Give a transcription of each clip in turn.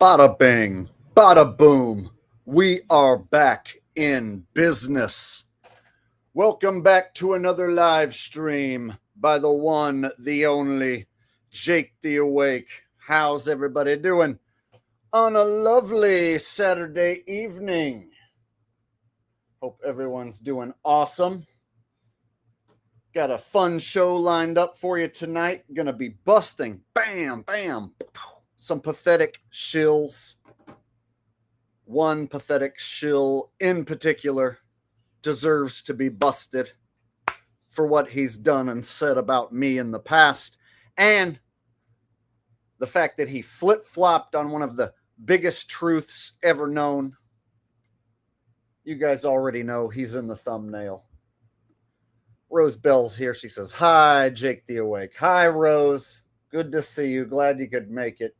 Bada bing, bada boom. We are back in business. Welcome back to another live stream by the one, the only, Jake the Awake. How's everybody doing on a lovely Saturday evening? Hope everyone's doing awesome. Got a fun show lined up for you tonight. Gonna be busting, bam, bam, some pathetic shills. One pathetic shill in particular deserves to be busted for what he's done and said about me in the past, and the fact that he flip-flopped on one of the biggest truths ever known. You guys already know he's in the thumbnail. Rose Bell's here. She says, hi, Jake the Awake. Hi, Rose. Good to see you. Glad you could make it.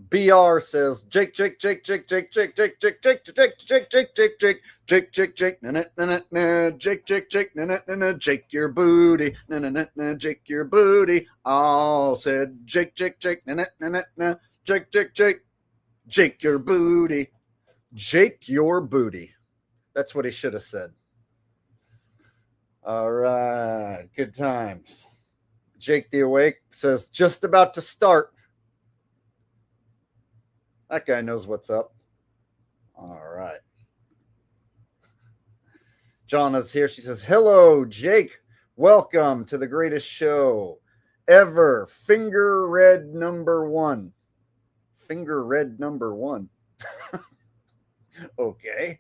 BR says, Jake, Jake, Jake, Jake, Jake, Jake, Jake, Jake, Jake, Jake, Jake, Jake, Jake, Jake, Jake, Jake, Jake, na na na, Jake, Jake, Jake, na na na, Jake your booty, na na na, Jake your booty. All said, Jake, Jake, Jake, na na na, Jake, Jake, Jake, Jake your booty, Jake your booty. That's what he should have said. All right, good times. Jake the Awake says, just about to start. That guy knows what's up. All right. Jana's here. She says, hello, Jake. Welcome to the greatest show ever. Finger red number one. Finger red number one. Okay.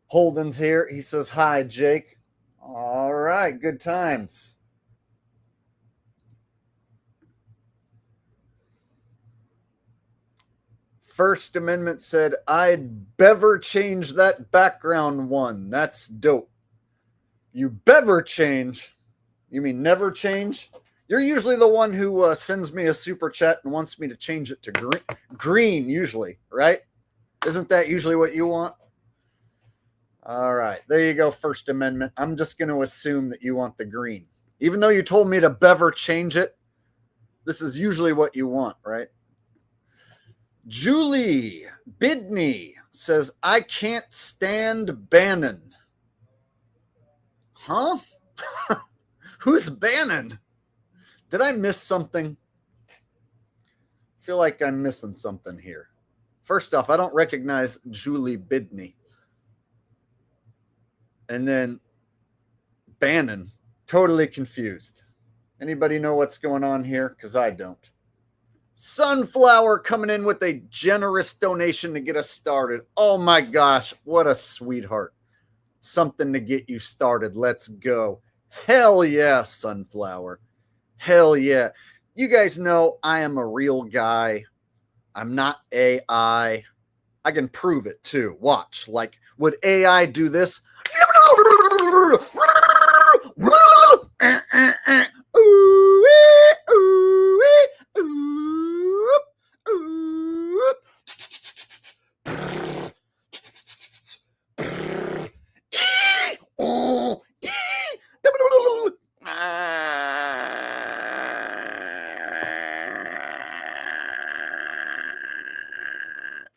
Holden's here. He says, hi, Jake. All right. Good times. First Amendment said, I'd bever change that background one. That's dope. You bever change? You mean never change? You're usually the one who sends me a super chat and wants me to change it to green usually, right? Isn't that usually what you want? All right, there you go, First Amendment. I'm just going to assume that you want the green. Even though you told me to bever change it, this is usually what you want, right? Julie Bidney says, I can't stand Bannon. Huh? Who's Bannon? Did I miss something? I feel like I'm missing something here. First off, I don't recognize Julie Bidney. And then Bannon. Totally confused. Anybody know what's going on here? Because I don't. Sunflower coming in with a generous donation to get us started. Oh my gosh, what a sweetheart. Something to get you started. Let's go. Hell yeah, Sunflower. Hell yeah. You guys know I am a real guy. I'm not AI. I can prove it too. Watch. Like, would AI do this?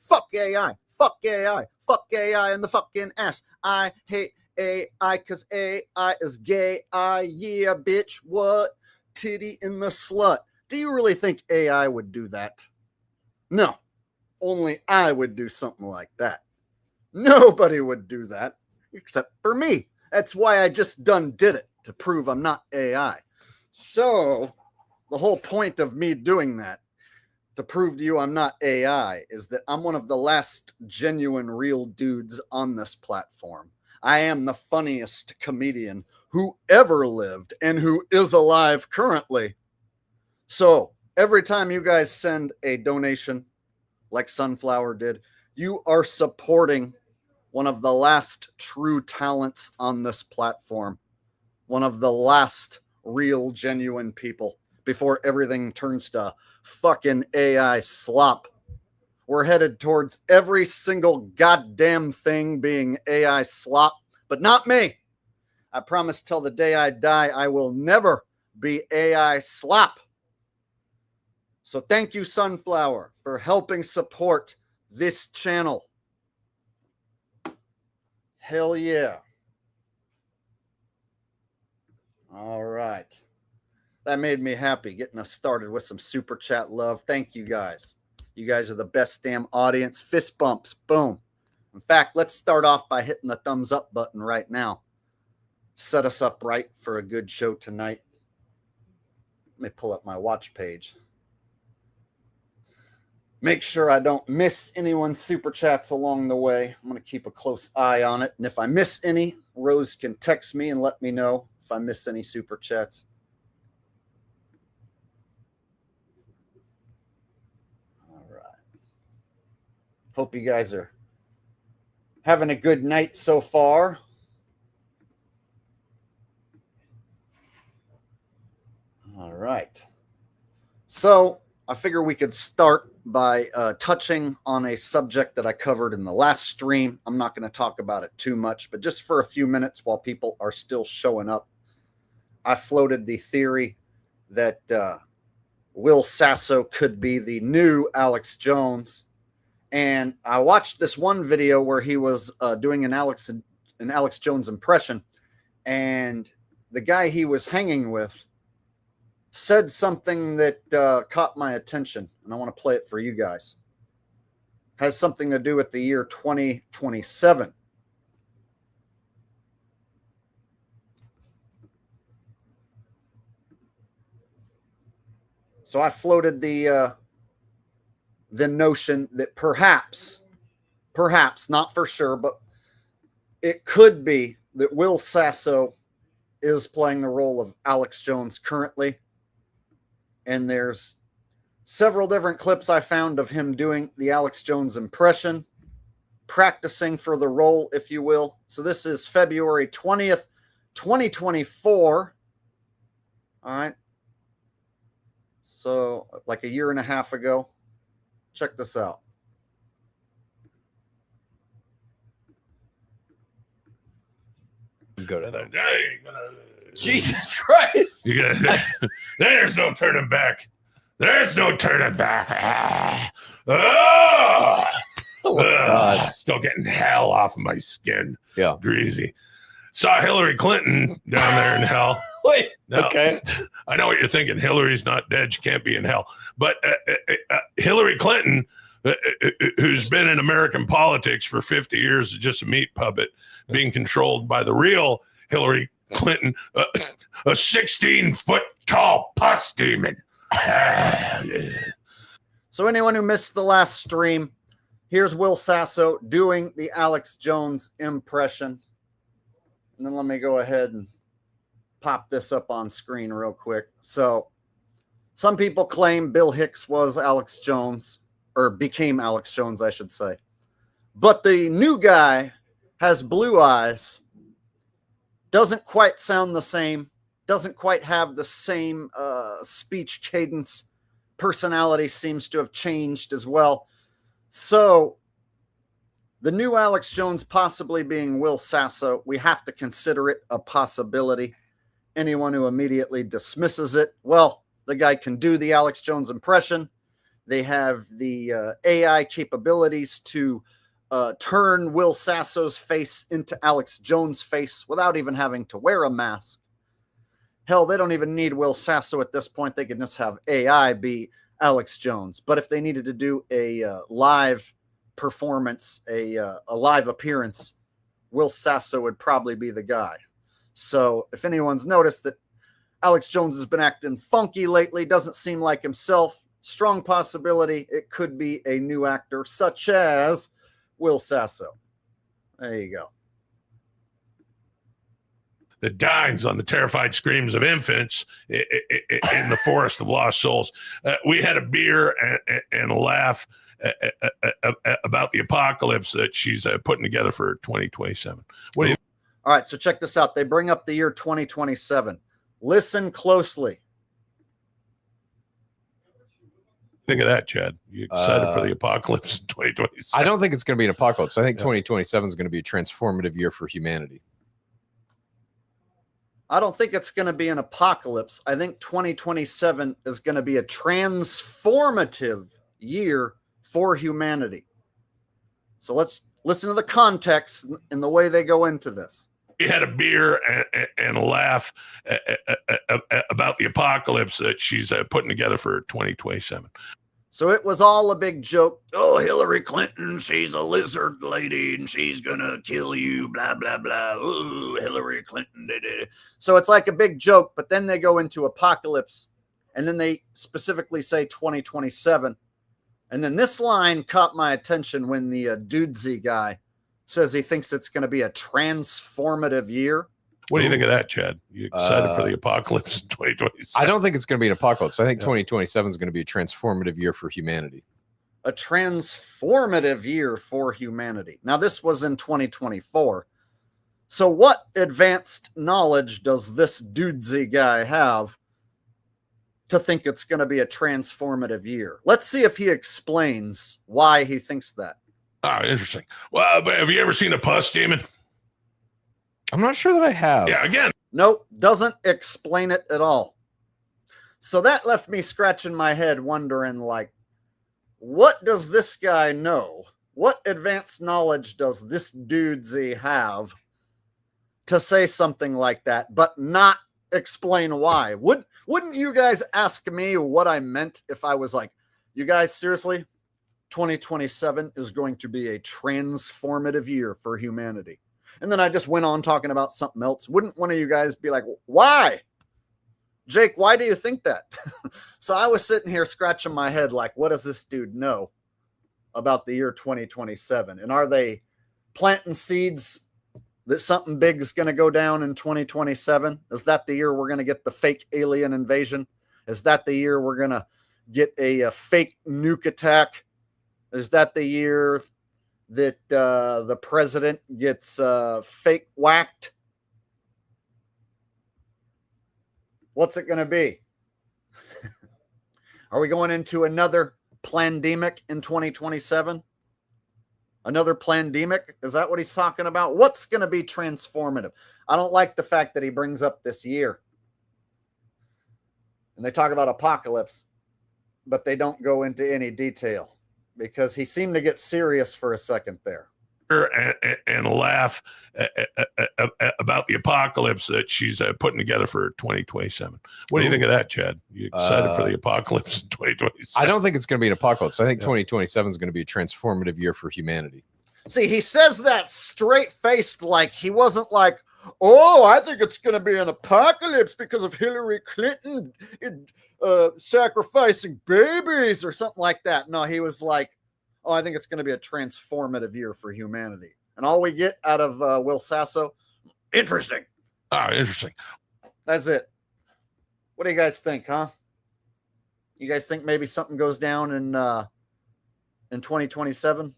Fuck AI. Fuck AI. Fuck AI in the fucking ass. I hate AI because AI is gay. Yeah, bitch. What? Titty in the slut. Do you really think AI would do that? No. Only I would do something like that. Nobody would do that except for me. That's why I just did it, to prove I'm not AI. So the whole point of me doing that, to prove to you I'm not AI, is that I'm one of the last genuine real dudes on this platform. I am the funniest comedian who ever lived and who is alive currently. So every time you guys send a donation like Sunflower did, you are supporting one of the last true talents on this platform. One of the last real genuine people before everything turns to fucking AI slop. We're headed towards every single goddamn thing being AI slop, but not me. I promise till the day I die, I will never be AI slop. So thank you, Sunflower, for helping support this channel. Hell yeah. All right. That made me happy, getting us started with some super chat love. Thank you guys. You guys are the best damn audience. Fist bumps. Boom. In fact, let's start off by hitting the thumbs up button right now. Set us up right for a good show tonight. Let me pull up my watch page. Make sure I don't miss anyone's super chats along the way. I'm going to keep a close eye on it. And if I miss any, Rose can text me and let me know if I miss any super chats. All right. Hope you guys are having a good night so far. All right. So I figure we could start by touching on a subject that I covered in the last stream. I'm not going to talk about it too much, but just for a few minutes while people are still showing up, I floated the theory that Will Sasso could be the new Alex Jones. And I watched this one video where he was doing an Alex Jones impression, and the guy he was hanging with said something that caught my attention, and I want to play it for you guys. Has something to do with the year 2027. So I floated the notion that perhaps, not for sure, but it could be that Will Sasso is playing the role of Alex Jones currently. And there's several different clips I found of him doing the Alex Jones impression, practicing for the role, if you will. So this is February 20th, 2024. All right. So like a year and a half ago. Check this out. Go to that. Jesus Christ. There's no turning back. There's no turning back. Oh, God. Still getting hell off of my skin. Yeah. Greasy. Saw Hillary Clinton down there in hell. Wait. Now, okay. I know what you're thinking. Hillary's not dead. She can't be in hell. But Hillary Clinton, who's been in American politics for 50 years, is just a meat puppet being controlled by the real Hillary Clinton, a 16-foot tall pus demon. So anyone who missed the last stream, here's Will Sasso doing the Alex Jones impression. And then let me go ahead and pop this up on screen real quick. So some people claim Bill Hicks was Alex Jones, or became Alex Jones, I should say. But the new guy has blue eyes, doesn't quite sound the same, doesn't quite have the same speech cadence. Personality seems to have changed as well. So the new Alex Jones possibly being Will Sasso, we have to consider it a possibility. Anyone who immediately dismisses it, well, the guy can do the Alex Jones impression. They have the AI capabilities to turn Will Sasso's face into Alex Jones' face without even having to wear a mask. Hell, they don't even need Will Sasso at this point. They can just have AI be Alex Jones. But if they needed to do a live performance, a live appearance, Will Sasso would probably be the guy. So if anyone's noticed that Alex Jones has been acting funky lately, doesn't seem like himself, strong possibility it could be a new actor such as Will Sasso. There you go. The dines on the terrified screams of infants in the forest of lost souls. We had a beer and a laugh about the apocalypse that she's putting together for 2027. What do you? All right, so check this out. They bring up the year 2027. Listen closely. Think of that, Chad. You excited for the apocalypse in 2027? I don't think it's going to be an apocalypse. I think 2027 is going to be a transformative year for humanity. I don't think it's going to be an apocalypse. I think 2027 is going to be a transformative year for humanity. So let's listen to the context and the way they go into this. We had a beer and laugh about the apocalypse that she's putting together for 2027. So it was all a big joke. Oh, Hillary Clinton, she's a lizard lady and she's gonna kill you, blah, blah, blah. Ooh, Hillary Clinton did it. So it's like a big joke, but then they go into apocalypse and then they specifically say 2027. And then this line caught my attention when the dudesy guy says he thinks it's going to be a transformative year. What do you think of that, Chad? You excited for the apocalypse in 2027? I don't think it's going to be an apocalypse. I think 2027 is going to be a transformative year for humanity. A transformative year for humanity. Now, this was in 2024. So what advanced knowledge does this dudesy guy have to think it's going to be a transformative year? Let's see if he explains why he thinks that. Oh, interesting. Well, but have you ever seen a pus demon? I'm not sure that I have. Yeah, again. Nope, doesn't explain it at all. So that left me scratching my head wondering, like, what does this guy know? What advanced knowledge does this dudesy have to say something like that, but not explain why? Wouldn't you guys ask me what I meant if I was like, you guys, seriously, 2027 is going to be a transformative year for humanity? And then I just went on talking about something else. Wouldn't one of you guys be like, why? Jake, why do you think that? So I was sitting here scratching my head like, what does this dude know about the year 2027? And are they planting seeds that something big is going to go down in 2027? Is that the year we're going to get the fake alien invasion? Is that the year we're going to get a fake nuke attack? Is that the year that the president gets fake whacked? What's it going to be? Are we going into another plandemic in 2027? Another plandemic? Is that what he's talking about? What's going to be transformative? I don't like the fact that he brings up this year. And they talk about apocalypse, but they don't go into any detail because he seemed to get serious for a second there. And laugh about the apocalypse that she's putting together for 2027. What do you think of that, Chad? You excited for the apocalypse in 2027? I don't think it's going to be an apocalypse. I think 2027 is going to be a transformative year for humanity. See, he says that straight-faced, like he wasn't like, oh, I think it's going to be an apocalypse because of Hillary Clinton sacrificing babies or something like that. No, he was like, oh, I think it's going to be a transformative year for humanity. And all we get out of Will Sasso, interesting. Oh, interesting. That's it. What do you guys think, huh? You guys think maybe something goes down in 2027?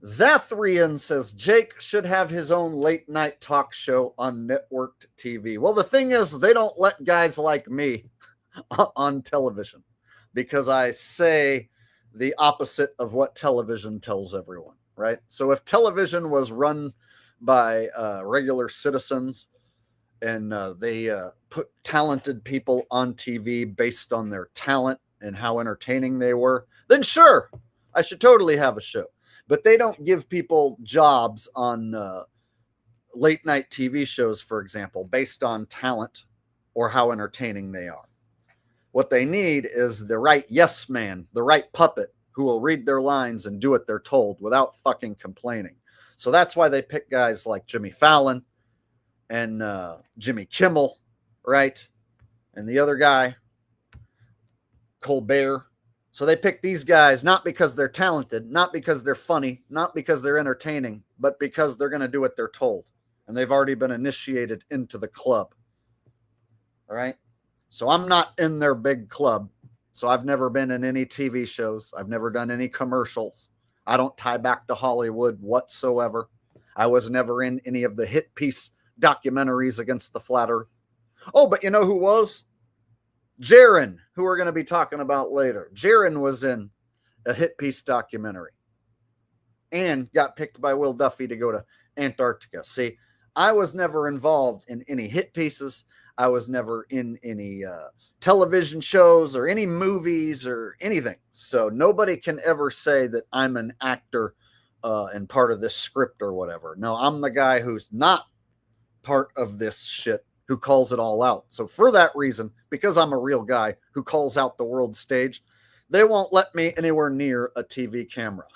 Zathrian says Jake should have his own late night talk show on networked TV. Well, the thing is, they don't let guys like me on television because I say the opposite of what television tells everyone, right? So if television was run by regular citizens and they put talented people on TV based on their talent and how entertaining they were, then sure, I should totally have a show. But they don't give people jobs on late night TV shows, for example, based on talent or how entertaining they are. What they need is the right yes man, the right puppet who will read their lines and do what they're told without fucking complaining. So that's why they pick guys like Jimmy Fallon and Jimmy Kimmel, right? And the other guy, Colbert. So they pick these guys not because they're talented, not because they're funny, not because they're entertaining, but because they're going to do what they're told. And they've already been initiated into the club. All right? So I'm not in their big club. So I've never been in any TV shows. I've never done any commercials. I don't tie back to Hollywood whatsoever. I was never in any of the hit piece documentaries against the flat earth. Oh, but you know who was? Jeran, who we're going to be talking about later. Jeran was in a hit piece documentary and got picked by Will Duffy to go to Antarctica. See, I was never involved in any hit pieces. I was never in any television shows or any movies or anything. So nobody can ever say that I'm an actor and part of this script or whatever. No, I'm the guy who's not part of this shit, who calls it all out. So for that reason, because I'm a real guy who calls out the world stage, they won't let me anywhere near a TV camera.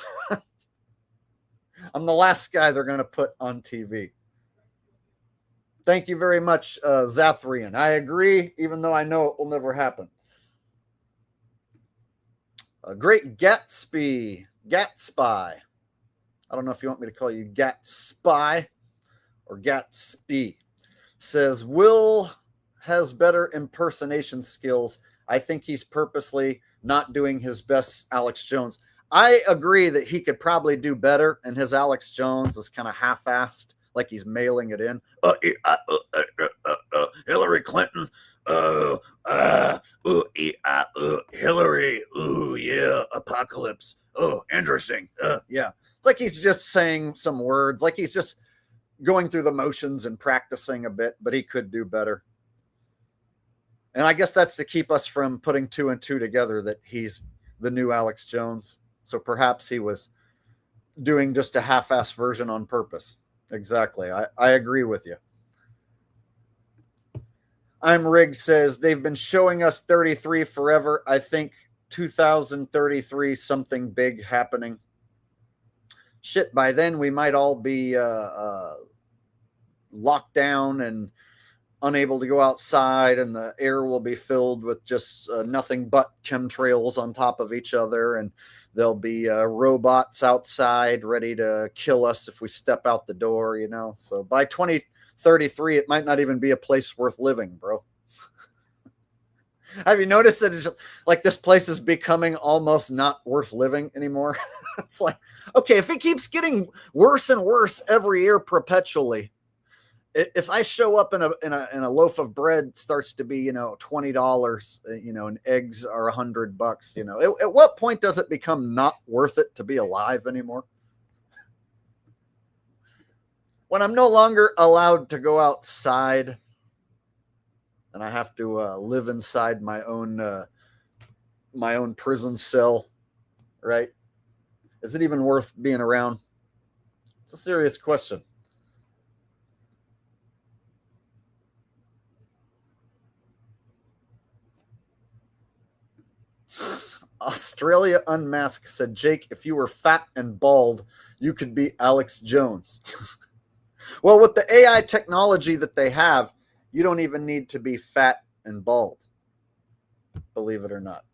I'm the last guy they're going to put on TV. Thank you very much, Zathrian. I agree, even though I know it will never happen. A great Gatsby. I don't know if you want me to call you Gatsby or Gatsby. Says, Will has better impersonation skills. I think he's purposely not doing his best Alex Jones. I agree that he could probably do better, and his Alex Jones is kind of half-assed, like he's mailing it in. Hillary Clinton. Hillary. Ooh, yeah. Apocalypse. Oh, interesting. Yeah. It's like he's just saying some words, like he's just going through the motions and practicing a bit, but he could do better. And I guess that's to keep us from putting 2 and 2 together, that he's the new Alex Jones. So perhaps he was doing just a half-assed version on purpose. Exactly. I agree with you. I'm Rig says, they've been showing us 33 forever. I think 2033, something big happening. Shit, by then we might all be locked down and unable to go outside, and the air will be filled with just nothing but chemtrails on top of each other, and there'll be robots outside ready to kill us if we step out the door, you know. So by 2033, it might not even be a place worth living, bro. Have you noticed that it's just, like, this place is becoming almost not worth living anymore? It's like, okay, if it keeps getting worse and worse every year perpetually, if I show up in a loaf of bread starts to be, you know, $20, you know, and eggs are $100, you know, at what point does it become not worth it to be alive anymore? When I'm no longer allowed to go outside and I have to live inside my own prison cell, right? Is it even worth being around? It's a serious question. Australia Unmasked said, Jake, if you were fat and bald, you could be Alex Jones. Well, with the AI technology that they have, you don't even need to be fat and bald, believe it or not.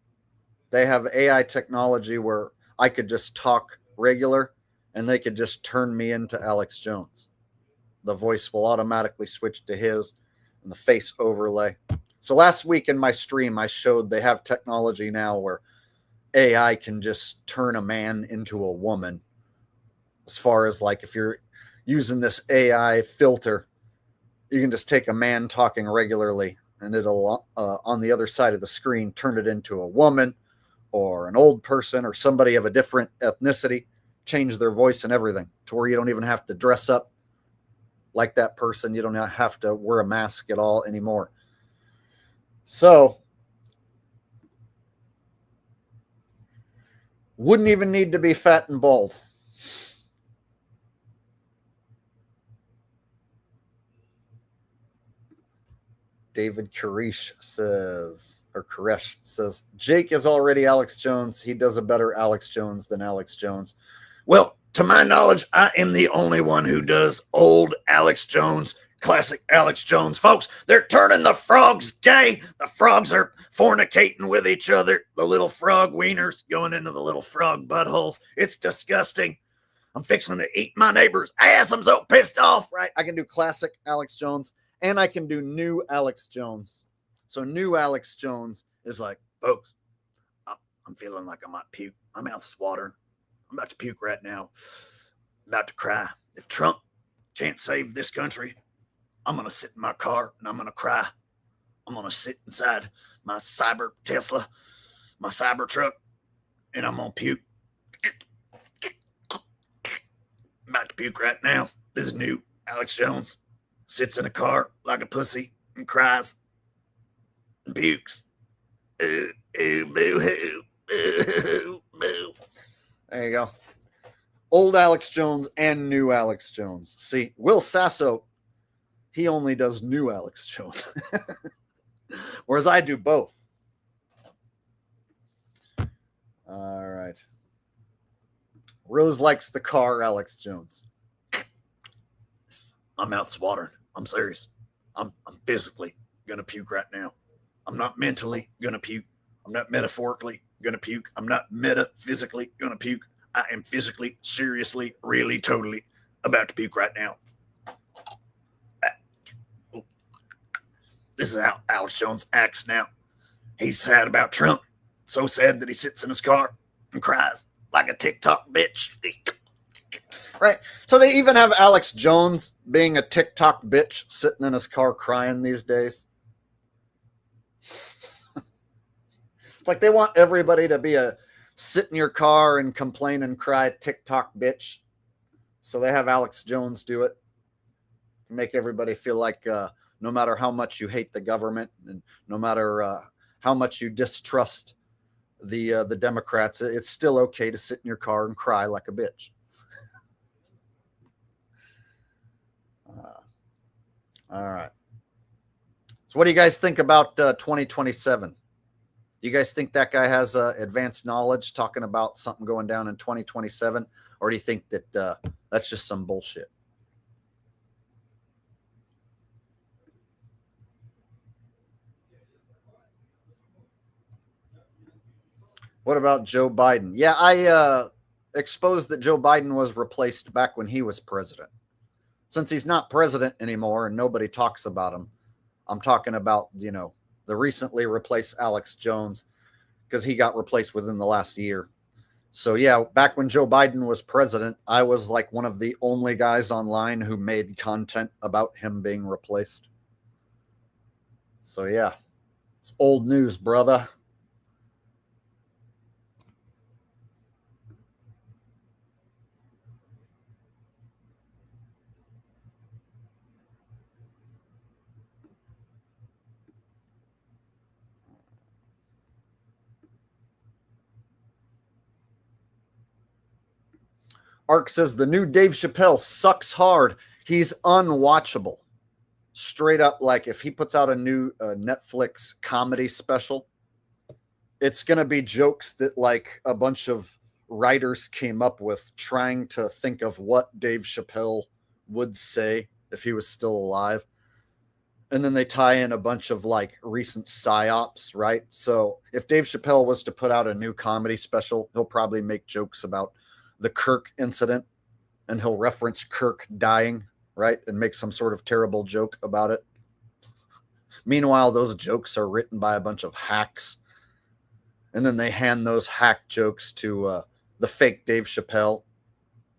They have AI technology where I could just talk regular and they could just turn me into Alex Jones. The voice will automatically switch to his and the face overlay. So last week in my stream, I showed they have technology now where AI can just turn a man into a woman. As far as, like, if you're using this AI filter, you can just take a man talking regularly and it'll, on the other side of the screen, turn it into a woman or an old person or somebody of a different ethnicity, change their voice and everything to where you don't even have to dress up like that person. You don't have to wear a mask at all anymore. So wouldn't even need to be fat and bald. David Koresh says, Jake is already Alex Jones. He does a better Alex Jones than Alex Jones. Well, to my knowledge, I am the only one who does old Alex Jones, classic Alex Jones. Folks, they're turning the frogs gay. The frogs are fornicating with each other. The little frog wieners going into the little frog buttholes. It's disgusting. I'm fixing to eat my neighbor's ass. I'm so pissed off, right? I can do classic Alex Jones and I can do new Alex Jones. So new Alex Jones is like, folks, I'm feeling like I might puke. My mouth's watering. I'm about to puke right now. I'm about to cry. If Trump can't save this country, I'm going to sit in my car and I'm going to cry. I'm going to sit inside my cyber Tesla, my cyber truck, and I'm going to puke. I'm about to puke right now. This is new Alex Jones. sits in a car like a pussy and cries and pukes. Ooh, ooh, boo hoo. Boo, boo. There you go. Old Alex Jones and new Alex Jones. See, Will Sasso, he only does new Alex Jones. Whereas I do both. All right. Rose likes the car, Alex Jones. My mouth's watering. I'm serious. I'm physically gonna puke right now. I'm not mentally gonna puke. I'm not metaphorically gonna puke. I'm not metaphysically gonna puke. I am physically, seriously, really, totally about to puke right now. This is how Alex Jones acts now. He's sad about Trump. So sad that he sits in his car and cries like a TikTok bitch. Right? So they even have Alex Jones being a TikTok bitch sitting in his car crying these days. It's like they want everybody to be a sit in your car and complain and cry TikTok bitch. So they have Alex Jones do it. Make everybody feel like no matter how much you hate the government and no matter how much you distrust the Democrats, it's still okay to sit in your car and cry like a bitch. All right. So what do you guys think about 2027? Do you guys think that guy has advanced knowledge talking about something going down in 2027? Or do you think that that's just some bullshit? What about Joe Biden? Yeah, I exposed that Joe Biden was replaced back when he was president. Since he's not president anymore and nobody talks about him, I'm talking about, you know, the recently replaced Alex Jones because he got replaced within the last year. So yeah, back when Joe Biden was president, I was like one of the only guys online who made content about him being replaced. So yeah, it's old news, brother. Ark says the new Dave Chappelle sucks hard. He's unwatchable. Straight up, like if he puts out a new Netflix comedy special, it's going to be jokes that like a bunch of writers came up with trying to think of what Dave Chappelle would say if he was still alive. And then they tie in a bunch of like recent psyops, right? So if Dave Chappelle was to put out a new comedy special, he'll probably make jokes about the Kirk incident and he'll reference Kirk dying, right? And make some sort of terrible joke about it. Meanwhile, those jokes are written by a bunch of hacks. And then they hand those hack jokes to the fake Dave Chappelle,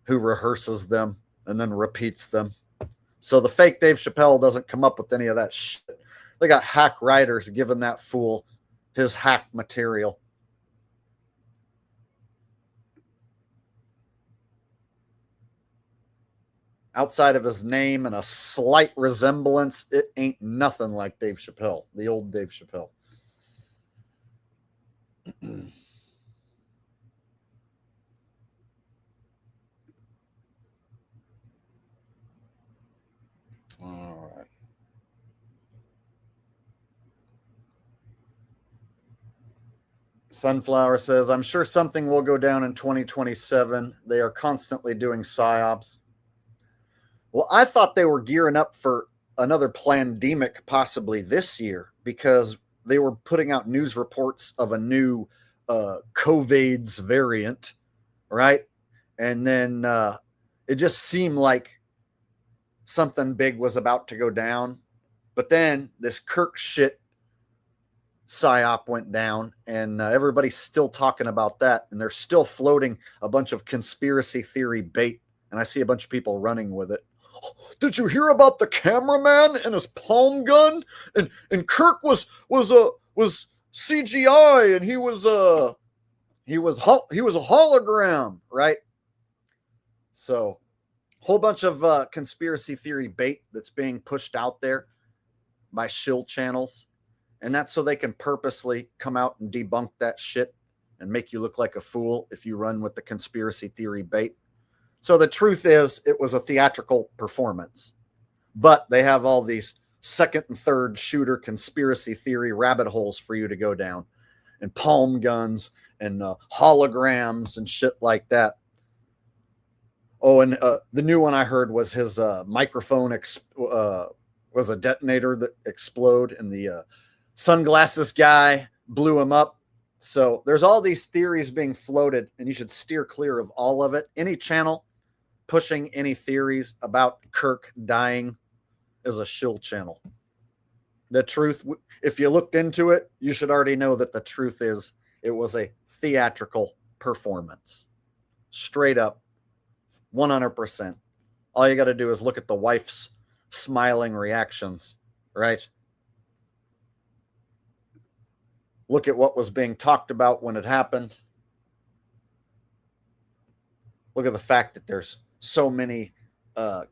who rehearses them and then repeats them. So the fake Dave Chappelle doesn't come up with any of that shit. They got hack writers giving that fool his hack material. Outside of his name and a slight resemblance, it ain't nothing like Dave Chappelle, the old Dave Chappelle. All right. Sunflower says, I'm sure something will go down in 2027. They are constantly doing psyops. Well, I thought they were gearing up for another pandemic possibly this year because they were putting out news reports of a new COVID's variant, right? And then it just seemed like something big was about to go down. But then this Kirk shit psyop went down and everybody's still talking about that. And they're still floating a bunch of conspiracy theory bait. And I see a bunch of people running with it. Did you hear about the cameraman and his palm gun? And Kirk was CGI and he was a hologram, right? So Whole bunch of conspiracy theory bait that's being pushed out there by shill channels. And that's so they can purposely come out and debunk that shit and make you look like a fool if you run with the conspiracy theory bait. So the truth is, it was a theatrical performance. But they have all these second and third shooter conspiracy theory rabbit holes for you to go down, and palm guns and holograms and shit like that. Oh, and the new one I heard was his microphone was a detonator that exploded, and the sunglasses guy blew him up. So there's all these theories being floated, and you should steer clear of all of it. Any channel pushing any theories about Kirk dying is a shill channel. The truth, if you looked into it, you should already know that the truth is it was a theatrical performance. Straight up, 100%. All you got to do is look at the wife's smiling reactions, right? Look at what was being talked about when it happened. Look at the fact that there's so many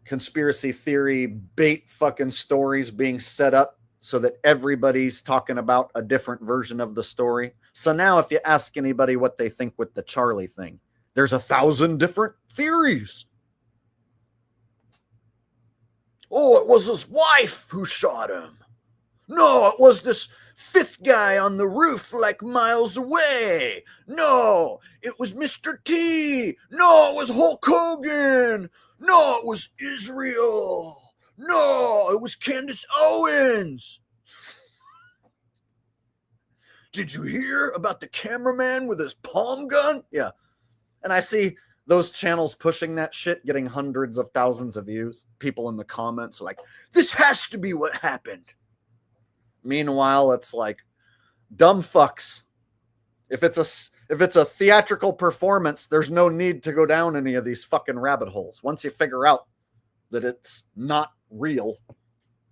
conspiracy theory bait fucking stories being set up so that everybody's talking about a different version of the story. So now if you ask anybody what they think with the Charlie thing, there's 1,000 different theories. Oh, it was his wife who shot him. No, it was this fifth guy on the roof like miles away. No, it was Mr. T. No, it was Hulk Hogan. No, it was Israel. No, it was Candace Owens. Did you hear about the cameraman with his palm gun? Yeah. And I see those channels pushing that shit, getting hundreds of thousands of views. People in the comments are like, this has to be what happened. Meanwhile, it's like, dumb fucks. If it's a theatrical performance, there's no need to go down any of these fucking rabbit holes. Once you figure out that it's not real,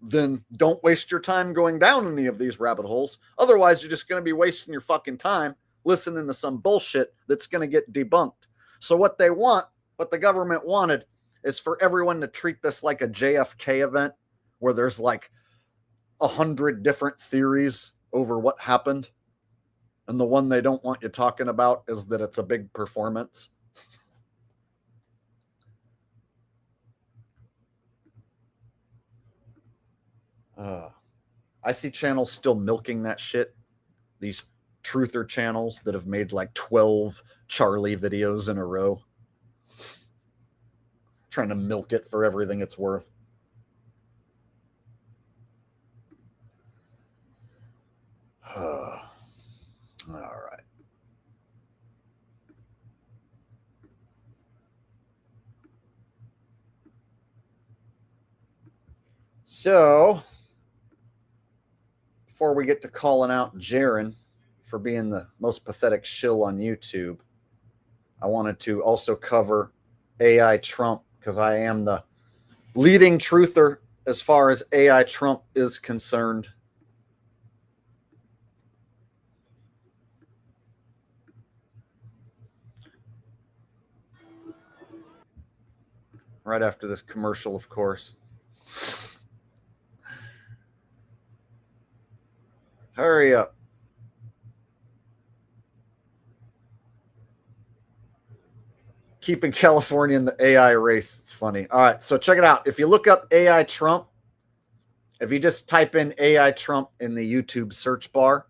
then don't waste your time going down any of these rabbit holes. Otherwise, you're just going to be wasting your fucking time listening to some bullshit that's going to get debunked. So what they want, what the government wanted, is for everyone to treat this like a JFK event where there's like 100 different theories over what happened. And the one they don't want you talking about is that it's a big performance. I see channels still milking that shit. These truther channels that have made like 12 Charlie videos in a row. Trying to milk it for everything it's worth. All right. So, before we get to calling out Jeran for being the most pathetic shill on YouTube, I wanted to also cover AI Trump because I am the leading truther as far as AI Trump is concerned. Right after this commercial, of course. Hurry up. Keeping California in the AI race. It's funny. All right, so check it out. If you look up AI Trump, if you just type in AI Trump in the YouTube search bar,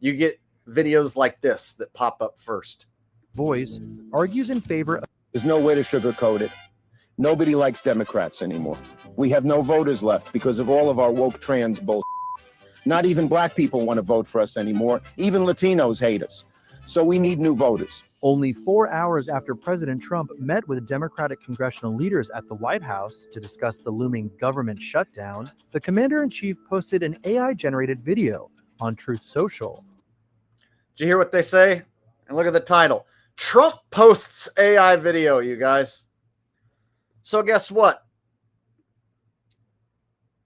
you get videos like this that pop up first. Voice argues in favor of... There's no way to sugarcoat it. Nobody likes Democrats anymore. We have no voters left because of all of our woke trans bull. Not even black people want to vote for us anymore. Even Latinos hate us. So we need new voters. Only 4 hours after President Trump met with Democratic congressional leaders at the White House to discuss the looming government shutdown, the commander-in-chief posted an AI-generated video on Truth Social. Did you hear what they say? And look at the title. Trump posts AI video, you guys. So guess what?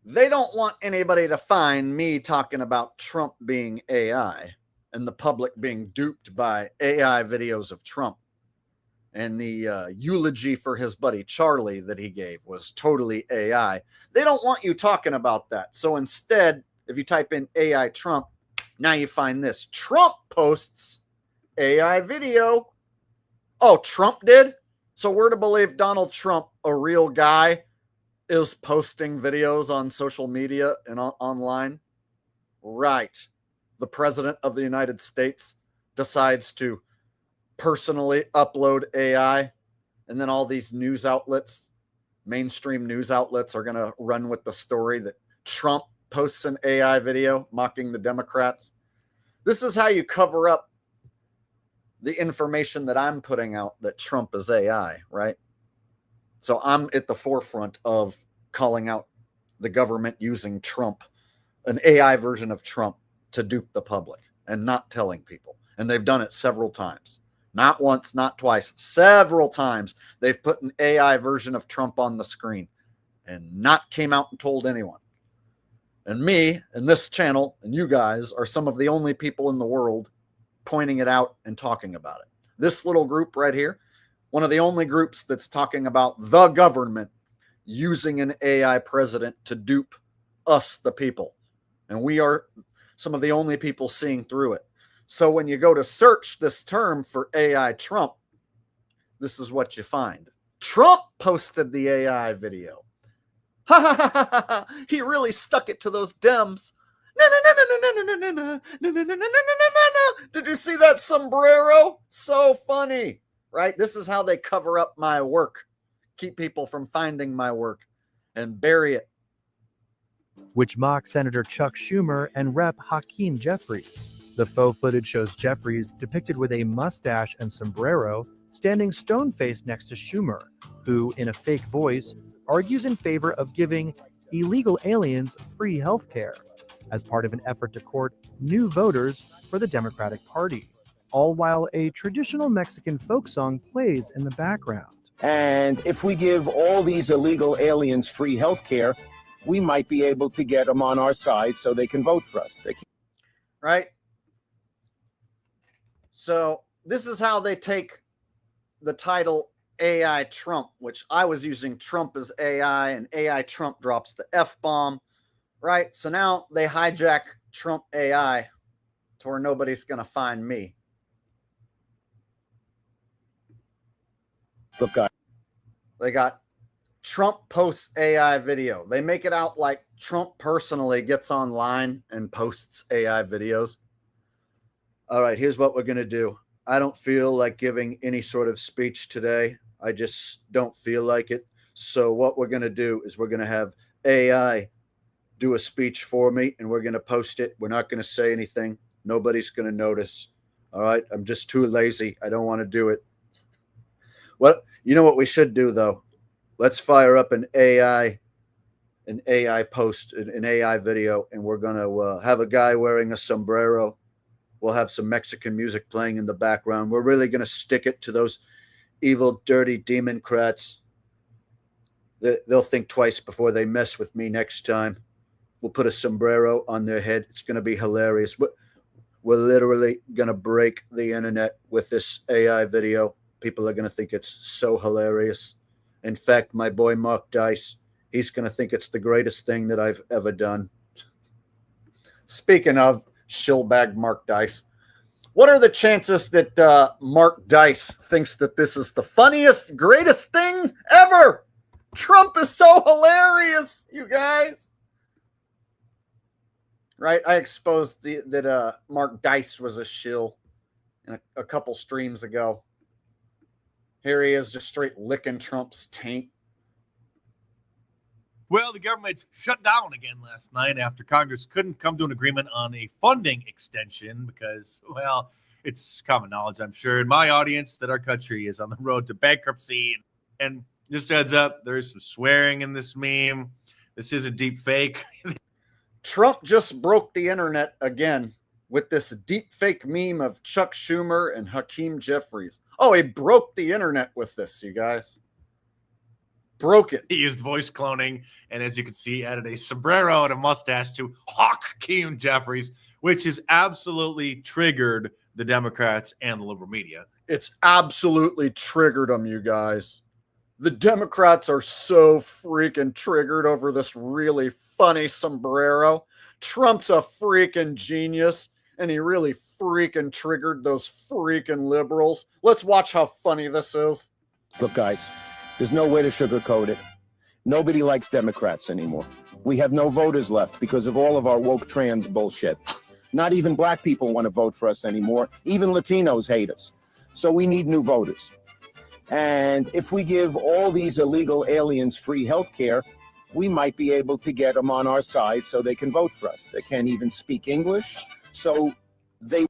They don't want anybody to find me talking about Trump being AI and the public being duped by AI videos of Trump. and the eulogy for his buddy Charlie that he gave was totally AI. They don't want you talking about that. So instead, if you type in AI Trump, now you find this. Trump posts AI video. Oh, Trump did? So we're to believe Donald Trump, a real guy, is posting videos on social media and online? Right. The president of the United States decides to personally upload AI, and then all these news outlets, mainstream news outlets, are going to run with the story that Trump posts an AI video mocking the Democrats. This is how you cover up the information that I'm putting out that Trump is AI, right? So I'm at the forefront of calling out the government using Trump, an AI version of Trump, to dupe the public and not telling people. And they've done it several times. Not once, not twice, several times. They've put an AI version of Trump on the screen and not came out and told anyone. And me and this channel and you guys are some of the only people in the world pointing it out and talking about it. This little group right here, one of the only groups that's talking about the government using an AI president to dupe us, the people. And we are some of the only people seeing through it. So when you go to search this term for AI Trump, this is what you find. Trump posted the AI video. Ha ha ha ha ha! He really stuck it to those Dems. No, no, no, no, no, no, no, no, no, no, no, no, no, no, no. Did you see that sombrero? So funny, right? This is how they cover up my work, keep people from finding my work, and bury it. Which mocks Senator Chuck Schumer and Rep. Hakeem Jeffries. The faux footage shows Jeffries depicted with a mustache and sombrero, standing stone-faced next to Schumer, who, in a fake voice, argues in favor of giving illegal aliens free health care as part of an effort to court new voters for the Democratic Party, all while a traditional Mexican folk song plays in the background. And if we give all these illegal aliens free health care, we might be able to get them on our side so they can vote for us. Right? So this is how they take the title AI Trump, which I was using Trump as AI, and AI Trump drops the F-bomb, right? So now they hijack Trump AI to where nobody's going to find me. Look, they got Trump posts AI video. They make it out like Trump personally gets online and posts AI videos. All right, here's what we're going to do. I don't feel like giving any sort of speech today. I just don't feel like it. So what we're going to do is we're going to have AI do a speech for me, and we're going to post it. We're not going to say anything. Nobody's going to notice. All right, I'm just too lazy. I don't want to do it. Well, you know what we should do, though? Let's fire up an AI post, an AI video, and we're going to have a guy wearing a sombrero. We'll have some Mexican music playing in the background. We're really going to stick it to those evil, dirty Democrats. They'll think twice before they mess with me next time. We'll put a sombrero on their head. It's going to be hilarious. We're literally going to break the internet with this AI video. People are going to think it's so hilarious. In fact, my boy Mark Dice, he's going to think it's the greatest thing that I've ever done. Speaking of shillbag Mark Dice, what are the chances that Mark Dice thinks that this is the funniest, greatest thing ever? Trump is so hilarious, you guys. Right? I exposed that Mark Dice was a shill in a couple streams ago. Here he is just straight licking Trump's taint. Well, the government shut down again last night after Congress couldn't come to an agreement on a funding extension because, well, it's common knowledge, I'm sure, in my audience that our country is on the road to bankruptcy. And just heads up, there's some swearing in this meme. This is a deep fake. Trump just broke the internet again with this deep fake meme of Chuck Schumer and Hakeem Jeffries. Oh, he broke the internet with this, you guys. Broke it. He used voice cloning, and as you can see, added a sombrero and a mustache to Hakeem Jeffries, which is absolutely triggered the Democrats and the liberal media. It's absolutely triggered them, you guys. The Democrats are so freaking triggered over this really funny sombrero. Trump's a freaking genius, and he really freaking triggered those freaking liberals. Let's watch how funny this is. Look, guys, there's no way to sugarcoat it. Nobody likes Democrats anymore. We have no voters left because of all of our woke trans bullshit. Not even black people want to vote for us anymore. Even Latinos hate us. So we need new voters. And if we give all these illegal aliens free health care, we might be able to get them on our side so they can vote for us. They can't even speak English, so they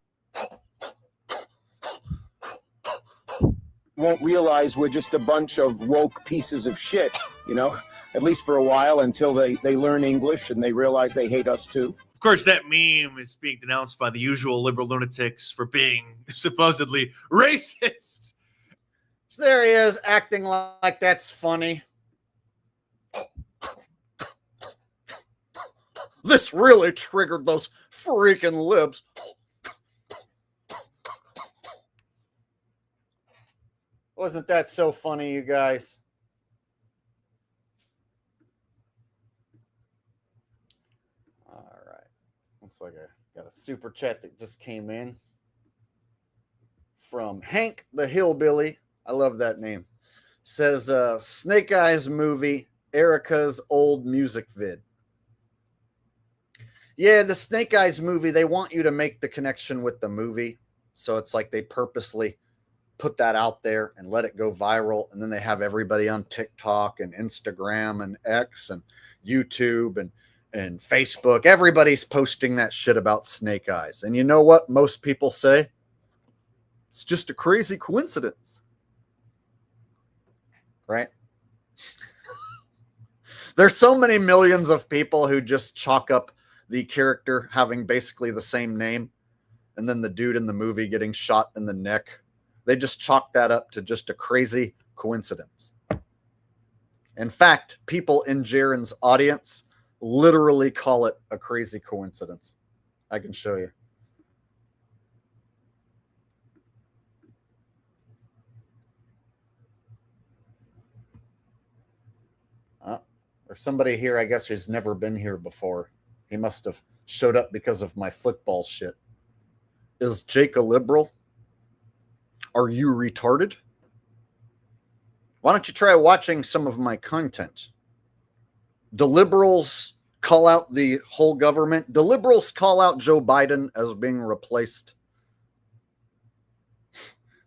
won't realize we're just a bunch of woke pieces of shit, you know, at least for a while until they learn English and they realize they hate us too. Of course, that meme is being denounced by the usual liberal lunatics for being supposedly racist. So there he is, acting like that's funny. This really triggered those freaking libs. Wasn't that so funny, you guys? All right. Looks like I got a super chat that just came in from Hank the Hillbilly. I love that name. Says Snake Eyes movie, Erica's old music vid. Yeah, the Snake Eyes movie, they want you to make the connection with the movie. So it's like they purposely put that out there and let it go viral. And then they have everybody on TikTok and Instagram and X and YouTube and Facebook. Everybody's posting that shit about Snake Eyes. And you know what most people say? It's just a crazy coincidence. Right? There's so many millions of people who just chalk up the character having basically the same name and then the dude in the movie getting shot in the neck. They just chalk that up to just a crazy coincidence. In fact, people in Jeran's audience literally call it a crazy coincidence. I can show you. There's somebody here, I guess, who's never been here before. He must have showed up because of my football shit. Is Jake a liberal? Are you retarded? Why don't you try watching some of my content? The liberals call out the whole government. The liberals call out Joe Biden as being replaced.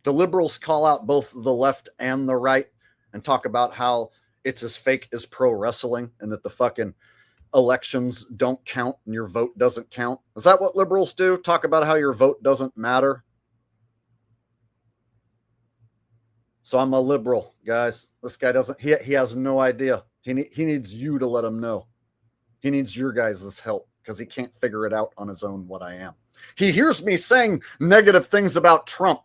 The liberals call out both the left and the right and talk about how it's as fake as pro wrestling and that the fucking elections don't count and your vote doesn't count. Is that what liberals do? Talk about how your vote doesn't matter? So I'm a liberal, guys. This guy doesn't, he has no idea. He needs you to let him know. He needs your guys' help because he can't figure it out on his own what I am. He hears me saying negative things about Trump.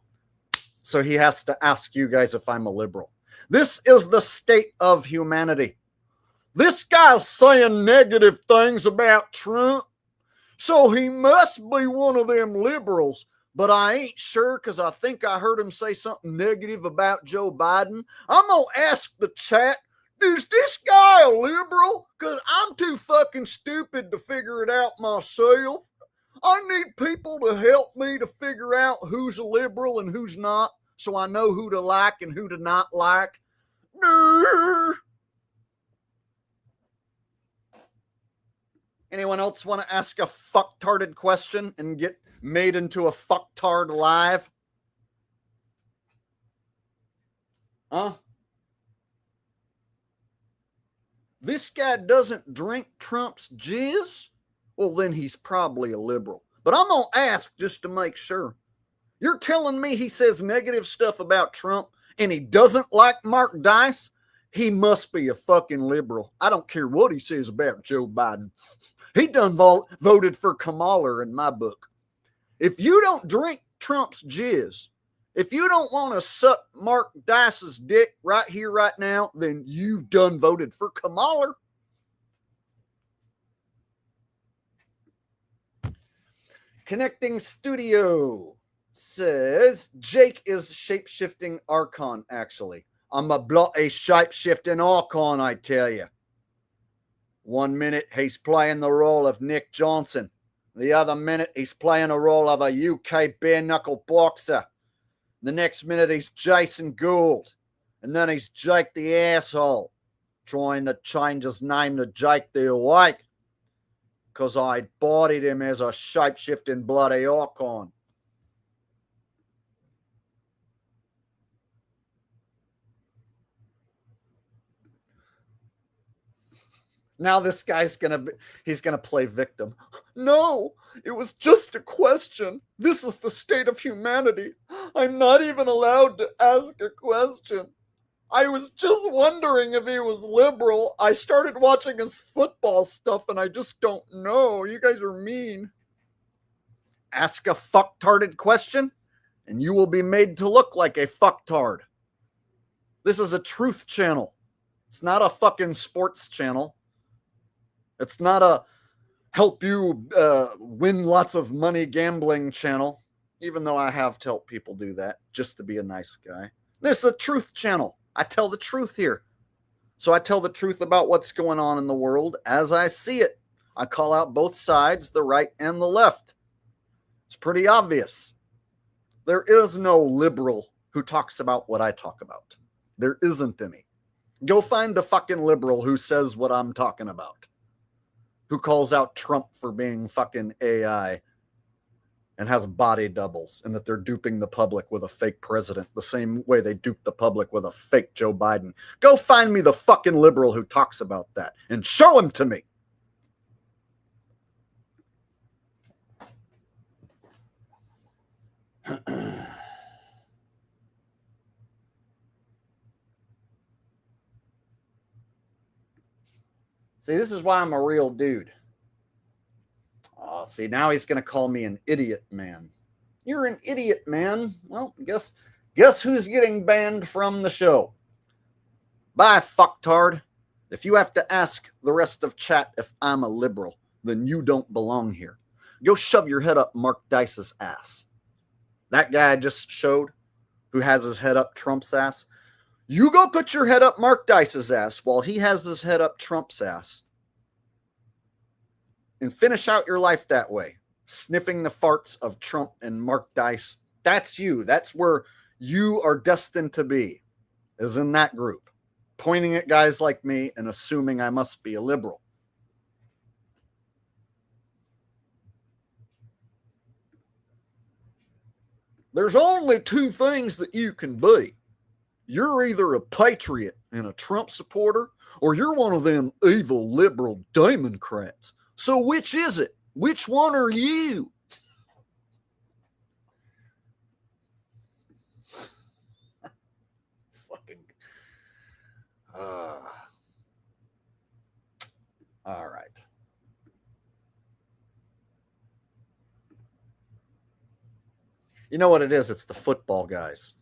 So he has to ask you guys if I'm a liberal. This is the state of humanity. This guy's saying negative things about Trump, so he must be one of them liberals. But I ain't sure because I think I heard him say something negative about Joe Biden. I'm going to ask the chat, is this guy a liberal? Because I'm too fucking stupid to figure it out myself. I need people to help me to figure out who's a liberal and who's not, so I know who to like and who to not like. Anyone else want to ask a fucktarded question and get made into a fucktard live? Huh? This guy doesn't drink Trump's jizz? Well, then he's probably a liberal. But I'm going to ask just to make sure. You're telling me he says negative stuff about Trump and he doesn't like Mark Dice? He must be a fucking liberal. I don't care what he says about Joe Biden. He done voted for Kamala in my book. If you don't drink Trump's jizz, if you don't want to suck Mark Dice's dick right here, right now, then you've done voted for Kamala. Connecting studio. says Jake is shape-shifting Archon, actually. I'm a shape-shifting Archon, I tell you. 1 minute, he's playing the role of Nick Johnson. The other minute, he's playing the role of a UK bare-knuckle boxer. The next minute, he's Jason Gould. And then he's Jake the asshole, trying to change his name to Jake the Awake, because I bodied him as a shape-shifting bloody Archon. Now this guy's he's gonna play victim. No, it was just a question. This is the state of humanity. I'm not even allowed to ask a question. I was just wondering if he was liberal. I started watching his football stuff and I just don't know. You guys are mean. Ask a fucktarded question and you will be made to look like a fucktard. This is a truth channel. It's not a fucking sports channel. It's not a help you win lots of money gambling channel, even though I have to help people do that just to be a nice guy. This is a truth channel. I tell the truth here. So I tell the truth about what's going on in the world as I see it. I call out both sides, the right and the left. It's pretty obvious. There is no liberal who talks about what I talk about. There isn't any. Go find a fucking liberal who says what I'm talking about, who calls out Trump for being fucking AI and has body doubles and that they're duping the public with a fake president the same way they dupe the public with a fake Joe Biden. Go find me the fucking liberal who talks about that and show him to me. See, this is why I'm a real dude. See, now he's going to call me an idiot, man. You're an idiot, man. Well, guess who's getting banned from the show? Bye, fucktard. If you have to ask the rest of chat if I'm a liberal, then you don't belong here. Go shove your head up Mark Dice's ass. That guy I just showed, who has his head up Trump's ass. You go put your head up Mark Dice's ass while he has his head up Trump's ass. And finish out your life that way, sniffing the farts of Trump and Mark Dice. That's you. That's where you are destined to be, is in that group, pointing at guys like me and assuming I must be a liberal. There's only two things that you can be. You're either a patriot and a Trump supporter, or you're one of them evil liberal Democrats. So which is it? Which one are you? Fucking. All right. You know what it is? It's the football guys.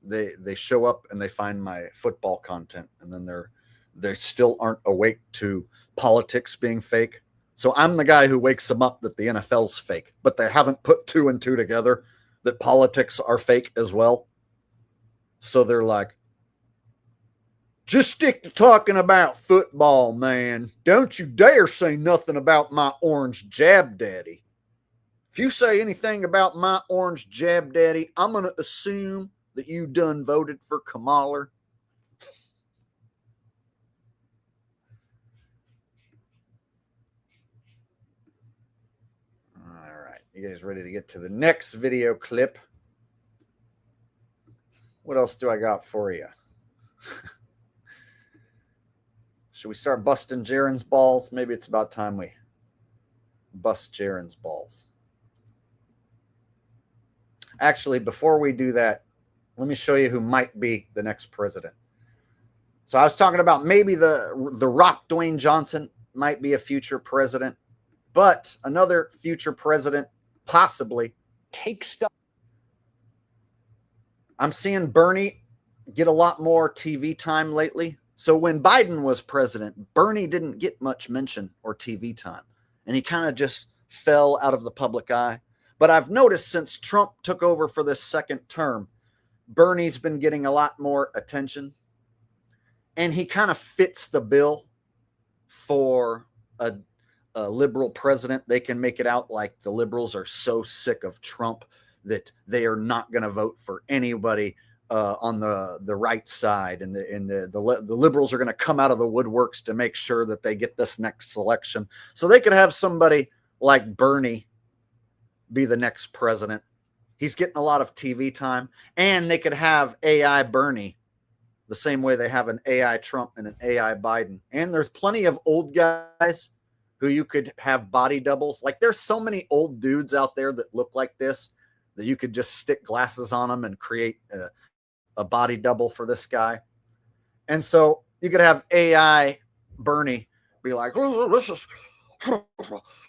They show up and they find my football content, and then they still aren't awake to politics being fake. So I'm the guy who wakes them up that the NFL's fake, but they haven't put two and two together that politics are fake as well. So they're like, just stick to talking about football, man. Don't you dare say nothing about my orange jab daddy. If you say anything about my orange jab daddy, I'm going to assume that you done voted for Kamala. You guys ready to get to the next video clip? What else do I got for you? Should we start busting Jeran's balls? Maybe it's about time we bust Jeran's balls. Actually, before we do that, let me show you who might be the next president. So I was talking about maybe the Rock Dwayne Johnson might be a future president, but another future president possibly take stuff. I'm seeing Bernie get a lot more TV time lately. So when Biden was president, Bernie didn't get much mention or TV time, and he kind of just fell out of the public eye. But I've noticed since Trump took over for this second term, Bernie's been getting a lot more attention. And he kind of fits the bill for a liberal president. They can make it out like the liberals are so sick of Trump that they are not going to vote for anybody on the right side, and the liberals are going to come out of the woodworks to make sure that they get this next election. So they could have somebody like Bernie be the next president. He's getting a lot of TV time, and they could have AI Bernie the same way they have an AI Trump and an AI Biden. And there's plenty of old guys who you could have body doubles. Like there's so many old dudes out there that look like this that you could just stick glasses on them and create a body double for this guy. And so you could have AI Bernie be like, oh, this is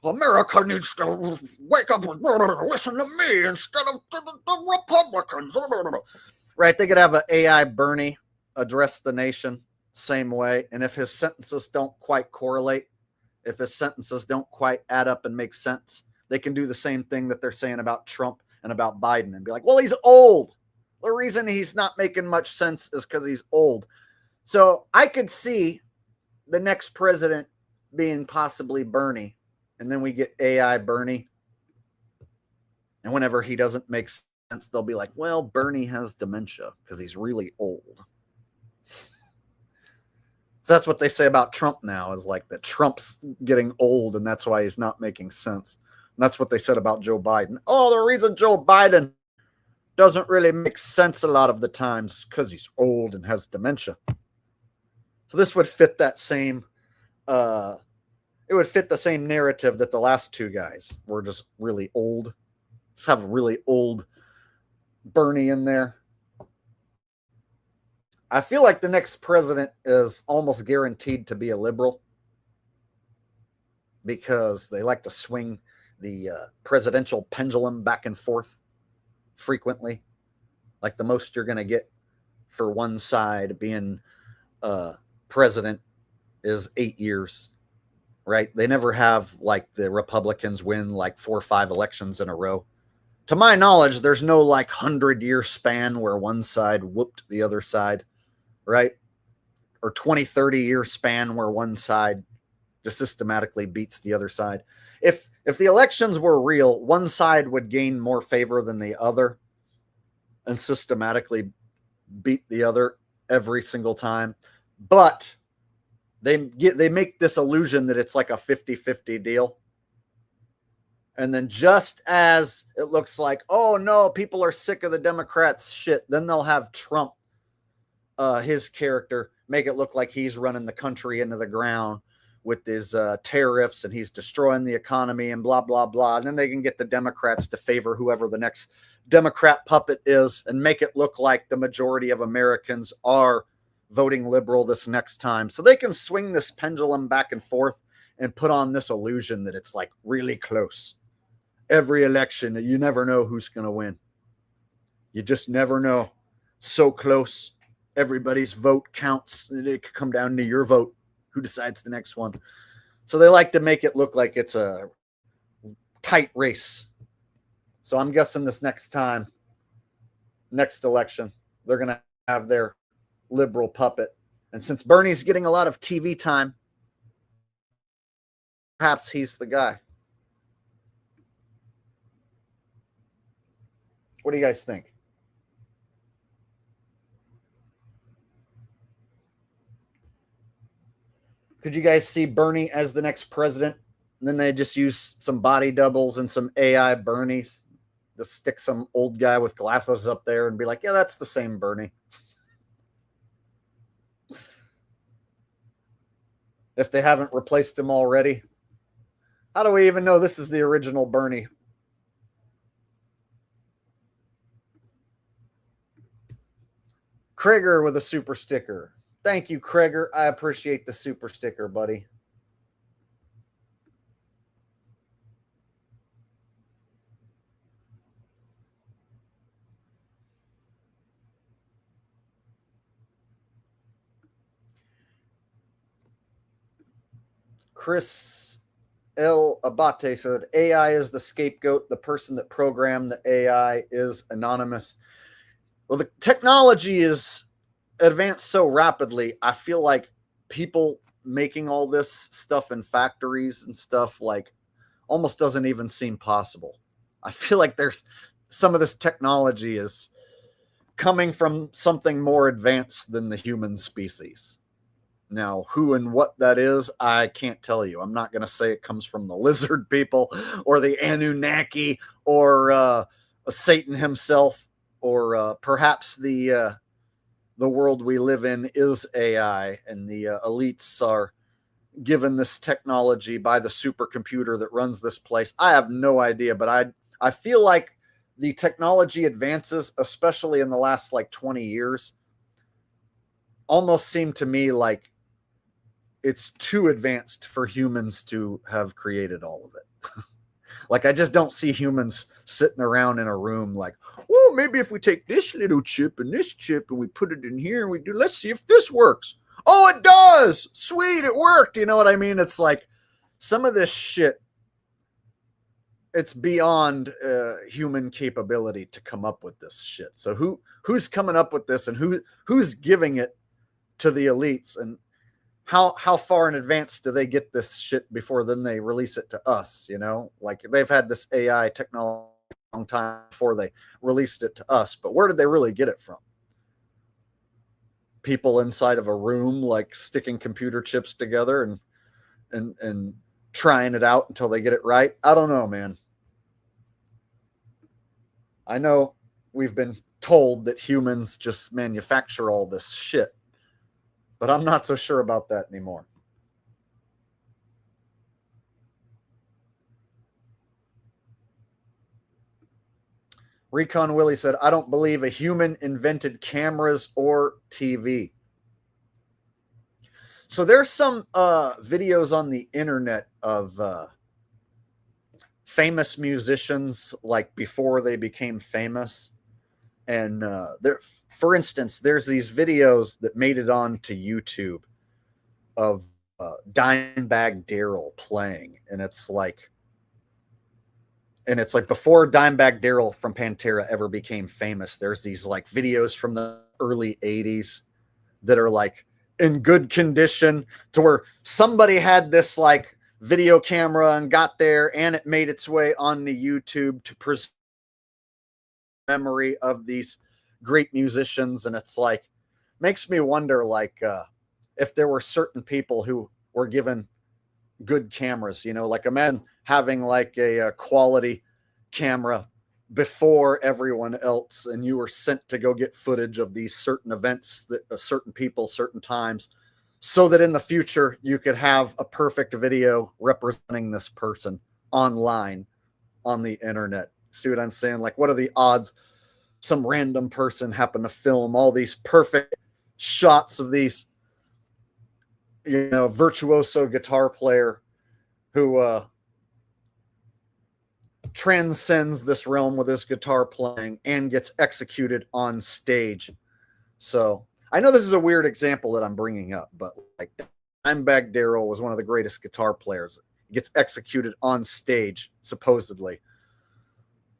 America needs to wake up and listen to me instead of the Republicans. Right? They could have an AI Bernie address the nation same way. And if his sentences don't quite correlate, if his sentences don't quite add up and make sense, they can do the same thing that they're saying about Trump and about Biden and be like, well, he's old. The reason he's not making much sense is because he's old. So I could see the next president being possibly Bernie, and then we get AI Bernie. And whenever he doesn't make sense, they'll be like, well, Bernie has dementia because he's really old. So that's what they say about Trump now, is like that Trump's getting old and that's why he's not making sense. And that's what they said about Joe Biden. Oh, the reason Joe Biden doesn't really make sense a lot of the times because he's old and has dementia. So this would fit that same it would fit the same narrative that the last two guys were just really old. Just have a really old Bernie in there. I feel like the next president is almost guaranteed to be a liberal because they like to swing the presidential pendulum back and forth frequently. Like the most you're going to get for one side being president is 8 years, right? They never have like the Republicans win like 4 or 5 elections in a row. To my knowledge, there's no like 100-year span where one side whooped the other side, right? Or 20, 30-year span where one side just systematically beats the other side. If the elections were real, one side would gain more favor than the other and systematically beat the other every single time. But they make this illusion that it's like a 50-50 deal. And then just as it looks like, oh no, people are sick of the Democrats shit, then they'll have Trump, his character, make it look like he's running the country into the ground with his tariffs and he's destroying the economy and blah, blah, blah. And then they can get the Democrats to favor whoever the next Democrat puppet is and make it look like the majority of Americans are voting liberal this next time. So they can swing this pendulum back and forth and put on this illusion that it's like really close. Every election, you never know who's going to win. You just never know. So close. Everybody's vote counts. It could come down to your vote. Who decides the next one? So they like to make it look like it's a tight race. So I'm guessing this next election, they're going to have their liberal puppet. And since Bernie's getting a lot of TV time, perhaps he's the guy. What do you guys think? Could you guys see Bernie as the next president? And then they just use some body doubles and some AI Bernies. Just stick some old guy with glasses up there and be like, yeah, that's the same Bernie. If they haven't replaced him already. How do we even know this is the original Bernie? Krager with a super sticker. Thank you, Krager. I appreciate the super sticker, buddy. Chris El Abate said, AI is the scapegoat. The person that programmed the AI is anonymous. Well, the technology is advanced so rapidly. I feel like people making all this stuff in factories and stuff like almost doesn't even seem possible. I feel like there's some of this technology is coming from something more advanced than the human species. Now, who and what that is, I can't tell you. I'm not going to say it comes from the lizard people or the Anunnaki or Satan himself, or perhaps the world we live in is AI and the elites are given this technology by the supercomputer that runs this place. I have no idea, but I feel like the technology advances, especially in the last like 20 years, almost seem to me like it's too advanced for humans to have created all of it. Like, I just don't see humans sitting around in a room like, well, maybe if we take this little chip and this chip and we put it in here and we do, let's see if this works. Oh, it does. Sweet, it worked. You know what I mean? It's like some of this shit, it's beyond human capability to come up with this shit. So who's coming up with this, and who's giving it to the elites, and how far in advance do they get this shit before then they release it to us? You know, like they've had this AI technology a long time before they released it to us, but where did they really get it from? People inside of a room, like sticking computer chips together and trying it out until they get it right. I don't know, man. I know we've been told that humans just manufacture all this shit, but I'm not so sure about that anymore. Recon Willie said, I don't believe a human invented cameras or TV. So there's some videos on the internet of famous musicians, like before they became famous. And there, for instance, there's these videos that made it on to YouTube of Dimebag Darrell playing. And it's like before Dimebag Darrell from Pantera ever became famous, there's these like videos from the early 80s that are like in good condition, to where somebody had this like video camera and got there and it made its way onto YouTube to preserve memory of these great musicians. And it's like, makes me wonder, like, if there were certain people who were given good cameras, you know, like imagine having like a quality camera before everyone else, and you were sent to go get footage of these certain events, that certain people, certain times, so that in the future you could have a perfect video representing this person online on the internet. See what I'm saying? Like, what are the odds some random person happened to film all these perfect shots of these, you know, virtuoso guitar player who transcends this realm with his guitar playing and gets executed on stage. So I know this is a weird example that I'm bringing up, but like Dimebag Darrell was one of the greatest guitar players. He gets executed on stage, supposedly.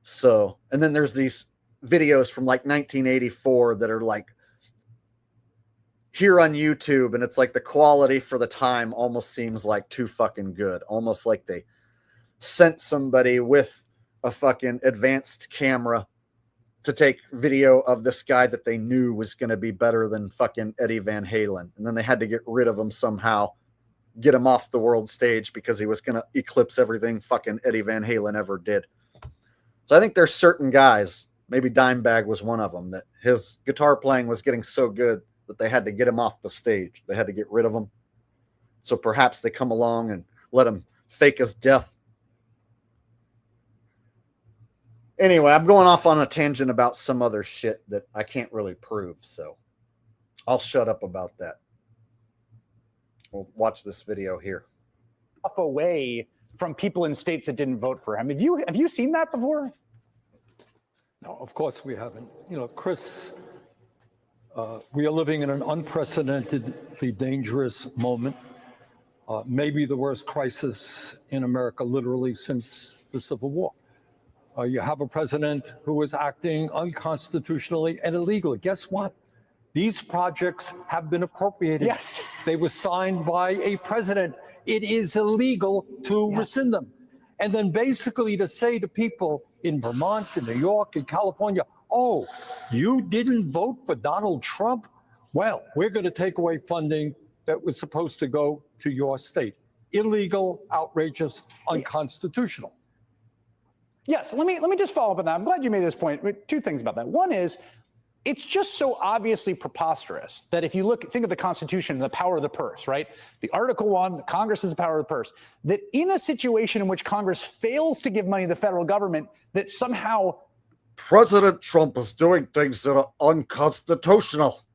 So, and then there's these videos from like 1984 that are like here on YouTube, and it's like the quality for the time almost seems like too fucking good. Almost like they sent somebody with a fucking advanced camera to take video of this guy that they knew was going to be better than fucking Eddie Van Halen. And then they had to get rid of him somehow, get him off the world stage because he was going to eclipse everything fucking Eddie Van Halen ever did. So I think there's certain guys, maybe Dimebag was one of them, that his guitar playing was getting so good that they had to get him off the stage. They had to get rid of him. So perhaps they come along and let him fake his death. Anyway, I'm going off on a tangent about some other shit that I can't really prove, so I'll shut up about that. We'll watch this video here. Away from people in states that didn't vote for him. Have you seen that before? No, of course we haven't. You know, Chris, we are living in an unprecedentedly dangerous moment. maybe the worst crisis in America literally since the Civil War. You have a president who is acting unconstitutionally and illegally. Guess what? These projects have been appropriated. Yes. They were signed by a president. It is illegal to rescind them. And then basically to say to people in Vermont, in New York, in California, oh, you didn't vote for Donald Trump? Well, we're going to take away funding that was supposed to go to your state. Illegal, outrageous, unconstitutional. Yes, let me just follow up on that. I'm glad you made this point. Two things about that. One is, it's just so obviously preposterous that if you think of the Constitution and the power of the purse, right? The Article 1, the Congress is the power of the purse, that in a situation in which Congress fails to give money to the federal government, that somehow President Trump is doing things that are unconstitutional.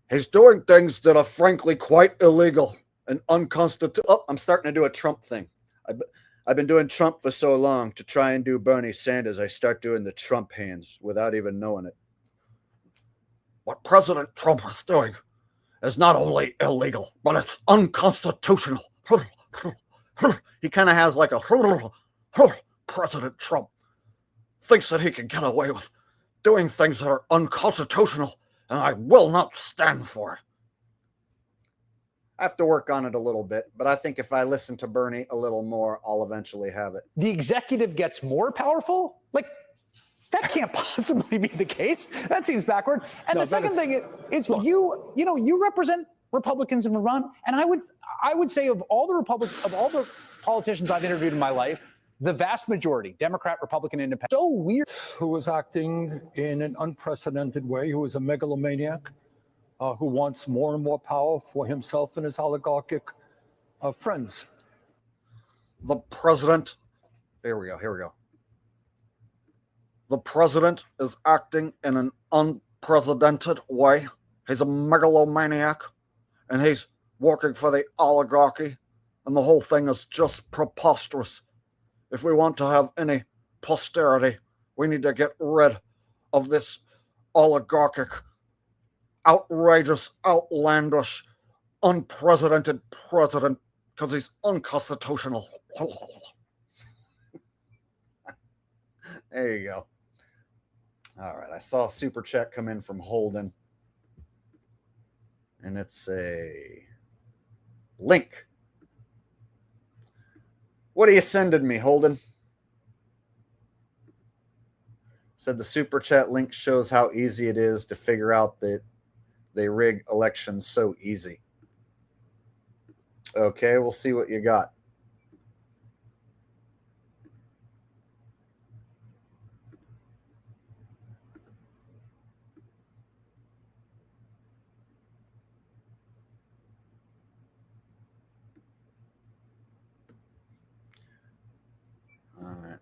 He's doing things that are frankly quite illegal and unconstitutional. Oh, I'm starting to do a Trump thing. I've been doing Trump for so long. To try and do Bernie Sanders, I start doing the Trump hands without even knowing it. What President Trump is doing is not only illegal, but it's unconstitutional. He kind of has like a President Trump thinks that he can get away with doing things that are unconstitutional, and I will not stand for it. I have to work on it a little bit, but I think if I listen to Bernie a little more, I'll eventually have it. the executive gets more powerful? Like, that can't possibly be the case. That seems backward. And No, the second thing is you represent Republicans in Vermont, and I would say of all the politicians I've interviewed in my life, the vast majority, Democrat, Republican, Independent, so weird. Who was acting in an unprecedented way, who is a megalomaniac, who wants more and more power for himself and his oligarchic friends. The president, here we go. The president is acting in an unprecedented way. He's a megalomaniac, and he's working for the oligarchy, and the whole thing is just preposterous. If we want to have any posterity, we need to get rid of this oligarchic, outrageous, outlandish, unprecedented president, because he's unconstitutional. There you go. All right, I saw a super chat come in from Holden, and it's a link. What are you sending me, Holden? Said the super chat link shows how easy it is to figure out that they rig elections so easy. Okay, we'll see what you got. All right.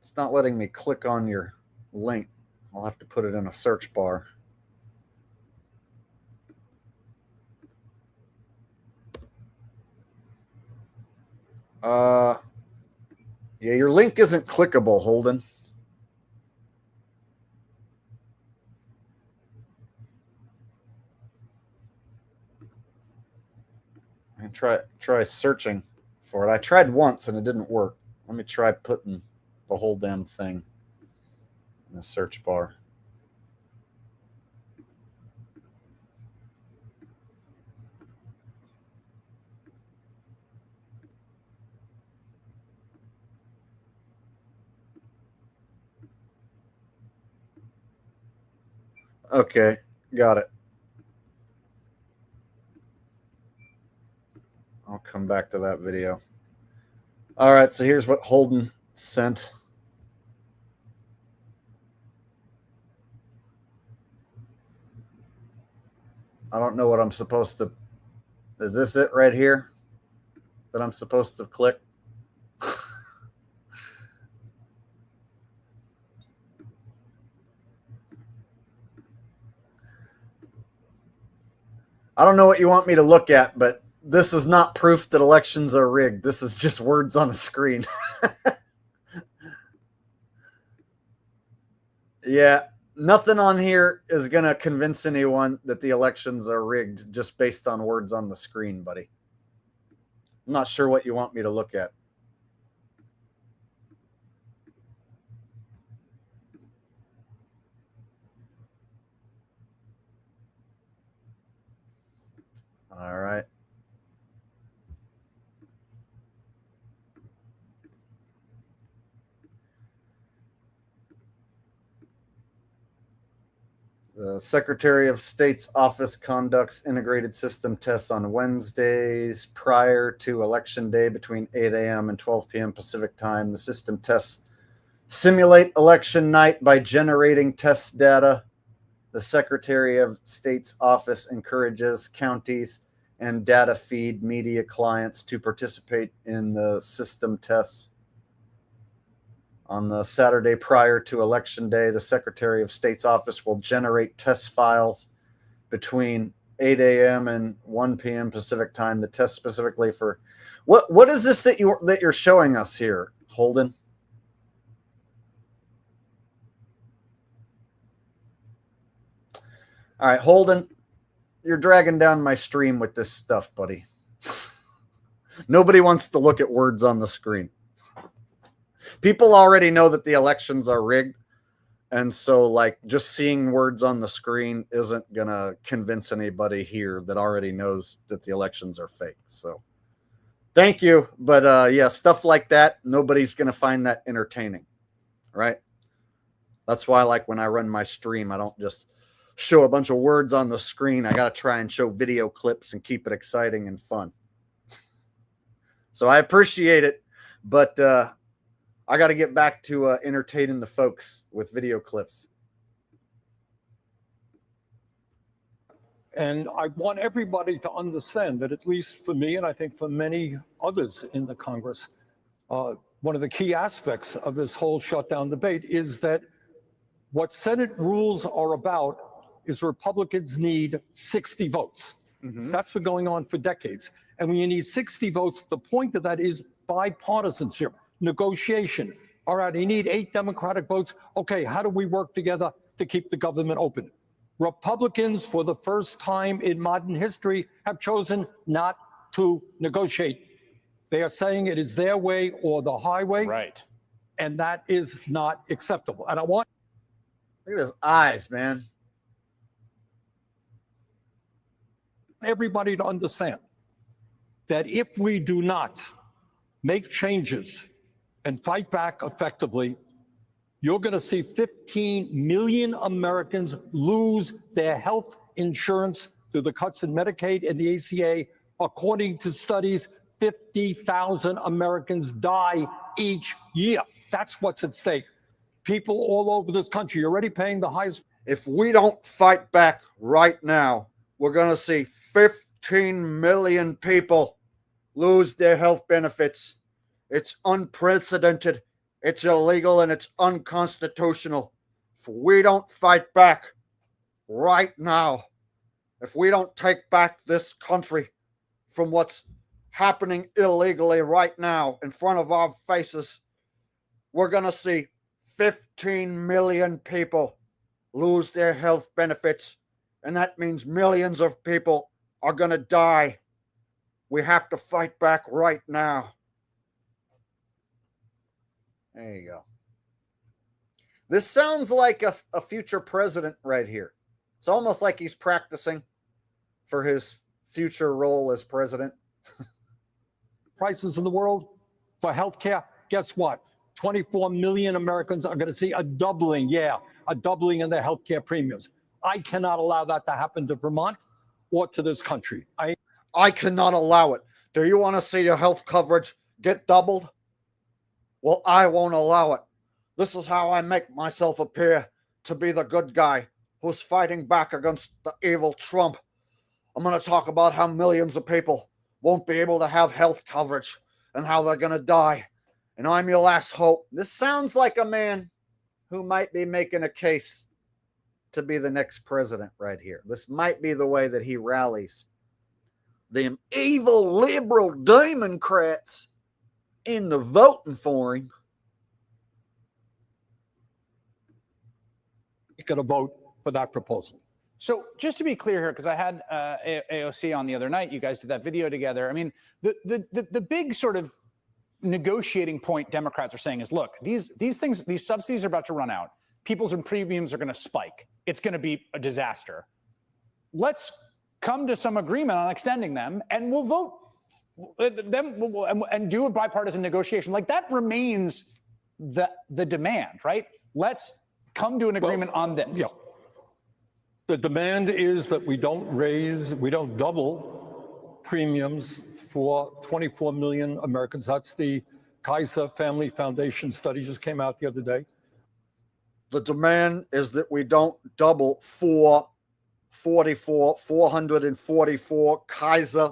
It's not letting me click on your link. I'll have to put it in a search bar. Yeah, your link isn't clickable, Holden. And try searching for it. I tried once and it didn't work. Let me try putting the whole damn thing in the search bar. Okay, got it. I'll come back to that video. All right, so here's what Holden sent. I don't know what I'm supposed to... Is this it right here that I'm supposed to click? I don't know what you want me to look at, but this is not proof that elections are rigged. This is just words on a screen. Yeah, Nothing on here is going to convince anyone that the elections are rigged just based on words on the screen, buddy. I'm not sure what you want me to look at. All right. The Secretary of State's office conducts integrated system tests on Wednesdays prior to Election Day between 8 a.m. and 12 p.m. Pacific time. The system tests simulate election night by generating test data. The Secretary of State's office encourages counties and data feed media clients to participate in the system tests. On the Saturday prior to Election Day, the Secretary of State's office will generate test files between 8 a.m. and 1 p.m. Pacific time. The test specifically for what is this that you're showing us here, Holden? All right, Holden, you're dragging down my stream with this stuff, buddy. Nobody wants to look at words on the screen. People already know that the elections are rigged. And so, like, just seeing words on the screen isn't going to convince anybody here that already knows that the elections are fake. So, thank you. But, yeah, stuff like that, nobody's going to find that entertaining, right? That's why, like, when I run my stream, I don't just show a bunch of words on the screen. I got to try and show video clips and keep it exciting and fun. So, I appreciate it. But, I got to get back to entertaining the folks with video clips. And I want everybody to understand that, at least for me, and I think for many others in the Congress, one of the key aspects of this whole shutdown debate is that what Senate rules are about is Republicans need 60 votes. Mm-hmm. That's been going on for decades. And when you need 60 votes, the point of that is bipartisanship. Negotiation. All right, you need 8 Democratic votes. Okay, how do we work together to keep the government open? Republicans, for the first time in modern history, have chosen not to negotiate. They are saying it is their way or the highway. Right. And that is not acceptable. And I want... Look at his eyes, man. Everybody to understand that if we do not make changes and fight back effectively, you're going to see 15 million Americans lose their health insurance through the cuts in Medicaid and the ACA. According to studies, 50,000 Americans die each year. That's what's at stake. People all over this country are already paying the highest. If we don't fight back right now, we're going to see 15 million people lose their health benefits. It's unprecedented, it's illegal, and it's unconstitutional. If we don't fight back right now, if we don't take back this country from what's happening illegally right now in front of our faces, we're going to see 15 million people lose their health benefits. And that means millions of people are going to die. We have to fight back right now. There you go. This sounds like a future president right here. It's almost like he's practicing for his future role as president. Prices in the world for healthcare, guess what? 24 million Americans are going to see a doubling, a doubling in their healthcare premiums. I cannot allow that to happen to Vermont or to this country. I cannot allow it. Do you want to see your health coverage get doubled? Well, I won't allow it. This is how I make myself appear to be the good guy who's fighting back against the evil Trump. I'm going to talk about how millions of people won't be able to have health coverage and how they're going to die. And I'm your last hope. This sounds like a man who might be making a case to be the next president right here. This might be the way that he rallies them evil liberal Democrats in the voting for him. get a vote for that proposal. So just to be clear here, because I had AOC on the other night, you guys did that video together. I mean, the big sort of negotiating point Democrats are saying is, look, these subsidies are about to run out. People's premiums are going to spike. It's going to be a disaster. Let's come to some agreement on extending them, and we'll vote them and do a bipartisan negotiation. Like, that remains the demand, right? Let's come to an agreement on this. Yeah. The demand is that we don't double premiums for 24 million Americans. That's the Kaiser Family Foundation study just came out the other day. The demand is that we don't double 444 Kaiser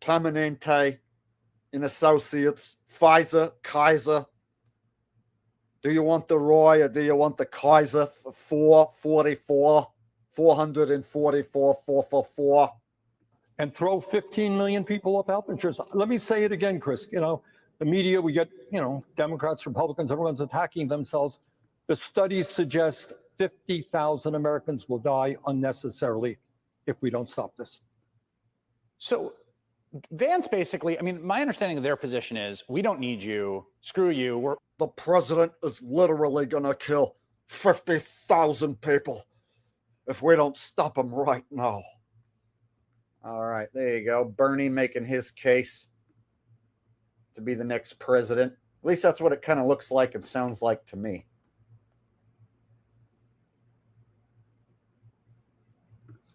Permanente and Associates, Pfizer, Kaiser. Do you want the Roy or do you want the Kaiser for 444. And throw 15 million people off health insurance. Let me say it again, Chris. You know, the media, we get, Democrats, Republicans, everyone's attacking themselves. The studies suggest 50,000 Americans will die unnecessarily if we don't stop this. So Vance basically, I mean, my understanding of their position is, we don't need you, screw you. The president is literally going to kill 50,000 people if we don't stop him right now. All right, there you go. Bernie making his case to be the next president. At least that's what it kind of looks like and sounds like to me.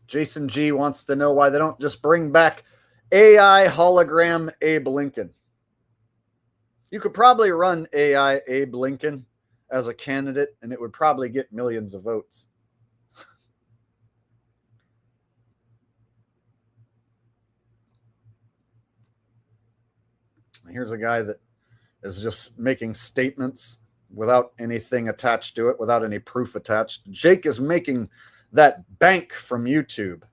Jason G wants to know why they don't just bring back AI hologram Abe Lincoln. You could probably run AI Abe Lincoln as a candidate, and it would probably get millions of votes. Here's a guy that is just making statements without anything attached to it, without any proof attached. Jake is making that bank from YouTube.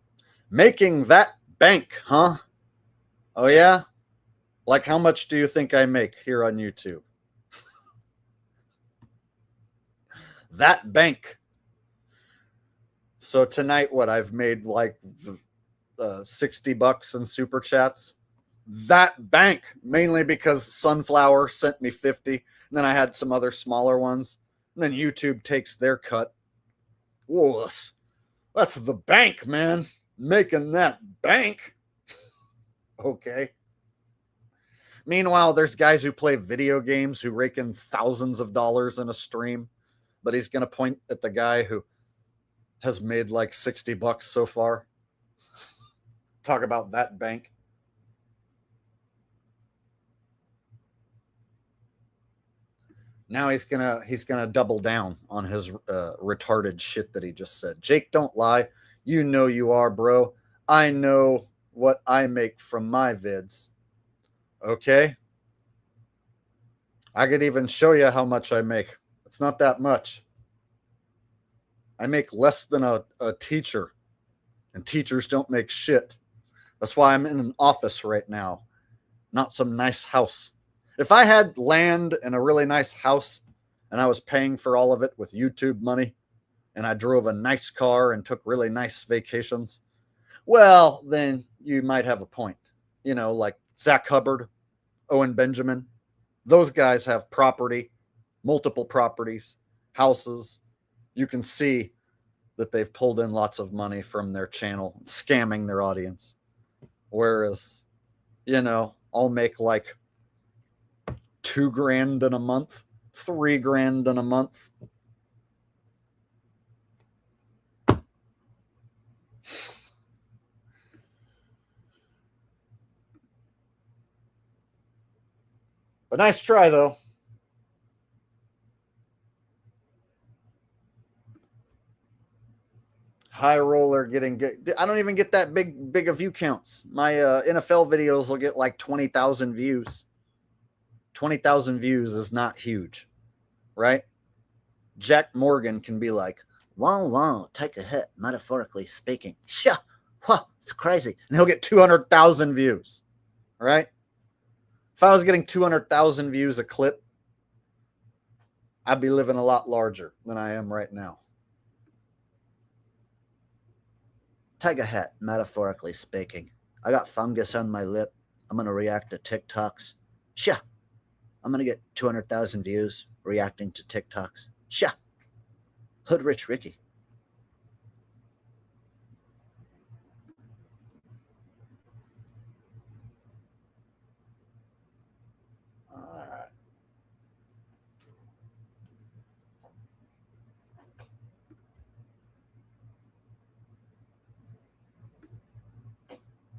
Making that bank, huh? Oh, yeah? Like, how much do you think I make here on YouTube? That bank. So tonight, what, I've made like $60 in super chats. That bank, mainly because Sunflower sent me 50, and then I had some other smaller ones, and then YouTube takes their cut. Whoa, that's the bank, man. Making that bank. Okay. Meanwhile, there's guys who play video games who rake in thousands of dollars in a stream, but he's going to point at the guy who has made like $60 so far. Talk about that bank. Now he's gonna double down on his retarded shit that he just said. Jake, don't lie. You know you are, bro. I know what I make from my vids. Okay? I could even show you how much I make. It's not that much. I make less than a teacher. And teachers don't make shit. That's why I'm in an office right now. Not some nice house. If I had land and a really nice house and I was paying for all of it with YouTube money and I drove a nice car and took really nice vacations, well, then you might have a point. You know, like Zach Hubbard, Owen Benjamin. Those guys have property, multiple properties, houses. You can see that they've pulled in lots of money from their channel, scamming their audience. Whereas, you know, I'll make like $2,000 in a month, $3,000 in a month. But nice try, though. High roller getting good. I don't even get that big of view counts. My NFL videos will get like 20,000 views. 20,000 views is not huge, right? Jack Morgan can be like, wow, take a hit, metaphorically speaking. Sure, it's crazy. And he'll get 200,000 views, right? If I was getting 200,000 views a clip, I'd be living a lot larger than I am right now. Tiger hat, metaphorically speaking. I got fungus on my lip. I'm going to react to TikToks. Sure. I'm going to get 200,000 views reacting to TikToks. Sure. Hood Rich Ricky. All right.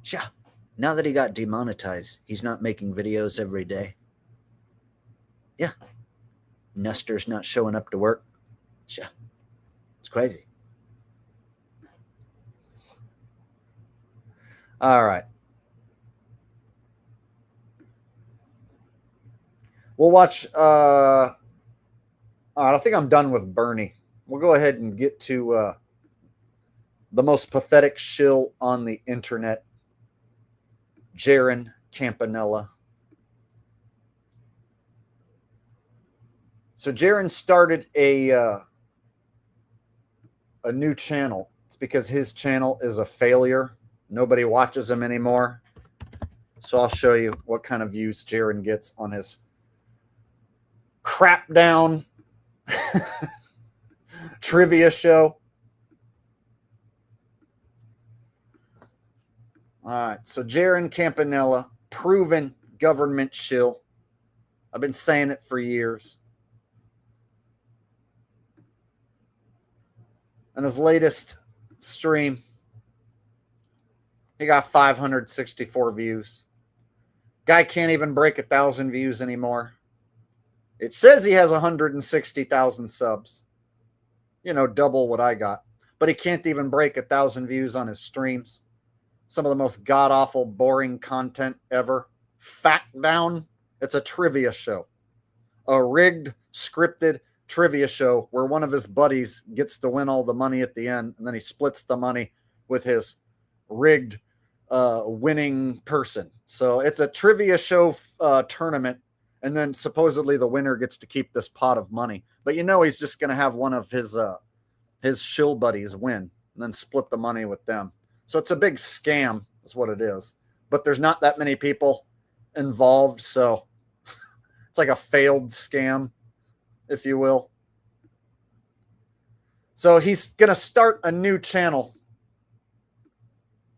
Sure. Now that he got demonetized, he's not making videos every day. Yeah. Nestor's not showing up to work. Sure. It's crazy. All right. We'll watch. All right, I think I'm done with Bernie. We'll go ahead and get to the most pathetic shill on the internet, Jeran Campanella. So Jeran started a new channel. It's because his channel is a failure. Nobody watches him anymore. So I'll show you what kind of views Jeran gets on his crap down trivia show. All right, so Jeran Campanella, proven government shill. I've been saying it for years. And his latest stream, he got 564 views. Guy can't even break 1,000 views anymore. It says he has 160,000 subs. You know, double what I got. But he can't even break 1,000 views on his streams. Some of the most god-awful, boring content ever. Fact Down. It's a trivia show. A rigged, scripted trivia show where one of his buddies gets to win all the money at the end, and then he splits the money with his rigged winning person. So it's a trivia show tournament, and then supposedly the winner gets to keep this pot of money. But you know he's just going to have one of his shill buddies win and then split the money with them. So it's a big scam is what it is. But there's not that many people involved, so it's like a failed scam, if you will. So he's going to start a new channel.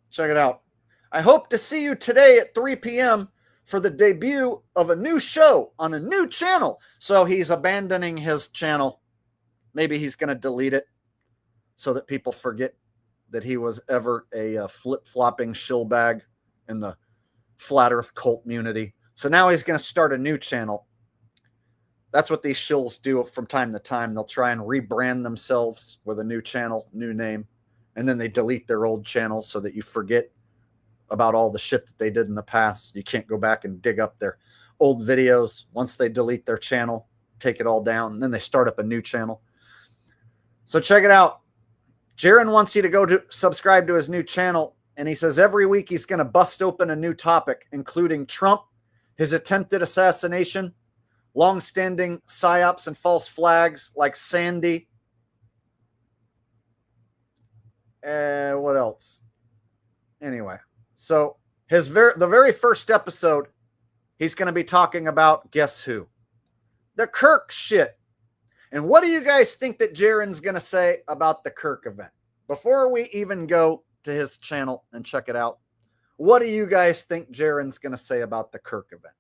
Check it out. I hope to see you today at 3 p.m. for the debut of a new show on a new channel. So he's abandoning his channel. Maybe he's going to delete it so that people forget that he was ever a flip-flopping shillbag in the flat earth cult community. So now he's going to start a new channel. That's what these shills do from time to time. They'll try and rebrand themselves with a new channel, new name, and then they delete their old channels so that you forget about all the shit that they did in the past. You can't go back and dig up their old videos. Once they delete their channel, take it all down, and then they start up a new channel. So check it out. Jeran wants you to go to subscribe to his new channel, and he says every week he's going to bust open a new topic, including Trump, his attempted assassination, long-standing psyops and false flags like Sandy. What else? Anyway, so the very first episode, he's going to be talking about, guess who? The Kirk shit. And what do you guys think that Jeran's going to say about the Kirk event? Before we even go to his channel and check it out, what do you guys think Jeran's going to say about the Kirk event?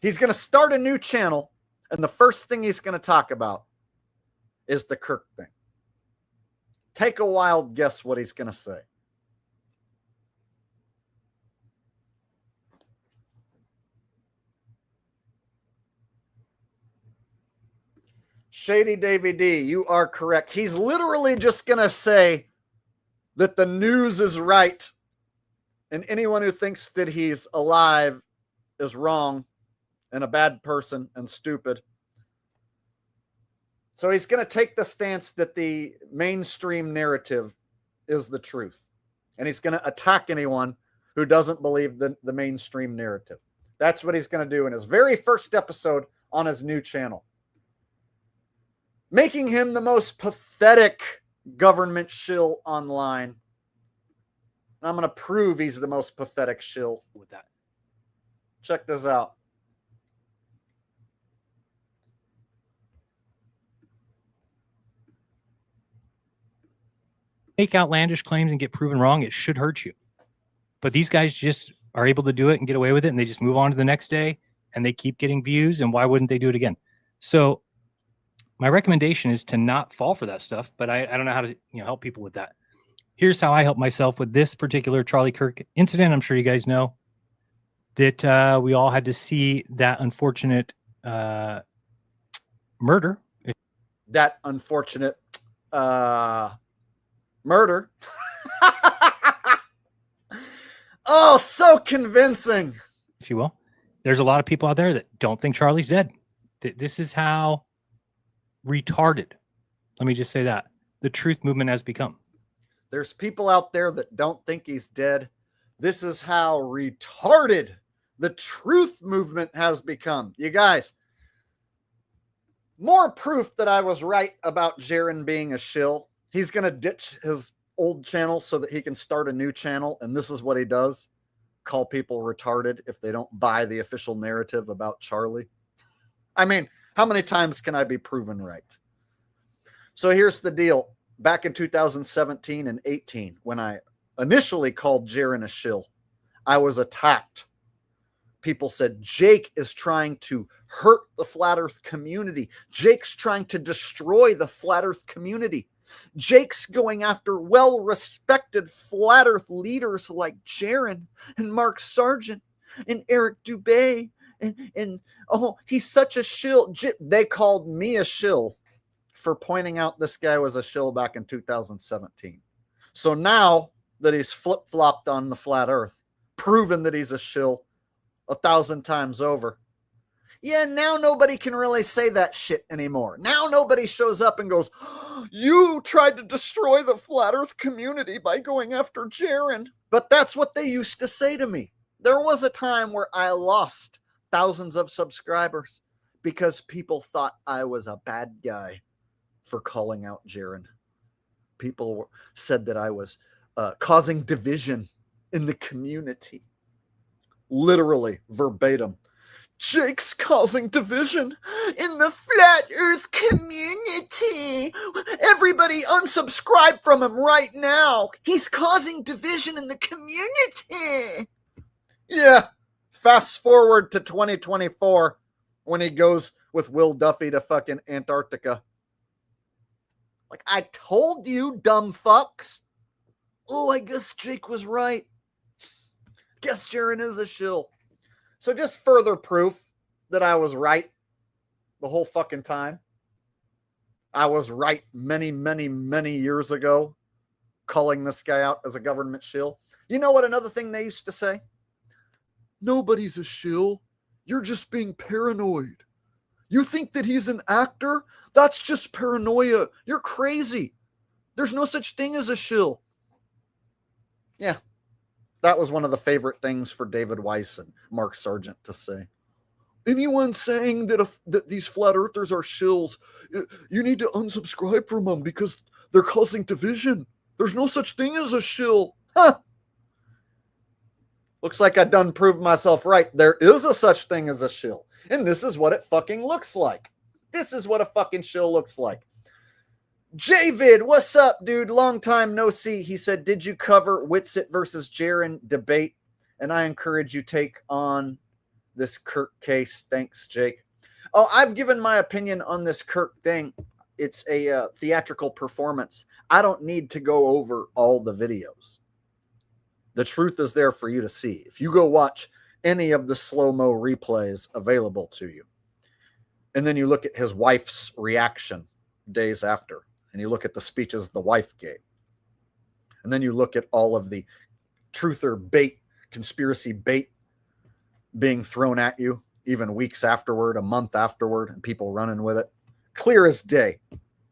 He's going to start a new channel, and the first thing he's going to talk about is the Kirk thing. Take a wild guess what he's going to say. Shady Davy D, you are correct. He's literally just going to say that the news is right, and anyone who thinks that he's alive is wrong and a bad person and stupid. So he's going to take the stance that the mainstream narrative is the truth. And he's going to attack anyone who doesn't believe the mainstream narrative. That's what he's going to do in his very first episode on his new channel. Making him the most pathetic pathetic government shill online. I'm going to prove he's the most pathetic shill with that. Check this out. Make outlandish claims and get proven wrong, it should hurt you. But these guys just are able to do it and get away with it, and they just move on to the next day, and they keep getting views, and why wouldn't they do it again? So my recommendation is to not fall for that stuff, but I don't know how to help people with that. Here's how I help myself with this particular Charlie Kirk incident. I'm sure you guys know that we all had to see that unfortunate murder. That unfortunate murder. Oh, so convincing. If you will. There's a lot of people out there that don't think Charlie's dead. This is how retarded, let me just say that, the truth movement has become. There's people out there that don't think he's dead. This is how retarded the truth movement has become. You guys, more proof that I was right about Jeran being a shill. He's going to ditch his old channel so that he can start a new channel. And this is what he does. Call people retarded if they don't buy the official narrative about Charlie. I mean, how many times can I be proven right? So here's the deal. Back in 2017 and 18, when I initially called Jeran a shill, I was attacked. People said, Jake is trying to hurt the flat earth community. Jake's trying to destroy the flat earth community. Jake's going after well-respected flat earth leaders like Jeran and Mark Sargent and Eric Dubé. And oh, he's such a shill. They called me a shill for pointing out this guy was a shill back in 2017. So now that he's flip-flopped on the flat earth, proven that he's a shill 1,000 times over, yeah, now nobody can really say that shit anymore. Now nobody shows up and goes, you tried to destroy the flat earth community by going after Jeran. But that's what they used to say to me. There was a time where I lost thousands of subscribers because people thought I was a bad guy for calling out Jeran. People said that I was causing division in the community. Literally, verbatim. Jake's causing division in the flat earth community. Everybody unsubscribe from him right now. He's causing division in the community. Yeah. Fast forward to 2024 when he goes with Will Duffy to fucking Antarctica. Like, I told you, dumb fucks. Oh, I guess Jake was right. Guess Jeran is a shill. So just further proof that I was right the whole fucking time. I was right many, many, many years ago calling this guy out as a government shill. You know what another thing they used to say? Nobody's a shill. You're just being paranoid. You think that he's an actor? That's just paranoia. You're crazy. There's no such thing as a shill. Yeah. That was one of the favorite things for David Weiss and Mark Sargent to say. Anyone saying that these flat earthers are shills, you need to unsubscribe from them because they're causing division. There's no such thing as a shill. Huh. Looks like I done proved myself right. There is a such thing as a shill. And this is what it fucking looks like. This is what a fucking shill looks like. Javid, what's up, dude? Long time no see. He said, did you cover Whitsitt versus Jeran debate? And I encourage you take on this Kirk case. Thanks, Jake. Oh, I've given my opinion on this Kirk thing. It's a theatrical performance. I don't need to go over all the videos. The truth is there for you to see. If you go watch any of the slow-mo replays available to you, and then you look at his wife's reaction days after, and you look at the speeches the wife gave, and then you look at all of the truther bait, conspiracy bait being thrown at you, even weeks afterward, a month afterward, and people running with it. Clear as day.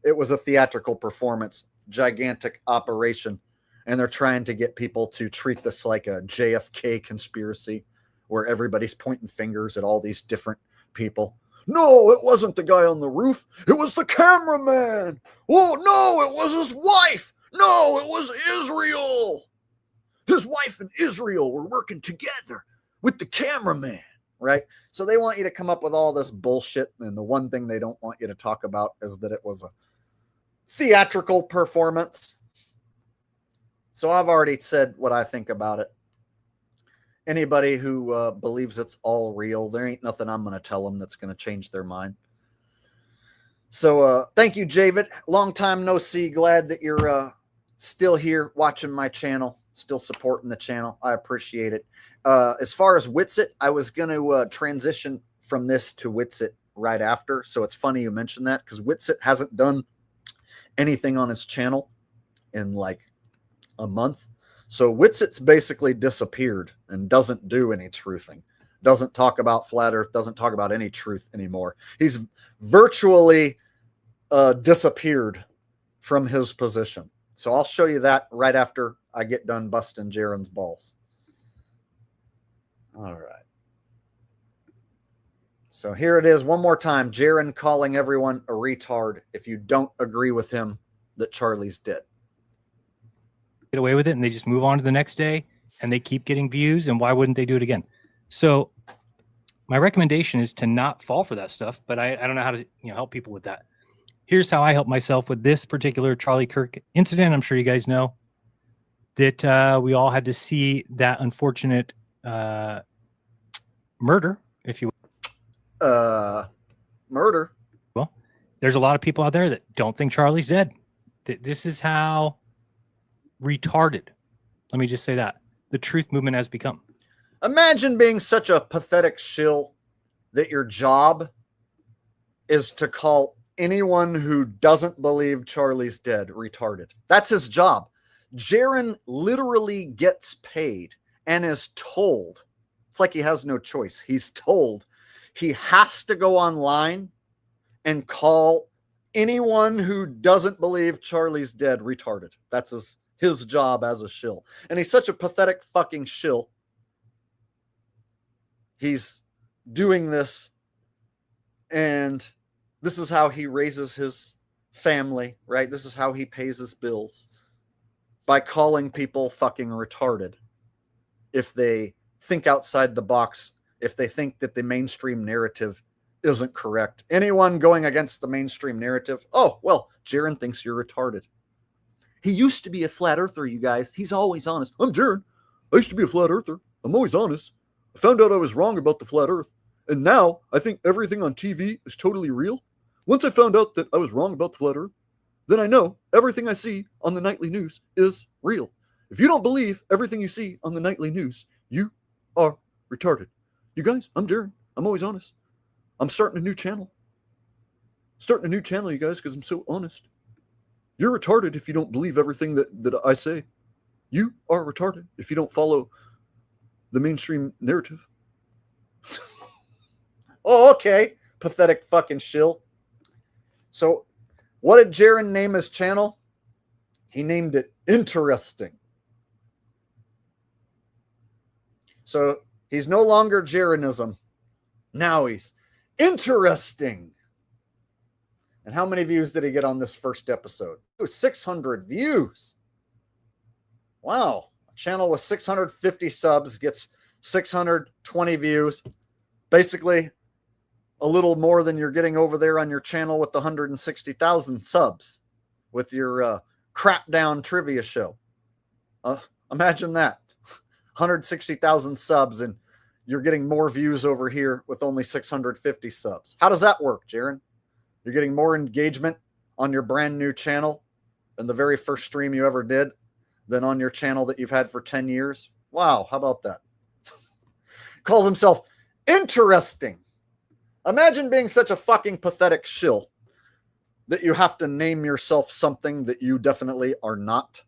It was a theatrical performance, gigantic operation, and they're trying to get people to treat this like a JFK conspiracy where everybody's pointing fingers at all these different people. No, it wasn't the guy on the roof. It was the cameraman. Oh, no, it was his wife. No, it was Israel. His wife and Israel were working together with the cameraman, right? So they want you to come up with all this bullshit. And the one thing they don't want you to talk about is that it was a theatrical performance. So I've already said what I think about it. Anybody who believes it's all real, there ain't nothing I'm going to tell them that's going to change their mind. So thank you, Javid. Long time no see. Glad that you're still here watching my channel, still supporting the channel. I appreciate it. As far as Witsit, I was going to transition from this to Witsit right after. So it's funny you mentioned that because Witsit hasn't done anything on his channel in like a month. So Witsit's basically disappeared and doesn't do any truthing, doesn't talk about flat earth, doesn't talk about any truth anymore. He's virtually disappeared from his position. So I'll show you that right after I get done busting Jeran's balls. All right. So here it is one more time. Jeran calling everyone a retard if you don't agree with him that Charlie's dead. Get away with it and they just move on to the next day and they keep getting views, and why wouldn't they do it again? So my recommendation is to not fall for that stuff, but I don't know how to help people with that. Here's how I help myself with this particular Charlie Kirk incident. I'm sure you guys know that we all had to see that unfortunate murder, if you will. Murder? Well, there's a lot of people out there that don't think Charlie's dead. This is how retarded, let me just say that, the truth movement has become. Imagine being such a pathetic shill that your job is to call anyone who doesn't believe Charlie's dead retarded. That's his job. Jeran literally gets paid and is told, it's like he has no choice. He's told he has to go online and call anyone who doesn't believe Charlie's dead retarded. That's his job as a shill. And he's such a pathetic fucking shill. He's doing this, and this is how he raises his family, right? This is how he pays his bills, by calling people fucking retarded if they think outside the box, if they think that the mainstream narrative isn't correct. Anyone going against the mainstream narrative, oh, well, Jeran thinks you're retarded. He used to be a flat earther, you guys. He's always honest. I'm Jeran. I used to be a flat earther. I'm always honest. I found out I was wrong about the flat earth. And now I think everything on TV is totally real. Once I found out that I was wrong about the flat earth, then I know everything I see on the nightly news is real. If you don't believe everything you see on the nightly news, you are retarded. You guys, I'm Jeran. I'm always honest. I'm starting a new channel. You guys, because I'm so honest. You're retarded if you don't believe everything that I say. You are retarded if you don't follow the mainstream narrative. Oh, okay. Pathetic fucking shill. So what did Jeran name his channel? He named it Interesting. So he's no longer Jeranism. Now he's Interesting. And how many views did he get on this first episode? It was 600 views. Wow. A channel with 650 subs gets 620 views. Basically, a little more than you're getting over there on your channel with the 160,000 subs with your crap down trivia show. Imagine that. 160,000 subs and you're getting more views over here with only 650 subs. How does that work, Jeran? You're getting more engagement on your brand new channel than the very first stream you ever did than on your channel that you've had for 10 years. Wow, how about that? Calls himself Interesting. Imagine being such a fucking pathetic shill that you have to name yourself something that you definitely are not.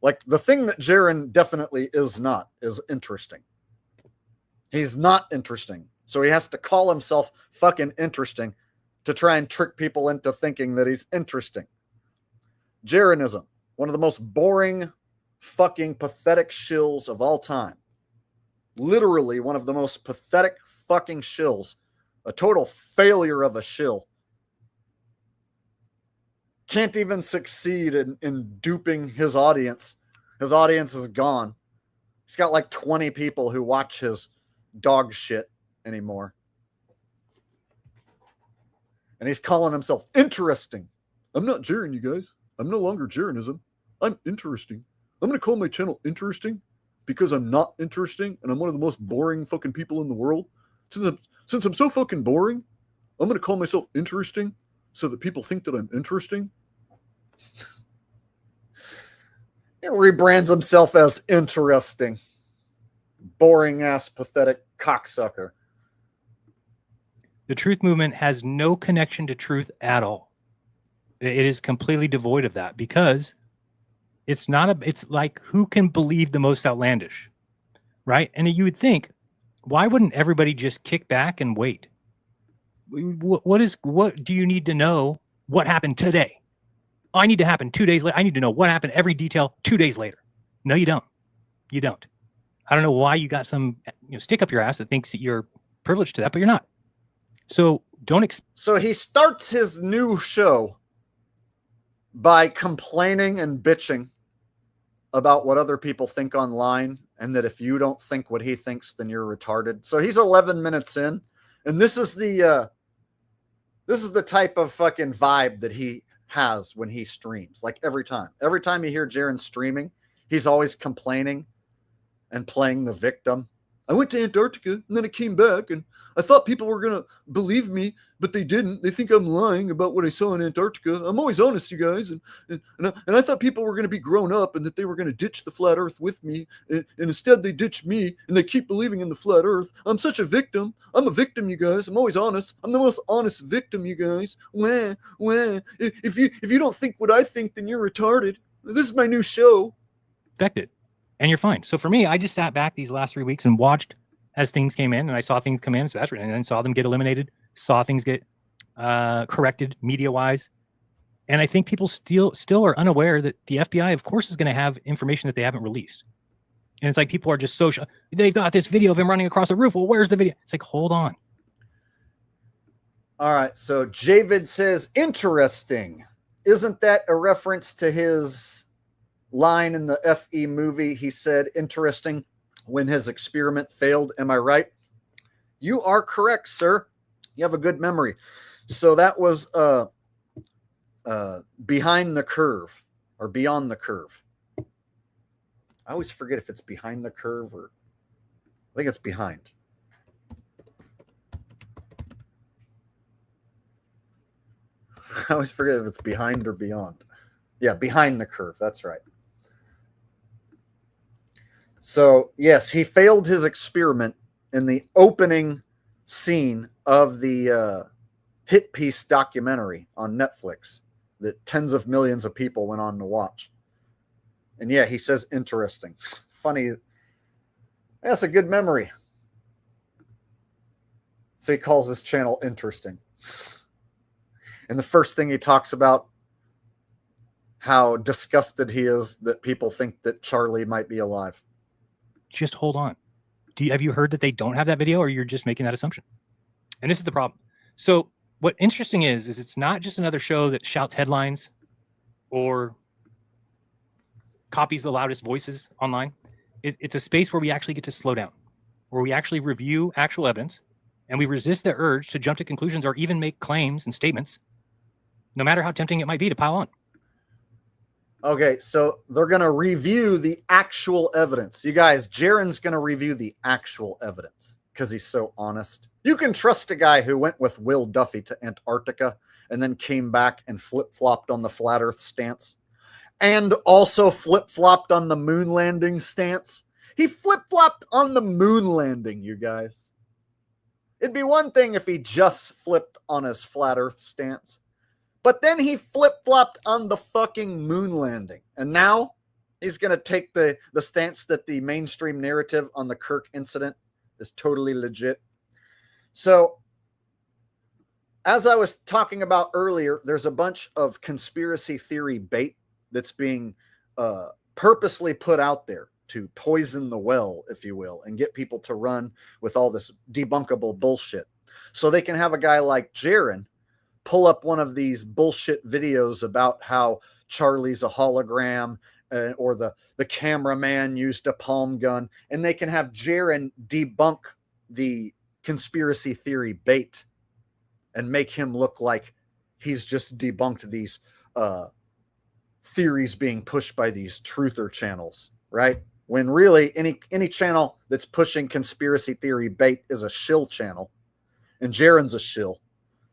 Like the thing that Jeran definitely is not is interesting. He's not interesting. So he has to call himself fucking interesting to try and trick people into thinking that he's interesting. Jeranism, one of the most boring, fucking pathetic shills of all time. Literally one of the most pathetic fucking shills A total failure of a shill. Can't even succeed in duping his audience. His audience is gone. He's got like 20 people who watch his dog shit anymore. And he's calling himself interesting. I'm not Jeran, you guys. I'm no longer Jeranism. I'm interesting. I'm going to call my channel interesting because I'm not interesting and I'm one of the most boring fucking people in the world. Since I'm so fucking boring, I'm going to call myself interesting so that people think that I'm interesting. He rebrands himself as interesting. Boring ass, pathetic cocksucker. The truth movement has no connection to truth at all. It is completely devoid of that because it's like who can believe the most outlandish, right? And you would think, why wouldn't everybody just kick back and wait? What do you need to know what happened today? I need to happen 2 days later. I need to know what happened, every detail 2 days later. No, you don't. You don't. I don't know why you got some stick up your ass that thinks that you're privileged to that, but you're not. So So he starts his new show by complaining and bitching about what other people think online, and that if you don't think what he thinks, then you're retarded. So he's 11 minutes in, and this is the type of fucking vibe that he has when he streams. Like every time you hear Jeran streaming, he's always complaining and playing the victim. I went to Antarctica and then I came back and I thought people were going to believe me, but they didn't. They think I'm lying about what I saw in Antarctica. I'm always honest, you guys. And I thought people were going to be grown up and that they were going to ditch the flat earth with me. And instead they ditch me and they keep believing in the flat earth. I'm such a victim. I'm a victim, you guys. I'm always honest. I'm the most honest victim, you guys. Wah, wah. If you don't think what I think, then you're retarded. This is my new show. Affected. And you're fine. So for me, I just sat back these last 3 weeks and watched as things came in, and I saw things come in, so that's right, and then saw them get eliminated, saw things get corrected media-wise. And I think people still are unaware that the FBI, of course, is going to have information that they haven't released. And it's like people are just so they've got this video of him running across a roof. Well, where's the video? It's like, hold on. All right, so Javid says, interesting. Isn't that a reference to his line in the FE movie? He said, interesting, when his experiment failed. Am I right? You are correct, sir. You have a good memory. So that was behind the curve or beyond the curve. I always forget if it's behind the curve or I think it's behind. I always forget if it's behind or beyond. Yeah, behind the curve. That's right. So, yes, he failed his experiment in the opening scene of the hit piece documentary on Netflix that tens of millions of people went on to watch. And yeah, he says interesting. Funny. That's a good memory. So he calls this channel interesting. And the first thing he talks about how disgusted he is that people think that Charlie might be alive. Just hold on. Have you heard that they don't have that video, or you're just making that assumption? And this is the problem. So what interesting is it's not just another show that shouts headlines or copies the loudest voices online. It's a space where we actually get to slow down, where we actually review actual evidence, and we resist the urge to jump to conclusions or even make claims and statements, no matter how tempting it might be to pile on. Okay, so they're going to review the actual evidence. You guys, Jeran's going to review the actual evidence because he's so honest. You can trust a guy who went with Will Duffy to Antarctica and then came back and flip-flopped on the flat earth stance and also flip-flopped on the moon landing stance. He flip-flopped on the moon landing, you guys. It'd be one thing if he just flipped on his flat earth stance. But then he flip-flopped on the fucking moon landing. And now he's going to take the stance that the mainstream narrative on the Kirk incident is totally legit. So, as I was talking about earlier, there's a bunch of conspiracy theory bait that's being purposely put out there to poison the well, if you will, and get people to run with all this debunkable bullshit. So they can have a guy like Jeran pull up one of these bullshit videos about how Charlie's a hologram, or the cameraman used a palm gun, and they can have Jeran debunk the conspiracy theory bait and make him look like he's just debunked these theories being pushed by these truther channels, right? When really any channel that's pushing conspiracy theory bait is a shill channel, and Jeran's a shill.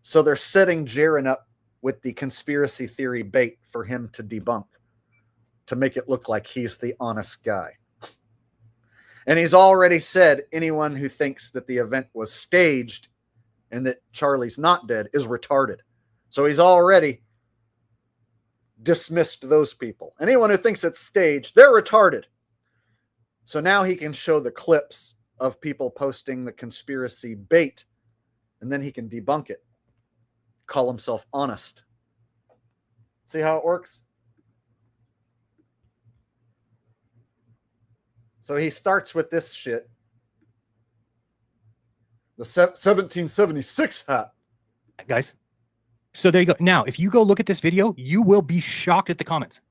So they're setting Jeran up with the conspiracy theory bait for him to debunk, to make it look like he's the honest guy. And he's already said anyone who thinks that the event was staged and that Charlie's not dead is retarded. So he's already dismissed those people. Anyone who thinks it's staged, they're retarded. So now he can show the clips of people posting the conspiracy bait, and then he can debunk it, call himself honest. See how it works? So he starts with this shit. The 1776 hat. Guys. So there you go. Now, if you go look at this video, you will be shocked at the comments.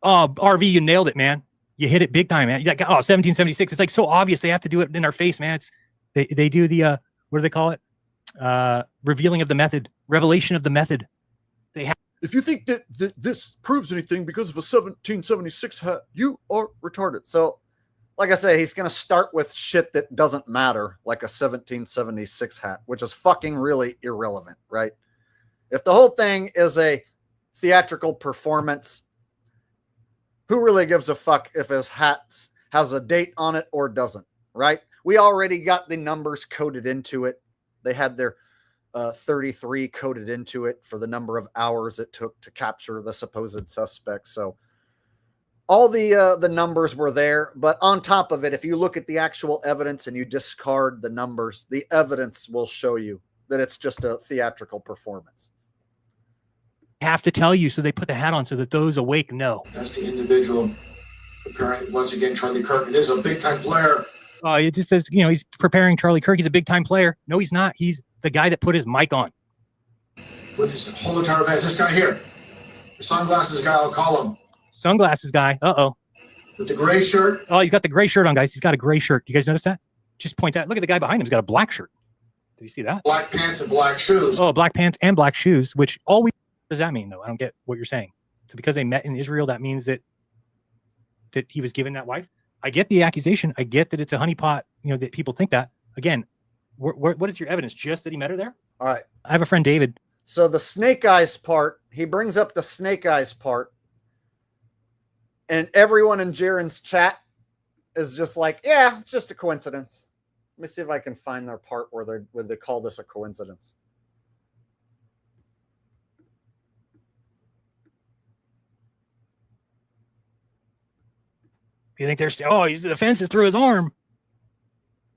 Oh, RV, you nailed it, man. You hit it big time, man. You're like, oh, 1776. It's like so obvious. They have to do it in our face, man. It's they do the what do they call it? Revealing of the method, revelation of the method. They have. If you think that this proves anything because of a 1776 hat, you are retarded. So, like I say, he's going to start with shit that doesn't matter, like a 1776 hat, which is fucking really irrelevant, right? If the whole thing is a theatrical performance, who really gives a fuck if his hat has a date on it or doesn't, right? We already got the numbers coded into it. They had their 33 coded into it for the number of hours it took to capture the supposed suspect. So all the numbers were there, but on top of it, if you look at the actual evidence and you discard the numbers, the evidence will show you that it's just a theatrical performance. Have to tell you, so they put the hat on so that those awake know. That's the individual preparing, once again, Charlie Kirk. It is a big-time player. It just says, you know, he's preparing Charlie Kirk. He's a big-time player. No, he's not. He's the guy that put his mic on. With this whole entire event, this guy here, the sunglasses guy, I'll call him. Sunglasses guy. Uh-oh. With the gray shirt. Oh, he's got the gray shirt on, guys. He's got a gray shirt. You guys notice that? Just point out. Look at the guy behind him. He's got a black shirt. Did you see that? Black pants and black shoes. Oh, black pants and black shoes, which always... What does that mean, though? I don't get what you're saying. So because they met in Israel, that means that he was given that wife? I get the accusation. I get that it's a honeypot, you know, that people think that. Again, what is your evidence? Just that he met her there? All right. I have a friend, David. So the snake eyes part, he brings up the snake eyes part, and everyone in Jeran's chat is just like, yeah, it's just a coincidence. Let me see if I can find their part where they call this a coincidence. You think they're the fence is through his arm.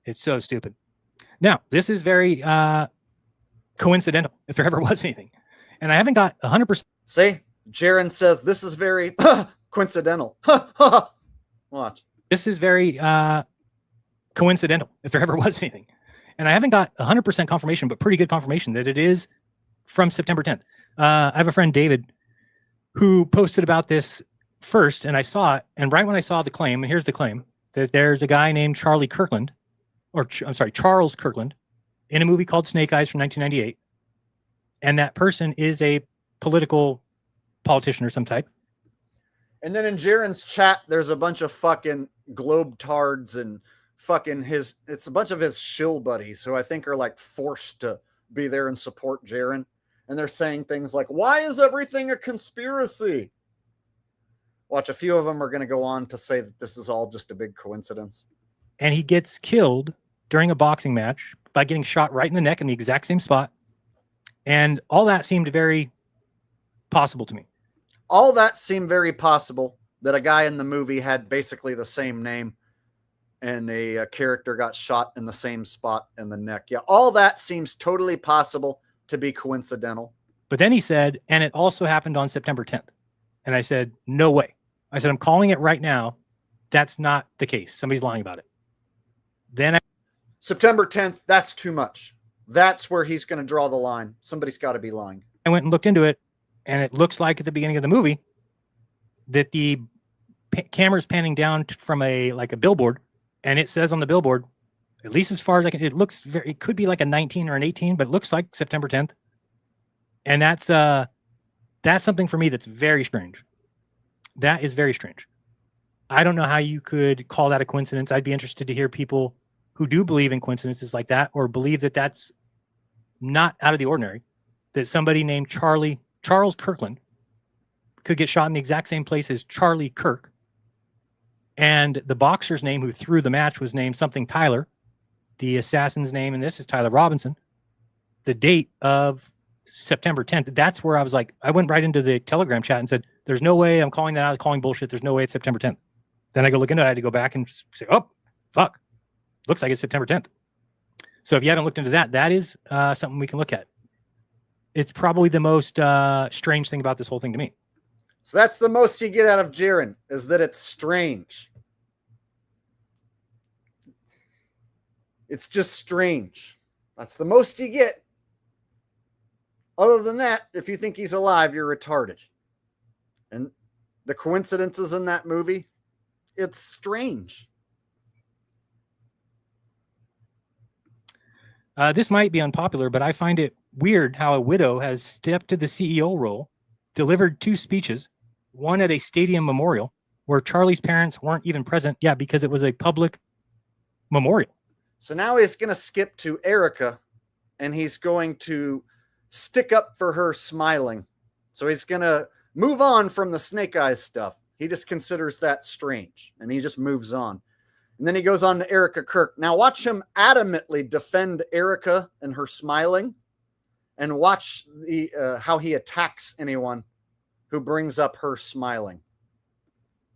It's so stupid. Now, this is very coincidental, if there ever was anything. And I haven't got 100%. See, Jeran says this is very coincidental. Watch. This is very coincidental, if there ever was anything. And I haven't got 100% confirmation, but pretty good confirmation that it is from September 10th. I have a friend, David, who posted about this first, and I saw it, and right when I saw the claim, and here's the claim, that there's a guy named Charles Kirkland in a movie called Snake Eyes from 1998, and that person is a politician or some type. And then in Jeran's chat, there's a bunch of fucking globetards and fucking it's a bunch of his shill buddies who I think are like forced to be there and support Jeran, and they're saying things like, why is everything a conspiracy? Watch, a few of them are going to go on to say that this is all just a big coincidence. And he gets killed during a boxing match by getting shot right in the neck in the exact same spot. And all that seemed very possible to me. All that seemed very possible, that a guy in the movie had basically the same name and a character got shot in the same spot in the neck. Yeah, all that seems totally possible to be coincidental. But then he said, and it also happened on September 10th. And I said, no way. I said, I'm calling it right now. That's not the case. Somebody's lying about it. Then September 10th, that's too much. That's where he's going to draw the line. Somebody's got to be lying. I went and looked into it, and it looks like at the beginning of the movie that the camera's panning down from a billboard, and it says on the billboard, at least as far as I can, it could be like a 19 or an 18, but it looks like September 10th. And that's something for me that's very strange. That is very strange. I don't know how you could call that a coincidence. I'd be interested to hear people who do believe in coincidences like that, or believe that that's not out of the ordinary, that somebody named Charles Kirkland could get shot in the exact same place as Charlie Kirk. And the boxer's name who threw the match was named something Tyler. The assassin's name in this is Tyler Robinson. The date of September 10th, that's where I was like, I went right into the Telegram chat and said, there's no way I'm calling that out, calling bullshit. There's no way it's September 10th. Then I go look into it. I had to go back and say, oh, fuck. Looks like it's September 10th. So if you haven't looked into that, that is something we can look at. It's probably the most strange thing about this whole thing to me. So that's the most you get out of Jeran, is that it's strange. It's just strange. That's the most you get. Other than that, if you think he's alive, you're retarded. And the coincidences in that movie, it's strange. This might be unpopular, but I find it weird how a widow has stepped to the CEO role, delivered 2 speeches, one at a stadium memorial where Charlie's parents weren't even present. Yeah, because it was a public memorial. So now he's going to skip to Erica, and he's going to stick up for her smiling. So he's going to move on from the snake eyes stuff. He just considers that strange, and he just moves on. And then he goes on to Erica Kirk. Now watch him adamantly defend Erica and her smiling, and watch how he attacks anyone who brings up her smiling.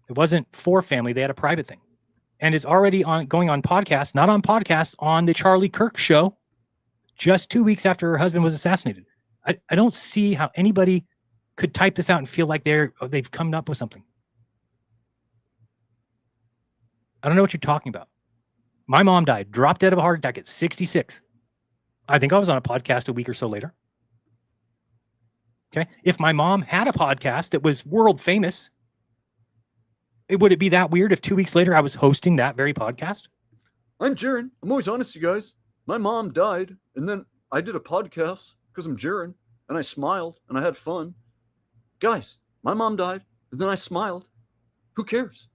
It wasn't for family. They had a private thing. And is already going on podcast, not on podcast, on the Charlie Kirk show, just 2 weeks after her husband was assassinated. I don't see how anybody could type this out and feel like they've come up with something. I don't know what you're talking about. My mom died, dropped dead of a heart attack at 66. I think I was on a podcast a week or so later. Okay. If my mom had a podcast that was world famous, would it be that weird if 2 weeks later I was hosting that very podcast? I'm Jeran. I'm always honest, you guys. My mom died, and then I did a podcast because I'm Jeran, and I smiled, and I had fun. Guys, my mom died, and then I smiled. Who cares?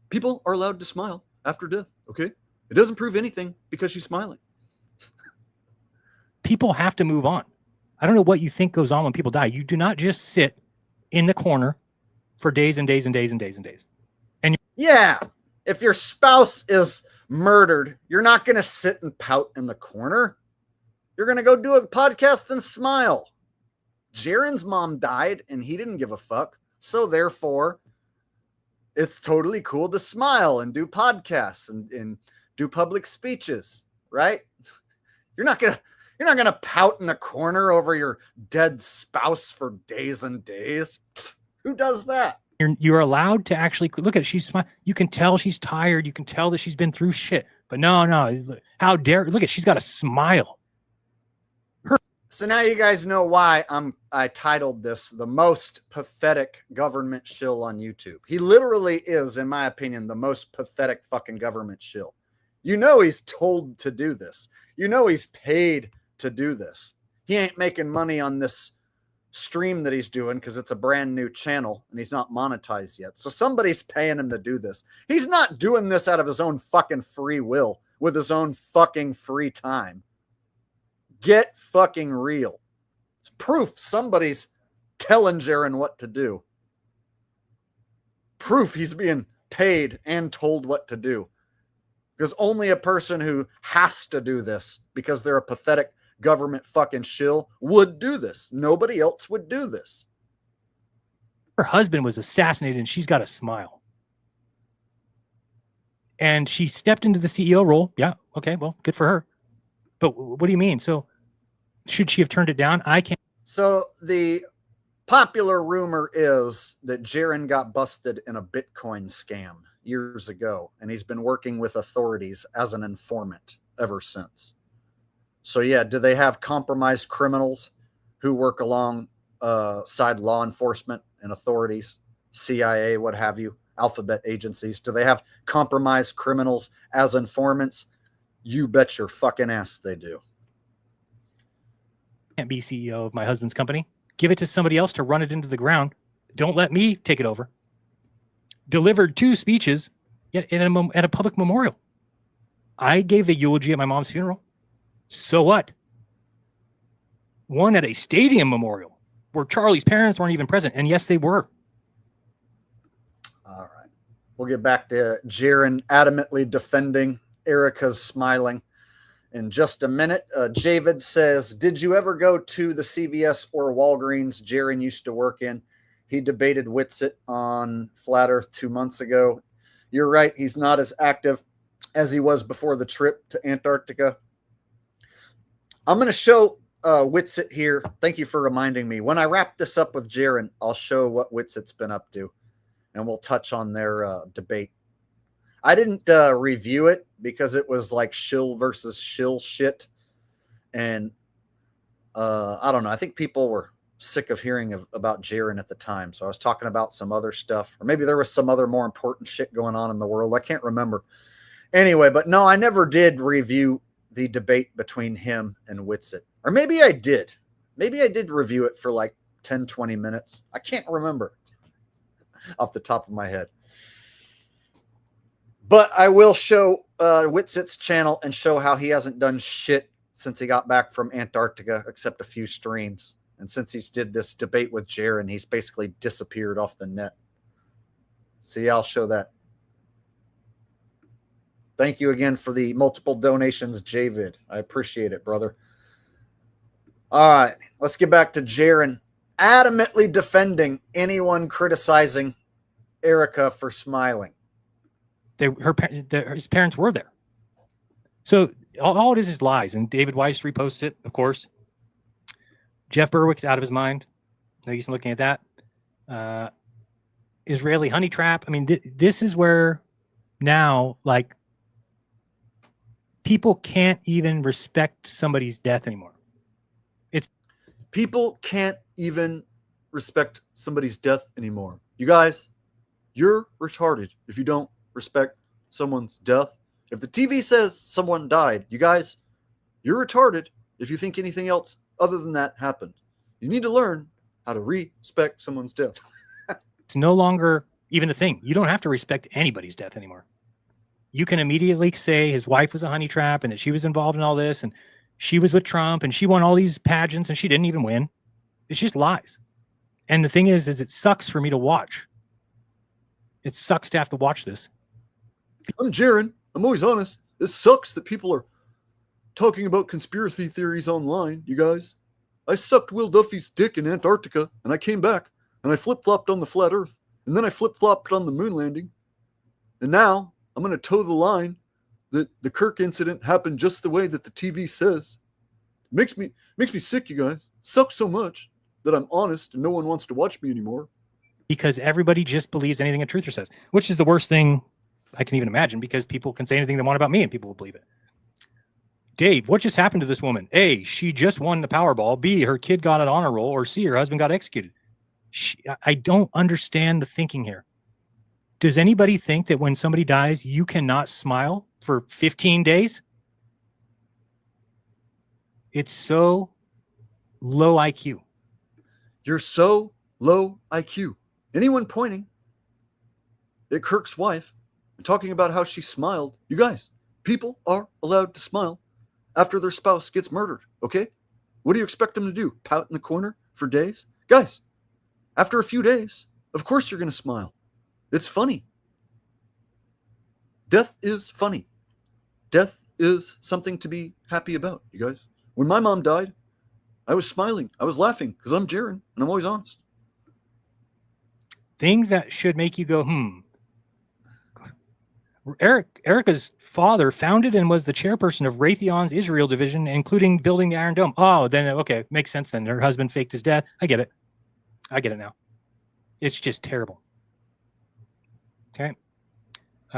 People are allowed to smile after death, okay? It doesn't prove anything because she's smiling. People have to move on. I don't know what you think goes on when people die. You do not just sit in the corner for days and days and days and days and days. Yeah, if your spouse is murdered, you're not going to sit and pout in the corner. You're going to go do a podcast and smile. Jeran's mom died, and he didn't give a fuck. So therefore, it's totally cool to smile and do podcasts and do public speeches, right? You're not gonna pout in the corner over your dead spouse for days and days. Who does that? You're allowed to actually look at it. She's smiling. You can tell she's tired. You can tell that she's been through shit. But no. How dare look at? She's got a smile. So now you guys know why I titled this the most pathetic government shill on YouTube. He literally is, in my opinion, the most pathetic fucking government shill. You know he's told to do this. You know he's paid to do this. He ain't making money on this stream that he's doing because it's a brand new channel and he's not monetized yet. So somebody's paying him to do this. He's not doing this out of his own fucking free will with his own fucking free time. Get fucking real. It's proof somebody's telling Jeran what to do. Proof he's being paid and told what to do. Because only a person who has to do this because they're a pathetic government fucking shill would do this. Nobody else would do this. Her husband was assassinated and she's got a smile. And she stepped into the CEO role. Yeah, okay, well, good for her. But what do you mean? So should she have turned it down? I can't. So the popular rumor is that Jeran got busted in a Bitcoin scam years ago, and he's been working with authorities as an informant ever since. So yeah, do they have compromised criminals who work alongside law enforcement and authorities, CIA, what have you, alphabet agencies? Do they have compromised criminals as informants? You bet your fucking ass they do. Can't be CEO of my husband's company. Give it to somebody else to run it into the ground. Don't let me take it over. Delivered 2 speeches at a public memorial. I gave the eulogy at my mom's funeral. So what? One at a stadium memorial where Charlie's parents weren't even present. And yes, they were. All right. We'll get back to Jeran adamantly defending Erica's smiling in just a minute. Javid says, did you ever go to the CVS or Walgreens Jeran used to work in? He debated Whitsitt on Flat Earth 2 months ago. You're right. He's not as active as he was before the trip to Antarctica. I'm going to show Whitsitt here. Thank you for reminding me. When I wrap this up with Jeran, I'll show what Whitsitt's been up to, and we'll touch on their debate. I didn't review it because it was like Shill versus Shill shit. And I don't know. I think people were sick of hearing about Jeran at the time. So I was talking about some other stuff, or maybe there was some other more important shit going on in the world. I can't remember. Anyway, but no, I never did review the debate between him and Whitsitt. Or maybe I did. Maybe I did review it for like 10, 20 minutes. I can't remember off the top of my head. But I will show Whitsitt's channel and show how he hasn't done shit since he got back from Antarctica, except a few streams. And since he's did this debate with Jeran, he's basically disappeared off the net. See, I'll show that. Thank you again for the multiple donations, Javid. I appreciate it, brother. All right, let's get back to Jeran adamantly defending anyone criticizing Erica for smiling. His parents were there. So all it is lies. And David Weiss reposts it, of course. Jeff Berwick's out of his mind. No use in looking at that. Israeli honey trap. I mean, this is where now, like, people can't even respect somebody's death anymore. People can't even respect somebody's death anymore. You guys, you're retarded if you don't respect someone's death. If the TV says someone died, you guys, you're retarded if you think anything else other than that happened. You need to learn how to respect someone's death. It's no longer even a thing. You don't have to respect anybody's death anymore. You can immediately say his wife was a honey trap and that she was involved in all this and she was with Trump and she won all these pageants and she didn't even win. It's just lies. And the thing is it sucks for me to watch. It sucks to have to watch this. I'm Jeran. I'm always honest. It sucks that people are talking about conspiracy theories online, you guys. I sucked Will Duffy's dick in Antarctica and I came back and I flip-flopped on the flat earth and then I flip-flopped on the moon landing. And now I'm going to toe the line that the Kirk incident happened just the way that the TV says. Makes me sick, you guys. Sucks so much that I'm honest and no one wants to watch me anymore. Because everybody just believes anything a truther says, which is the worst thing I can even imagine, because people can say anything they want about me and people will believe it. Dave, what just happened to this woman? A, she just won the Powerball. B, her kid got an honor roll. Or C, her husband got executed. I don't understand the thinking here. Does anybody think that when somebody dies, you cannot smile for 15 days? It's so low IQ. You're so low IQ. Anyone pointing at Kirk's wife and talking about how she smiled, you guys, people are allowed to smile after their spouse gets murdered, okay? What do you expect them to do? Pout in the corner for days? Guys, after a few days, of course you're going to smile. It's funny. Death is funny. Death is something to be happy about, you guys. When my mom died, I was smiling. I was laughing because I'm Jeran and I'm always honest. Things that should make you go, Erica's father founded and was the chairperson of Raytheon's Israel division, including building the Iron Dome. Oh, then, okay, makes sense then. Her husband faked his death. I get it. I get it now. It's just terrible. Okay.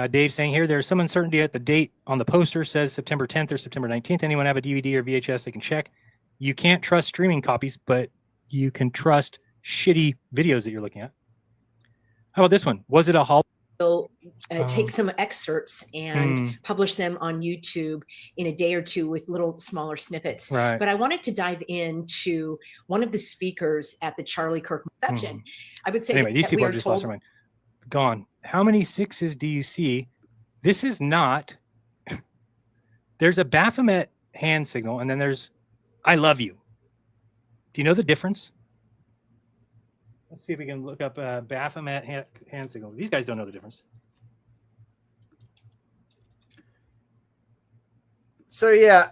Dave saying here, there's some uncertainty at the date on the poster says September 10th or September 19th. Anyone have a DVD or VHS they can check? You can't trust streaming copies, but you can trust shitty videos that you're looking at. How about this one? Was it a hall? We'll take some excerpts and publish them on YouTube in a day or two with little smaller snippets. Right. But I wanted to dive into one of the speakers at the Charlie Kirk reception. I would say anyway, these people are just lost their mind. Gone. How many sixes do you see? This is not. There's a Baphomet hand signal, and then there's I love you. Do you know the difference? Let's see if we can look up Baphomet hand signal. These guys don't know the difference. So yeah,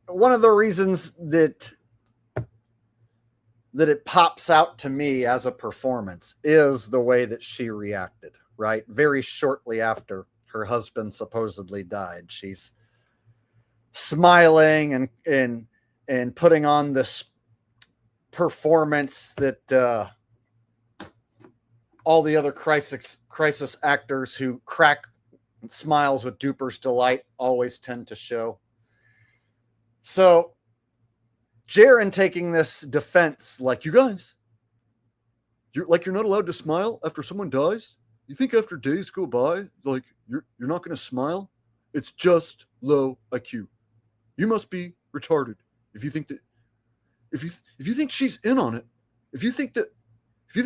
one of the reasons that it pops out to me as a performance is the way that she reacted, right? Very shortly after her husband supposedly died, she's smiling and putting on this performance that all the other crisis actors who crack smiles with duper's delight always tend to show. So Jeran taking this defense, like, you guys, you're not allowed to smile after someone dies. You think after days go by, like you're not going to smile? It's just low IQ. You must be retarded if you think that. If you think she's in on it, if you think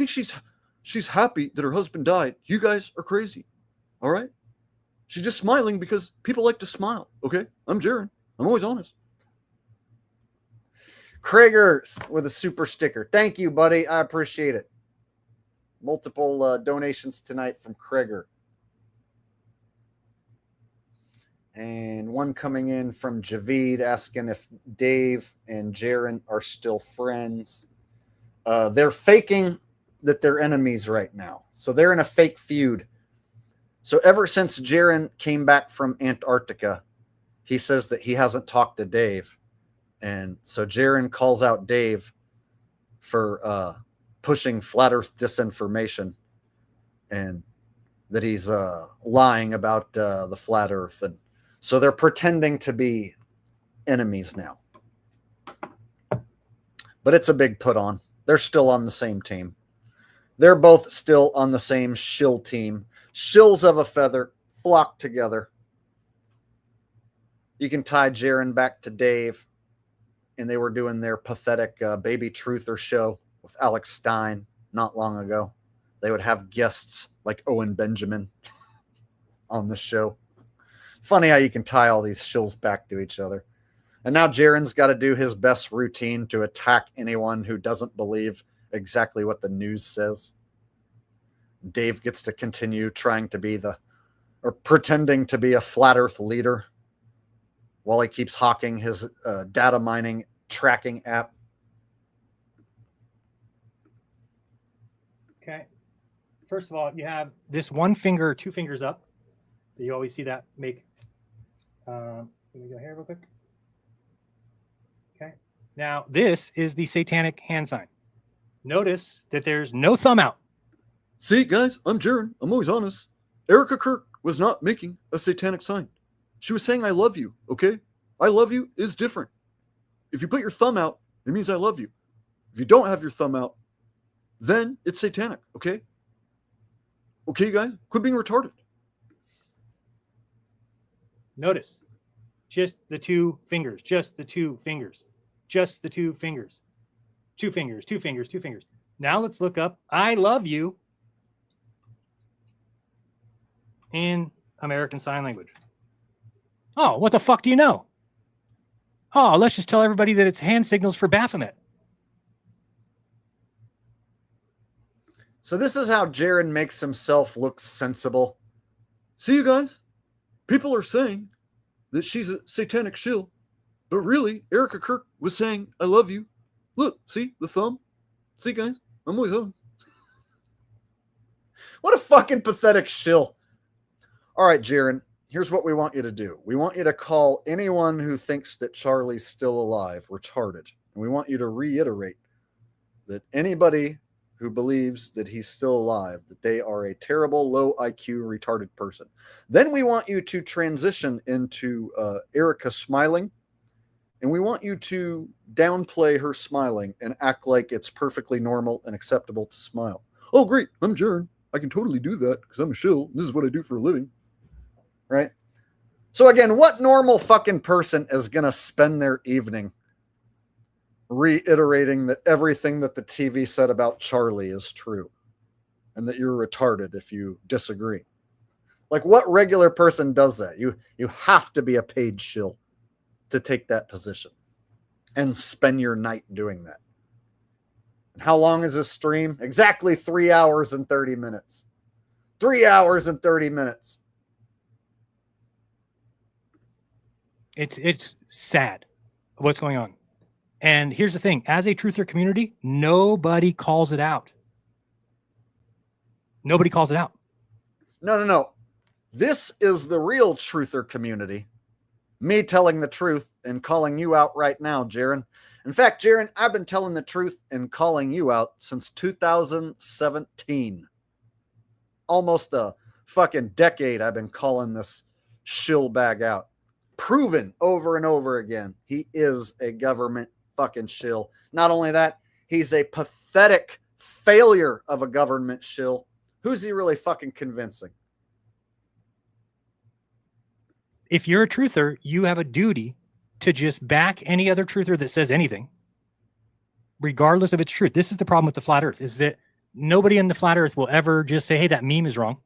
she's happy that her husband died, you guys are crazy. All right? She's just smiling because people like to smile. Okay? I'm Jeran. I'm always honest. Krager's with a super sticker. Thank you, buddy. I appreciate it. Multiple donations tonight from Krager. And one coming in from Javid asking if Dave and Jeran are still friends. They're faking that they're enemies right now. So they're in a fake feud. So ever since Jeran came back from Antarctica, he says that he hasn't talked to Dave. And so Jeran calls out Dave for pushing flat earth disinformation and that he's lying about the flat earth. And so they're pretending to be enemies now. But it's a big put on. They're still on the same team. They're both still on the same shill team. Shills of a feather flock together. You can tie Jeran back to Dave. And they were doing their pathetic Baby Truther show with Alex Stein not long ago. They would have guests like Owen Benjamin on the show. Funny how you can tie all these shills back to each other. And now Jeran's got to do his best routine to attack anyone who doesn't believe exactly what the news says. Dave gets to continue trying to be pretending to be a flat earth leader while he keeps hawking his data mining tracking app. Okay. First of all, you have this one finger, two fingers up. You always see that make. Let me go here real quick. Okay. Now, this is the satanic hand sign. Notice that there's no thumb out. See, guys, I'm Jeran. I'm always honest. Erica Kirk was not making a satanic sign. She was saying, I love you, okay? I love you is different. If you put your thumb out, it means I love you. If you don't have your thumb out, then it's satanic, okay? Okay, guys? Quit being retarded. Notice, just the two fingers, just the two fingers, just the two fingers. Two fingers, two fingers, two fingers. Now let's look up I love you in American Sign Language. Oh, what the fuck do you know? Oh, let's just tell everybody that it's hand signals for Baphomet. So this is how Jeran makes himself look sensible. See, you guys? People are saying that she's a satanic shill, but really, Erica Kirk was saying, I love you. Look, see the thumb? See, guys? I'm always on. What a fucking pathetic shill. All right, Jeran, here's what we want you to do. We want you to call anyone who thinks that Charlie's still alive retarded. And we want you to reiterate that anybody who believes that he's still alive, that they are a terrible, low IQ, retarded person. Then we want you to transition into Erica smiling, and we want you to downplay her smiling and act like it's perfectly normal and acceptable to smile. Oh, great, I'm Jeran. I can totally do that because I'm a shill. This is what I do for a living. Right? So again, what normal fucking person is going to spend their evening reiterating that everything that the TV said about Charlie is true and that you're retarded if you disagree? Like, what regular person does that? You have to be a paid shill to take that position and spend your night doing that. And how long is this stream? Exactly 3 hours and 30 minutes. 3 hours and 30 minutes. It's sad what's going on. And here's the thing. As a truther community, nobody calls it out. Nobody calls it out. No. This is the real truther community. Me telling the truth and calling you out right now, Jeran. In fact, Jeran, I've been telling the truth and calling you out since 2017. Almost a fucking decade I've been calling this shill bag out. Proven over and over again, he is a government fucking shill. Not only that, he's a pathetic failure of a government shill. Who's he really fucking convincing? If you're a truther, you have a duty to just back any other truther that says anything, regardless of its truth. This is the problem with the flat earth, is that nobody in the flat earth will ever just say, hey, that meme is wrong.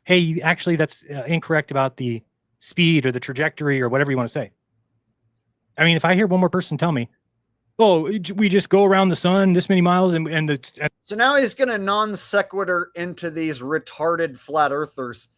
Hey, actually, that's incorrect about the speed or the trajectory or whatever you want to say. I mean, if I hear one more person tell me, oh, we just go around the sun this many miles so now he's going to non sequitur into these retarded flat earthers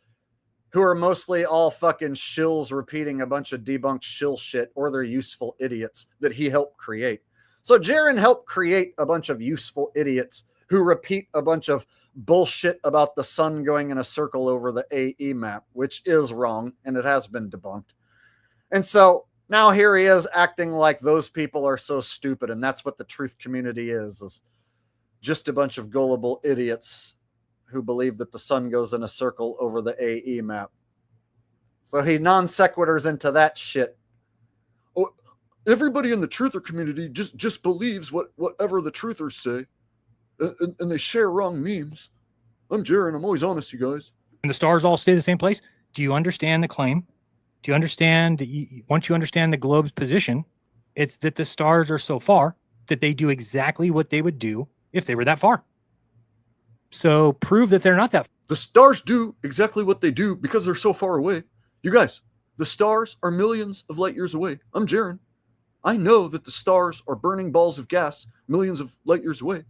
who are mostly all fucking shills repeating a bunch of debunked shill shit, or they're useful idiots that he helped create. So Jeran helped create a bunch of useful idiots who repeat a bunch of bullshit about the sun going in a circle over the AE map, which is wrong, and it has been debunked. And so now here he is acting like those people are so stupid, and that's what the truth community is just a bunch of gullible idiots who believe that the sun goes in a circle over the AE map. So he non sequiturs into that shit. Oh, everybody in the truther community just believes whatever the truthers say, and they share wrong memes. I'm Jeran. I'm always honest, you guys. And the stars all stay the same place. Do you understand the claim? Do you understand that once you understand the globe's position, it's that the stars are so far that they do exactly what they would do if they were that far. So prove that they're not that far. The stars do exactly what they do because they're so far away. You guys, the stars are millions of light years away. I'm Jeran. I know that the stars are burning balls of gas millions of light years away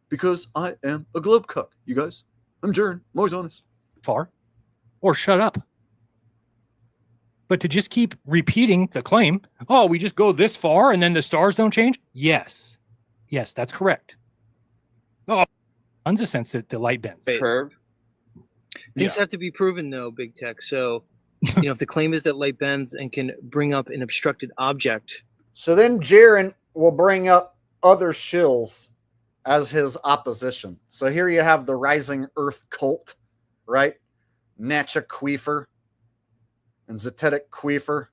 because I am a globe cuck, you guys. I'm Jeran. I'm always honest. Far. Or shut up. But to just keep repeating the claim, oh, we just go this far and then the stars don't change? Yes. Yes, that's correct. Oh, tons of sense that the light bends. Curve. Things have to be proven, though, big tech. So, if the claim is that light bends and can bring up an obstructed object. So then Jeran will bring up other shills as his opposition. So here you have the Rising Earth cult, right? Natcha Queefer and Zetetic Queefer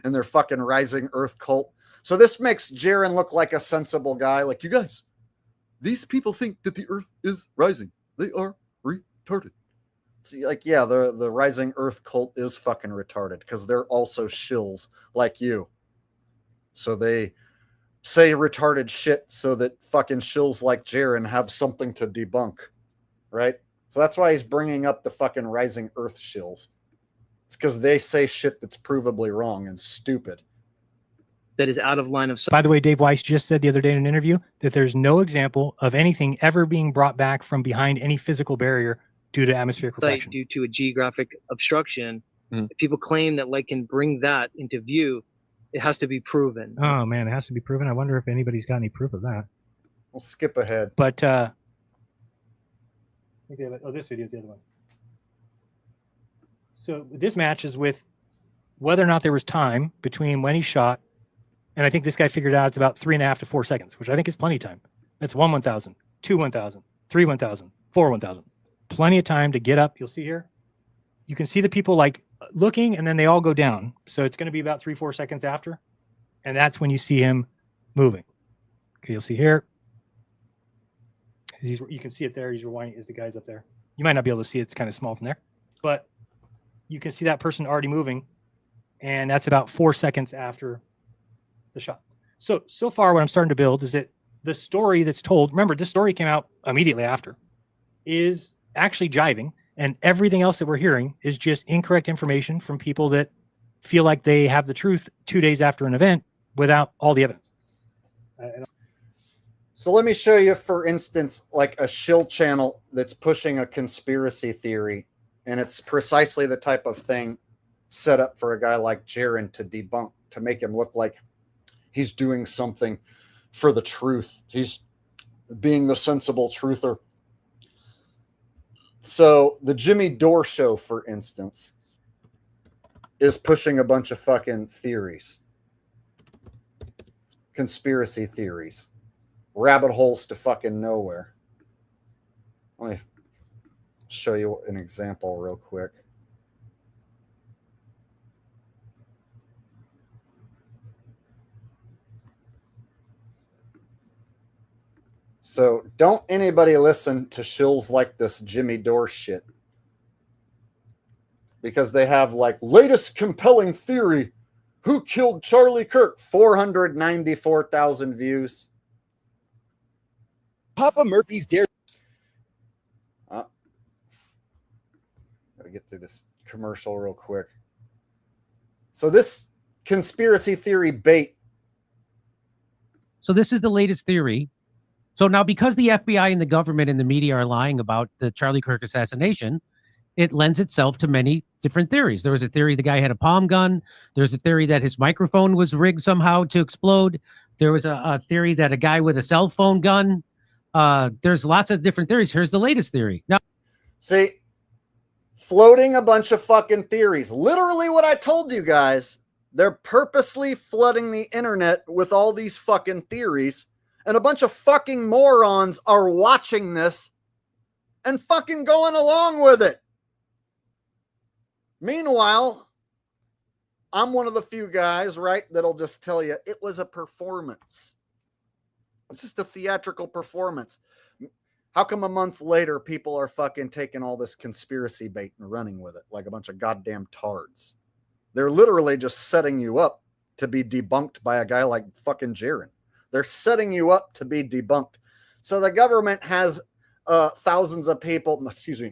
and their fucking Rising Earth cult. So this makes Jeran look like a sensible guy. Like, you guys, these people think that the earth is rising. They are retarded. See, like, yeah, the Rising Earth cult is fucking retarded because they're also shills like you. So they say retarded shit so that fucking shills like Jeran have something to debunk, right? So that's why he's bringing up the fucking Rising Earth shills. It's because they say shit that's provably wrong and stupid. That is out of line of sight. By the way, Dave Weiss just said the other day in an interview that there's no example of anything ever being brought back from behind any physical barrier due to atmospheric reflection. Due to a geographic obstruction. If people claim that light can bring that into view, it has to be proven. Oh, man, it has to be proven. I wonder if anybody's got any proof of that. We'll skip ahead. But, this video is the other one. So this matches with whether or not there was time between when he shot, and I think this guy figured out it's about 3.5 to 4 seconds, which I think is plenty of time. That's 1/1000. 2 1,000, 3 1,000, 4 1,000. Plenty of time to get up. You'll see here. You can see the people like looking, and then they all go down. So it's going to be about 3-4 seconds after. And that's when you see him moving. Okay, you'll see here. You can see it there. He's rewinding as the guy's up there. You might not be able to see it. It's kind of small from there. But you can see that person already moving. And that's about 4 seconds after the shot. So far, what I'm starting to build is that the story that's told, remember, this story came out immediately after, is actually jiving. And everything else that we're hearing is just incorrect information from people that feel like they have the truth 2 days after an event without all the evidence. So let me show you, for instance, like a Shill channel that's pushing a conspiracy theory. And it's precisely the type of thing set up for a guy like Jeran to debunk, to make him look like he's doing something for the truth. He's being the sensible truther. So the Jimmy Dore show, for instance, is pushing a bunch of fucking theories. Conspiracy theories. Rabbit holes to fucking nowhere. Let me show you an example real quick. So don't anybody listen to shills like this Jimmy Dore shit. Because they have like latest compelling theory. Who killed Charlie Kirk? 494,000 views. Papa Murphy's Dare. Gotta get through this commercial real quick. So this conspiracy theory bait. So this is the latest theory. So now, because the FBI and the government and the media are lying about the Charlie Kirk assassination, it lends itself to many different theories. There was a theory the guy had a palm gun. There's a theory that his microphone was rigged somehow to explode. There was a theory that a guy with a cell phone gun. There's lots of different theories. Here's the latest theory. Now, see, floating a bunch of fucking theories. Literally what I told you guys. They're purposely flooding the internet with all these fucking theories. And a bunch of fucking morons are watching this and fucking going along with it. Meanwhile, I'm one of the few guys, right, that'll just tell you it was a performance. It's just a theatrical performance. How come a month later people are fucking taking all this conspiracy bait and running with it like a bunch of goddamn tards? They're literally just setting you up to be debunked by a guy like fucking Jeran. They're setting you up to be debunked. So the government has thousands of people,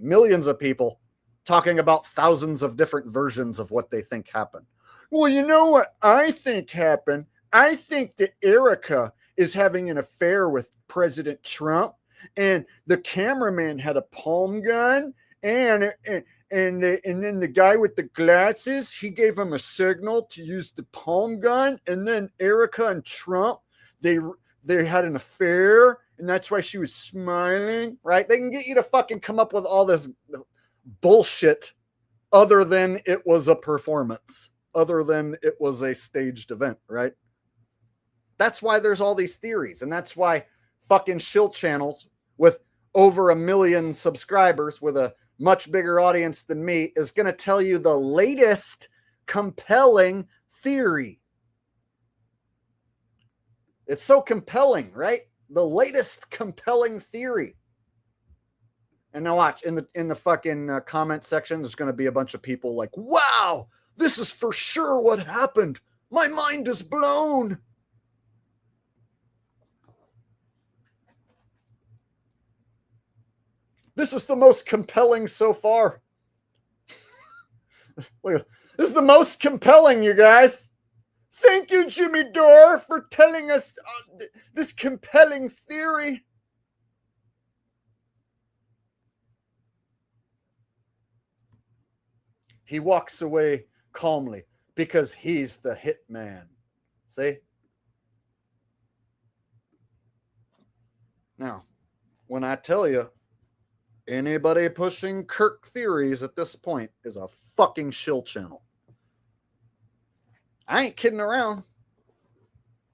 millions of people talking about thousands of different versions of what they think happened. Well, you know what I think happened? I think that Erica is having an affair with President Trump, and the cameraman had a palm gun, and then the guy with the glasses, he gave him a signal to use the palm gun, and then Erica and Trump, they had an affair, and that's why she was smiling, right? They can get you to fucking come up with all this bullshit other than it was a performance, other than it was a staged event, right? That's why there's all these theories, and that's why fucking Shill channels with over 1 million subscribers with a much bigger audience than me is going to tell you the latest compelling theory. It's so compelling, right? The latest compelling theory. And now watch, in the fucking comment section, there's going to be a bunch of people like, wow, this is for sure what happened. My mind is blown. This is the most compelling so far. Look, this is the most compelling, you guys. Thank you, Jimmy Dore, for telling us this compelling theory. He walks away calmly because he's the hitman. See? Now, when I tell you, anybody pushing Kirk theories at this point is a fucking Shill channel. I ain't kidding around.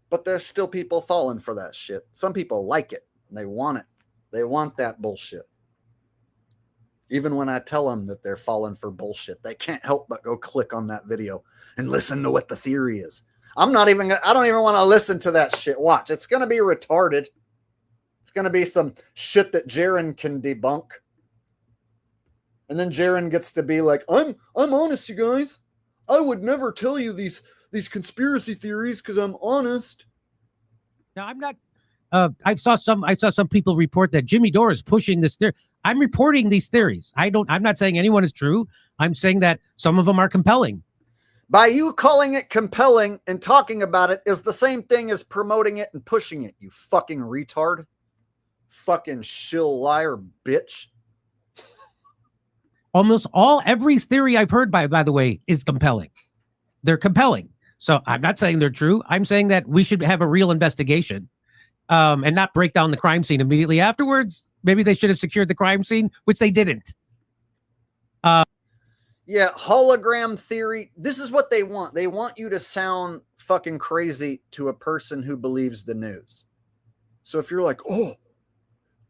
But there's still people falling for that shit. Some people like it. And they want it. They want that bullshit. Even when I tell them that they're falling for bullshit, they can't help but go click on that video and listen to what the theory is. I don't even want to listen to that shit. Watch. It's going to be retarded. It's going to be some shit that Jeran can debunk. And then Jeran gets to be like, I'm honest, you guys. I would never tell you these conspiracy theories because I'm honest. Now I'm not. I saw some people report that Jimmy Dore is pushing this theory. I'm reporting these theories. I'm not saying anyone is true. I'm saying that some of them are compelling. By you calling it compelling and talking about it is the same thing as promoting it and pushing it, you fucking retard. Fucking shill liar bitch. Almost every theory I've heard, by the way, is compelling. They're compelling. So I'm not saying they're true. I'm saying that we should have a real investigation and not break down the crime scene immediately afterwards. Maybe they should have secured the crime scene, which they didn't. Yeah, hologram theory. This is what they want. They want you to sound fucking crazy to a person who believes the news. So if you're like, oh,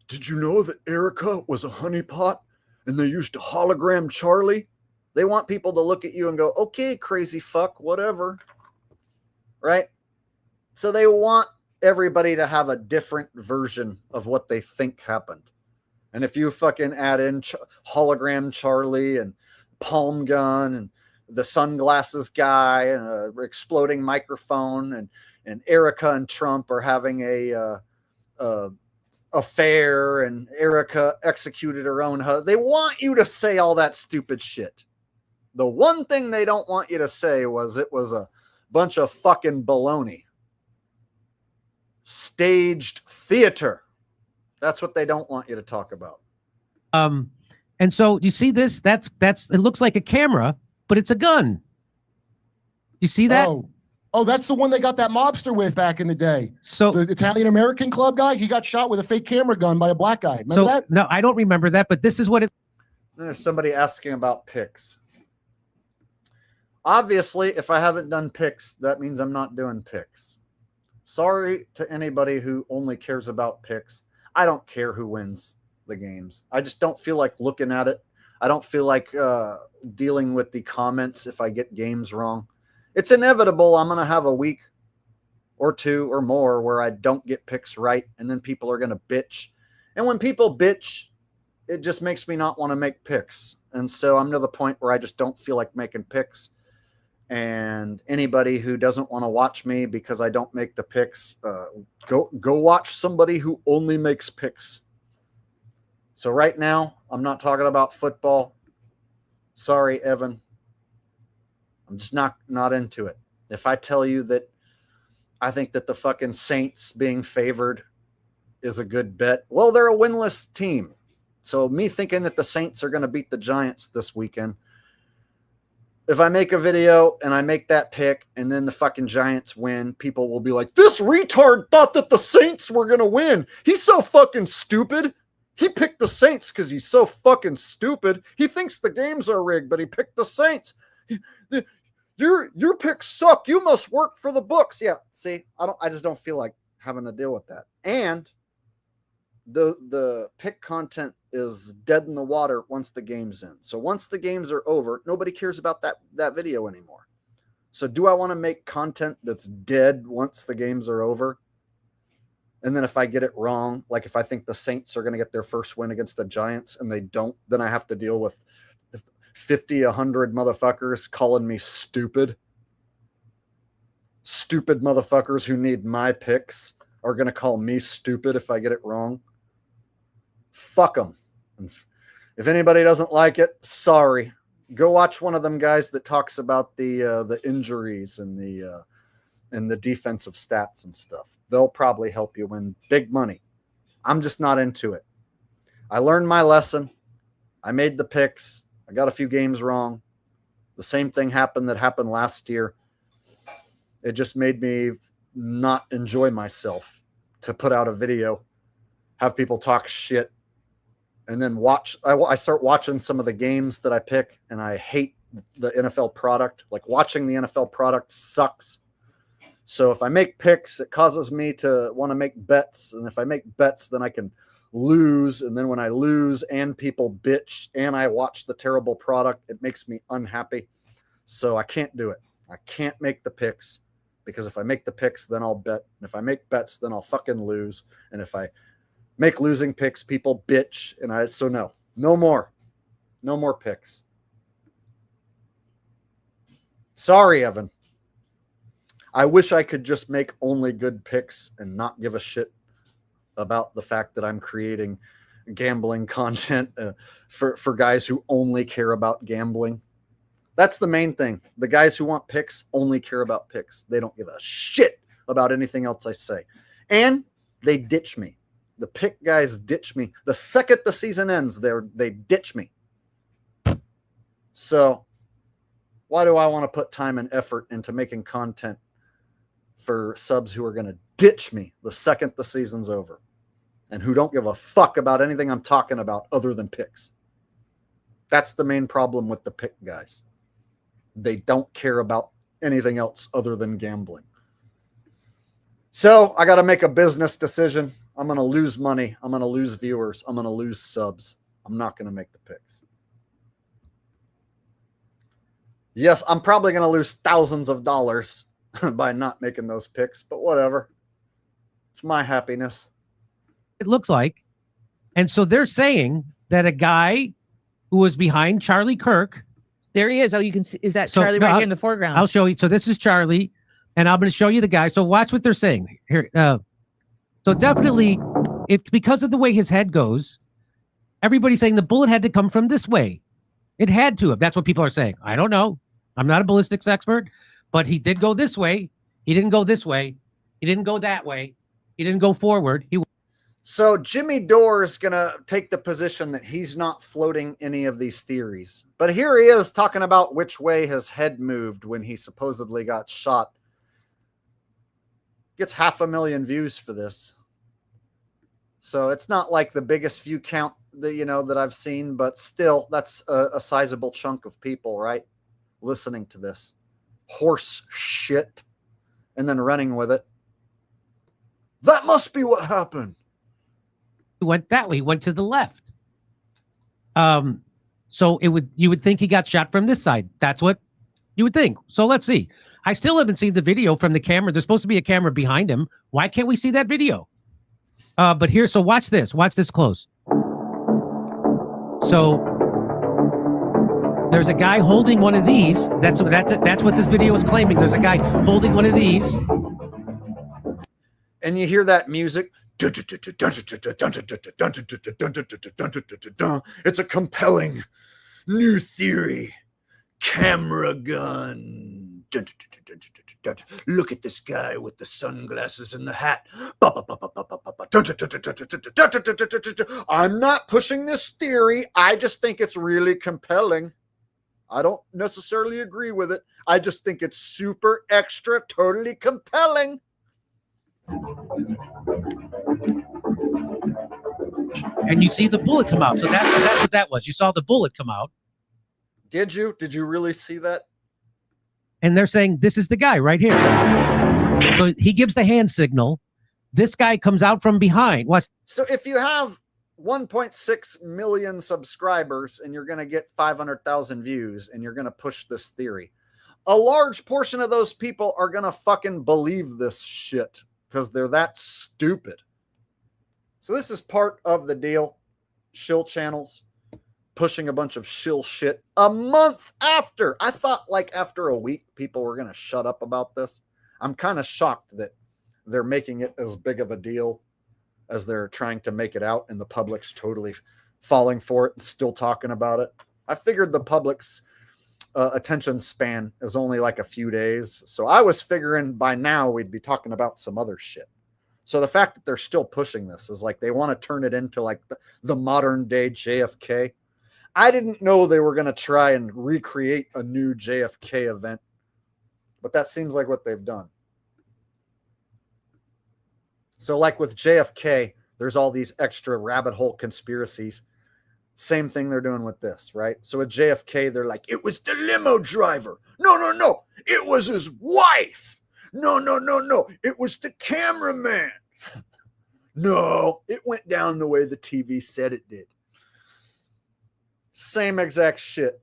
did you know that Erica was a honeypot and they used to hologram Charlie? They want people to look at you and go, okay, crazy fuck, whatever. Right? So they want everybody to have a different version of what they think happened. And if you fucking add in hologram Charlie and palm gun and the sunglasses guy and a exploding microphone and Erica and Trump are having a affair and Erica executed her own husband. They want you to say all that stupid shit. The one thing they don't want you to say was it was a bunch of fucking baloney. Staged theater. That's what they don't want you to talk about. And so you see this, that's it looks like a camera, but it's a gun. You see that? Oh, that's the one they got that mobster with back in the day. So the Italian American club guy, he got shot with a fake camera gun by a black guy. Remember that? No, I don't remember that, but this is what it. There's somebody asking about picks. Obviously, if I haven't done picks, that means I'm not doing picks. Sorry to anybody who only cares about picks. I don't care who wins the games. I just don't feel like looking at it. I don't feel like dealing with the comments if I get games wrong. It's inevitable I'm going to have a week or two or more where I don't get picks right, and then people are going to bitch. And when people bitch, it just makes me not want to make picks. And so I'm to the point where I just don't feel like making picks. And anybody who doesn't want to watch me because I don't make the picks, go watch somebody who only makes picks. So right now, I'm not talking about football. Sorry, Evan. I'm just not into it. If I tell you that I think that the fucking Saints being favored is a good bet, well, they're a winless team. So me thinking that the Saints are going to beat the Giants this weekend, if I make a video and I make that pick and then the fucking Giants win, people will be like, this retard thought that the Saints were going to win. He's so fucking stupid. He picked the Saints because he's so fucking stupid. He thinks the games are rigged, but he picked the Saints. Your picks suck. You must work for the books. Yeah, see, I just don't feel like having to deal with that. And the pick content is dead in the water once the game's in. So once the games are over, nobody cares about that video anymore. So do I want to make content that's dead once the games are over? And then if I get it wrong, like if I think the Saints are going to get their first win against the Giants and they don't, then I have to deal with 50, 100 motherfuckers calling me stupid. Stupid motherfuckers who need my picks are going to call me stupid if I get it wrong. Fuck them. If anybody doesn't like it, sorry. Go watch one of them guys that talks about the injuries and the defensive stats and stuff. They'll probably help you win big money. I'm just not into it. I learned my lesson. I made the picks. I got a few games wrong. The same thing happened that happened last year. It just made me not enjoy myself to put out a video, have people talk shit, and then watch. I start watching some of the games that I pick, and I hate the NFL product. Like watching the NFL product sucks. So if I make picks, it causes me to want to make bets. And if I make bets, then I can lose, and then when I lose and people bitch and I watch the terrible product, it makes me unhappy. So I can't do it. I can't make the picks, because if I make the picks, then I'll bet. And if I make bets, then I'll fucking lose. And if I make losing picks, people bitch. And so no more picks. Sorry, Evan. I wish I could just make only good picks and not give a shit about the fact that I'm creating gambling content for guys who only care about gambling. That's the main thing. The guys who want picks only care about picks. They don't give a shit about anything else I say. And they ditch me. The pick guys ditch me. The second the season ends, they ditch me. So why do I want to put time and effort into making content for subs who are going to ditch me the second the season's over, and who don't give a fuck about anything I'm talking about other than picks? That's the main problem with the pick guys. They don't care about anything else other than gambling. So I got to make a business decision. I'm going to lose money. I'm going to lose viewers. I'm going to lose subs. I'm not going to make the picks. Yes, I'm probably going to lose thousands of dollars by not making those picks, but whatever. It's my happiness. It looks like. And so they're saying that a guy who was behind Charlie Kirk. There he is. Oh, you can see. Is that Charlie right here in the foreground? I'll show you. So this is Charlie, and I'm going to show you the guy. So watch what they're saying here. So definitely, it's because of the way his head goes. Everybody's saying the bullet had to come from this way. It had to have. That's what people are saying. I don't know. I'm not a ballistics expert, but he did go this way. He didn't go this way. He didn't go that way. He didn't go forward. So Jimmy Dore is going to take the position that he's not floating any of these theories. But here he is talking about which way his head moved when he supposedly got shot. Gets 500,000 views for this. So it's not like the biggest view count that I've seen, but still, that's a sizable chunk of people, right? Listening to this horse shit and then running with it. That must be what happened. He went that way. He went to the left. So you would think he got shot from this side. That's what you would think. So let's see. I still haven't seen the video from the camera. There's supposed to be a camera behind him. Why can't we see that video? But here, so watch this. Watch this close. So there's a guy holding one of these. That's what this video is claiming. There's a guy holding one of these. And you hear that music. It's a compelling new theory. Camera gun. Look at this guy with the sunglasses and the hat. I'm not pushing this theory. I just think it's really compelling. I don't necessarily agree with it. I just think it's super extra, totally compelling. And you see the bullet come out. So that's what that was. You saw the bullet come out. Did you? Did you really see that? And they're saying, this is the guy right here. So he gives the hand signal. This guy comes out from behind. Watch. So if you have 1.6 million subscribers and you're going to get 500,000 views and you're going to push this theory, a large portion of those people are going to fucking believe this shit because they're that stupid. So this is part of the deal. Shill channels pushing a bunch of shill shit a month after. I thought like after a week people were going to shut up about this. I'm kind of shocked that they're making it as big of a deal as they're trying to make it out, and the public's totally falling for it and still talking about it. I figured the public's attention span is only like a few days. So I was figuring by now we'd be talking about some other shit. So the fact that they're still pushing this is like they want to turn it into like the modern day JFK. I didn't know they were going to try and recreate a new JFK event, but that seems like what they've done. So like with JFK, there's all these extra rabbit hole conspiracies. Same thing they're doing with this, right? So with JFK, they're like, it was the limo driver. No. It was his wife. No. It was the cameraman. No, it went down the way the TV said it did. Same exact shit.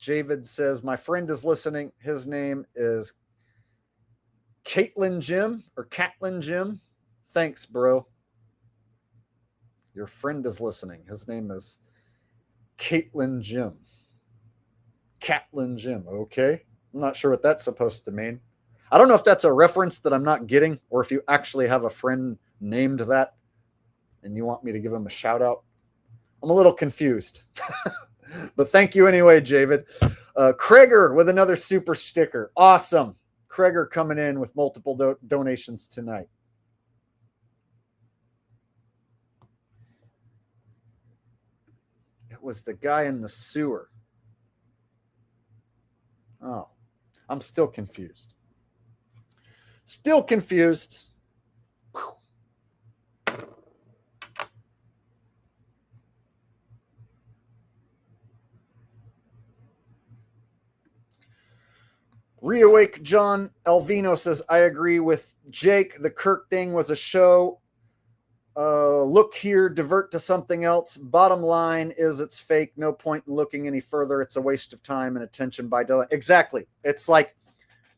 Javid says, my friend is listening. His name is Caitlin Jim or Catlin Jim. Thanks, bro. Your friend is listening. His name is Caitlin Jim. Catlin Jim. Okay. I'm not sure what that's supposed to mean. I don't know if that's a reference that I'm not getting or if you actually have a friend named that and you want me to give him a shout out. I'm a little confused. But thank you anyway, Javid. Krager with another super sticker. Awesome. Krager coming in with multiple donations tonight. It was the guy in the sewer. Oh, I'm still confused. Still confused. Whew. Reawake John Alvino says, I agree with Jake. The Kirk thing was a show. Look here, divert to something else. Bottom line is it's fake. No point in looking any further. It's a waste of time and attention by Dylan. Exactly. It's like,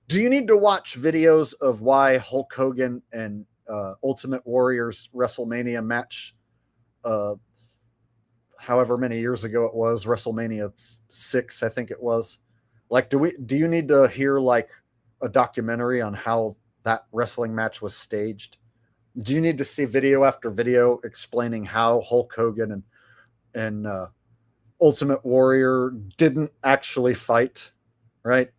do you need to watch videos of why Hulk Hogan and Ultimate Warrior's WrestleMania match, however many years ago it was, WrestleMania 6, I think it was. Like, do you need to hear like a documentary on how that wrestling match was staged? Do you need to see video after video explaining how Hulk Hogan and Ultimate Warrior didn't actually fight, right?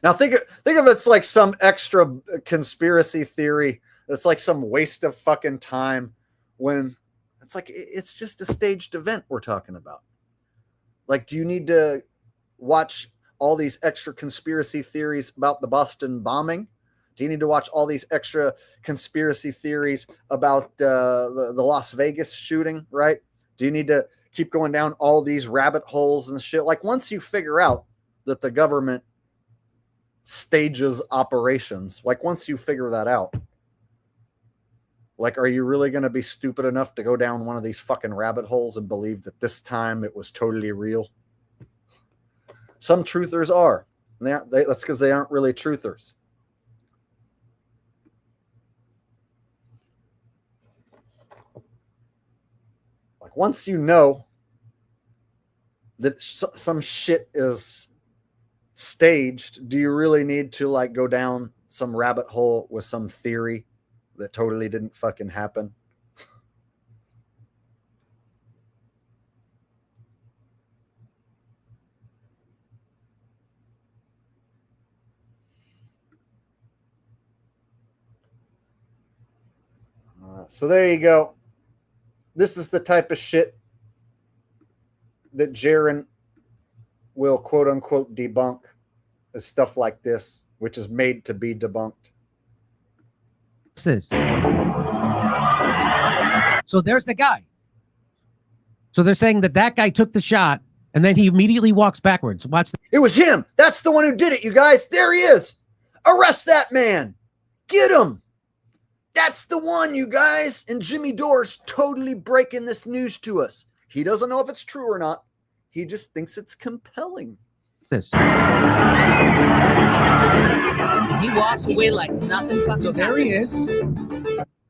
Now think of it's like some extra conspiracy theory. It's like some waste of fucking time when it's like it's just a staged event we're talking about. Like, do you need to watch all these extra conspiracy theories about the Boston bombing? Do you need to watch all these extra conspiracy theories about the Las Vegas shooting, right? Do you need to keep going down all these rabbit holes and shit? Like, once you figure out that the government stages operations, like once you figure that out, like, are you really going to be stupid enough to go down one of these fucking rabbit holes and believe that this time it was totally real? Some truthers are. That's because they aren't really truthers. Like, once you know that some shit is staged, do you really need to like go down some rabbit hole with some theory that totally didn't fucking happen? So there you go. This is the type of shit that Jeran will quote unquote debunk, is stuff like this, which is made to be debunked. What's this? So there's the guy. So they're saying that guy took the shot and then he immediately walks backwards. Watch. It was him. That's the one who did it, you guys. There he is. Arrest that man. Get him. That's the one, you guys. And Jimmy Dore's totally breaking this news to us. He doesn't know if it's true or not. He just thinks it's compelling. This. He walks away like nothing fucking So there he is.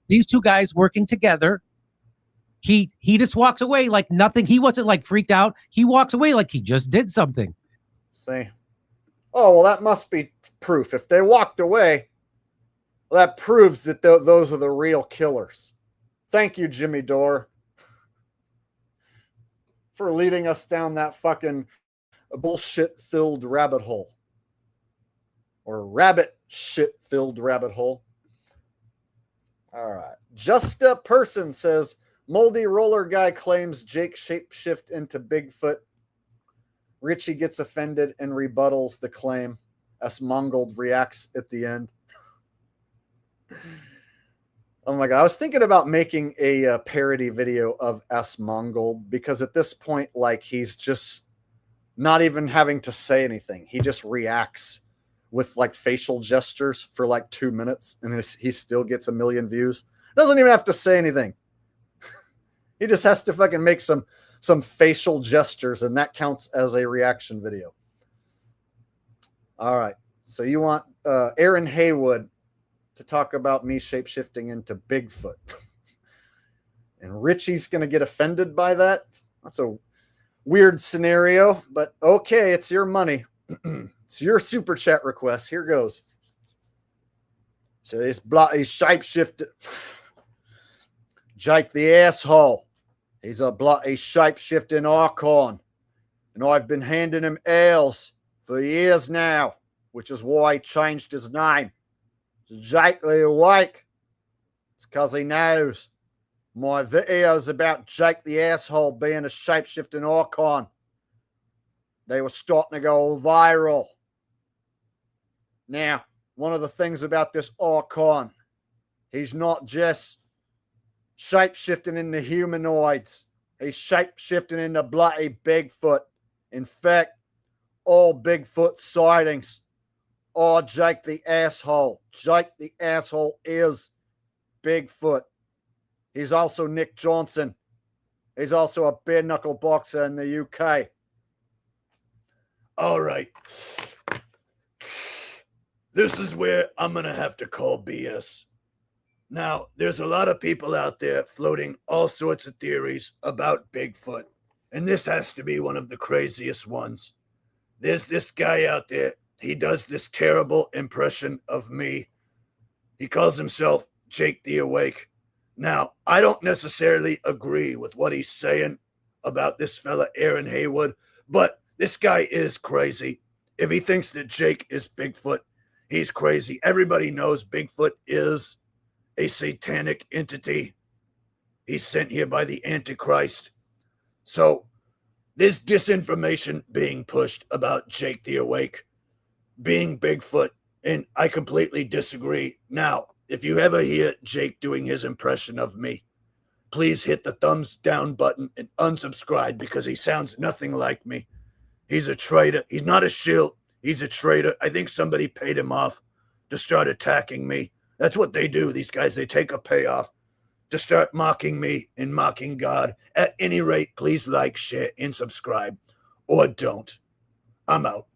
These two guys working together. He just walks away like nothing. He wasn't like freaked out. He walks away like he just did something. Say, oh, well, that must be proof. If they walked away, well, that proves that those are the real killers. Thank you, Jimmy Dore, for leading us down that fucking bullshit-filled rabbit hole. Or rabbit shit-filled rabbit hole. All right. Just a Person says, Moldy Roller Guy claims Jake shapeshift into Bigfoot. Richie gets offended and rebuttals the claim as Mongold reacts at the end. Oh my God. I was thinking about making a parody video of S. Mongold, because at this point, like, he's just not even having to say anything. He just reacts with like facial gestures for like 2 minutes, and he still gets 1 million views. Doesn't even have to say anything. He just has to fucking make some facial gestures, and that counts as a reaction video. All right. So you want Aaron Haywood to talk about me shapeshifting into Bigfoot. And Richie's going to get offended by that? That's a weird scenario, but okay, it's your money. It's your super chat request. Here goes. So this bloody shapeshifter, Jake the asshole. He's a bloody shape-shifting icon. And I've been handing him L's for years now, which is why he changed his name. Jake the Awake. It's because he knows my videos about Jake the asshole being a shape-shifting icon, they were starting to go viral. Now, one of the things about this icon, he's not just shape-shifting into humanoids. He's shape-shifting into bloody Bigfoot. In fact, all Bigfoot sightings are Jake the asshole. Jake the asshole is Bigfoot. He's also Nick Johnson. He's also a bare-knuckle boxer in the UK. All right. This is where I'm going to have to call BS. Now, there's a lot of people out there floating all sorts of theories about Bigfoot, and this has to be one of the craziest ones. There's this guy out there. He does this terrible impression of me. He calls himself Jake the Awake. Now, I don't necessarily agree with what he's saying about this fella, Aaron Haywood, but this guy is crazy. If he thinks that Jake is Bigfoot, he's crazy. Everybody knows Bigfoot is a satanic entity. He's sent here by the Antichrist. So there's disinformation being pushed about Jake the Awake being Bigfoot, and I completely disagree. Now, if you ever hear Jake doing his impression of me, please hit the thumbs down button and unsubscribe, because he sounds nothing like me. He's a traitor. He's not a shill. He's a traitor. I think somebody paid him off to start attacking me. That's what they do, these guys. They take a payoff to start mocking me and mocking God. At any rate, please like, share, and subscribe, or don't. I'm out.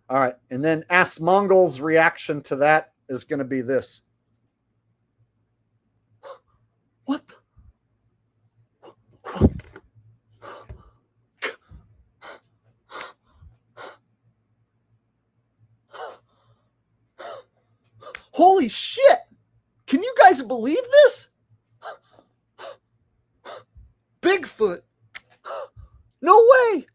All right. And then Ask Mongol's reaction to that is going to be this. What the? Holy shit! Can you guys believe this? Bigfoot. No way.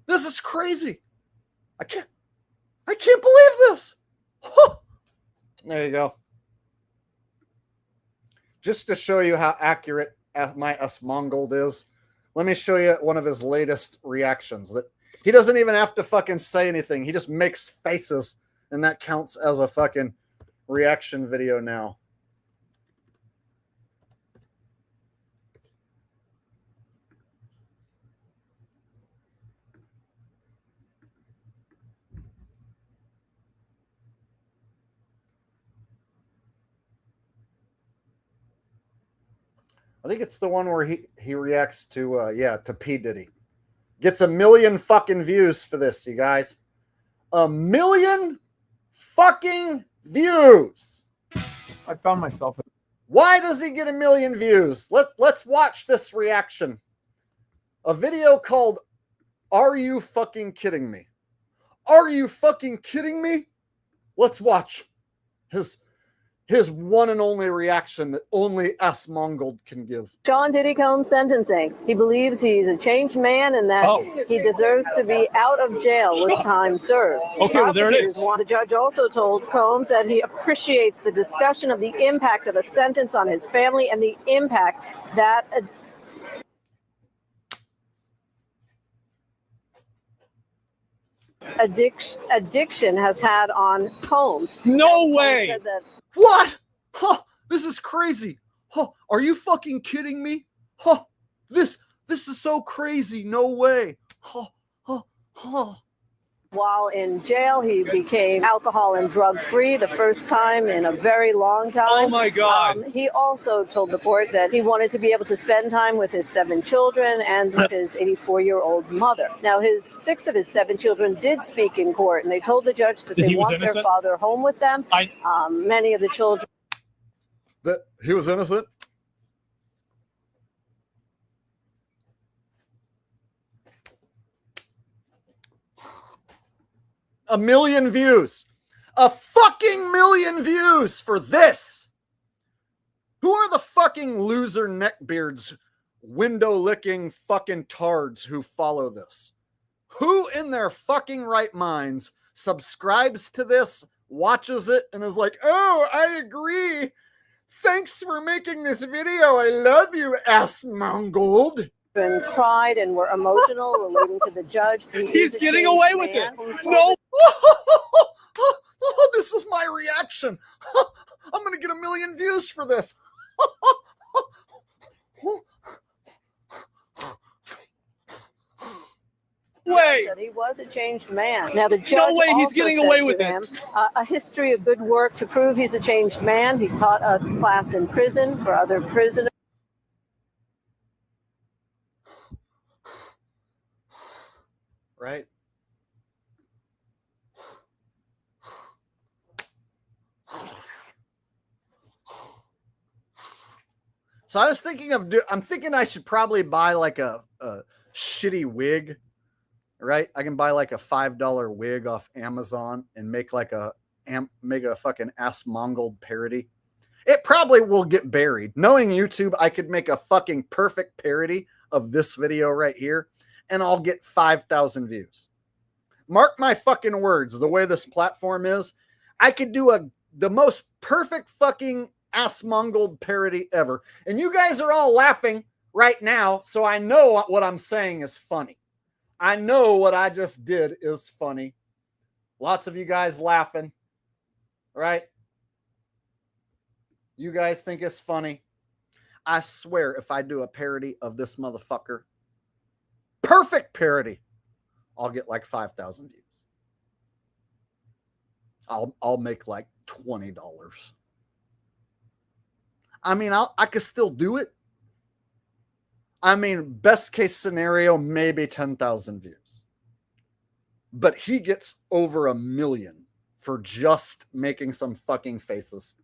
This is crazy. I can't believe this. There you go. Just to show you how accurate my Usmongold is, let me show you one of his latest reactions. That he doesn't even have to fucking say anything. He just makes faces, and that counts as a fucking reaction video now. I think it's the one where he reacts to to P. Diddy. Gets 1 million fucking views for this, you guys. 1 million fucking views. I found myself. Why does he get 1 million views? Let's watch this reaction. A video called "Are You Fucking Kidding Me?" Are you fucking kidding me? Let's watch his one and only reaction that only us Mongold can give. Sean Diddy Combs sentencing. He believes he's a changed man and that he deserves to be out of jail with time served. Okay, well, there it is. The judge also told Combs that he appreciates the discussion of the impact of a sentence on his family and the impact that addiction has had on Combs. No Combs way. said that What? Huh, this is crazy. Huh, are you fucking kidding me? Huh, this is so crazy. No way. Huh, huh, huh. while in jail, he became alcohol and drug free the first time in a very long time. Oh my God. He also told the court that he wanted to be able to spend time with his 7 children and with his 84-year-old mother. Now, 6 of his 7 children did speak in court, and they told the judge that they want their father home with them. Many of the children. That he was innocent? A million views. A fucking million views for this. Who are the fucking loser neckbeards, window licking fucking tards who follow this? Who in their fucking right minds subscribes to this, watches it, and is like, oh, I agree. Thanks for making this video. I love you, ass mongold. And cried and were emotional relating to the judge. He's getting away with it. No. This is my reaction. I'm going to get a million views for this. Way. Said he was a changed man. Now the judge no way he's also getting said away to with him, it. A history of good work to prove he's a changed man. He taught a class in prison for other prisoners. Right? So I was thinking I'm thinking I should probably buy like a shitty wig, right? I can buy like a $5 wig off Amazon and make like a fucking ass mongold parody. It probably will get buried. Knowing YouTube, I could make a fucking perfect parody of this video right here, and I'll get 5,000 views. Mark my fucking words. The way this platform is, I could do the most perfect fucking ass mongold parody ever. And you guys are all laughing right now, so I know what I'm saying is funny. I know what I just did is funny. Lots of you guys laughing, right? You guys think it's funny. I swear, if I do a parody of this motherfucker, perfect parody, I'll get like 5,000 views. I'll make like $20. I mean, I could still do it. I mean, best case scenario, maybe 10,000 views. But he gets over 1 million for just making some fucking faces.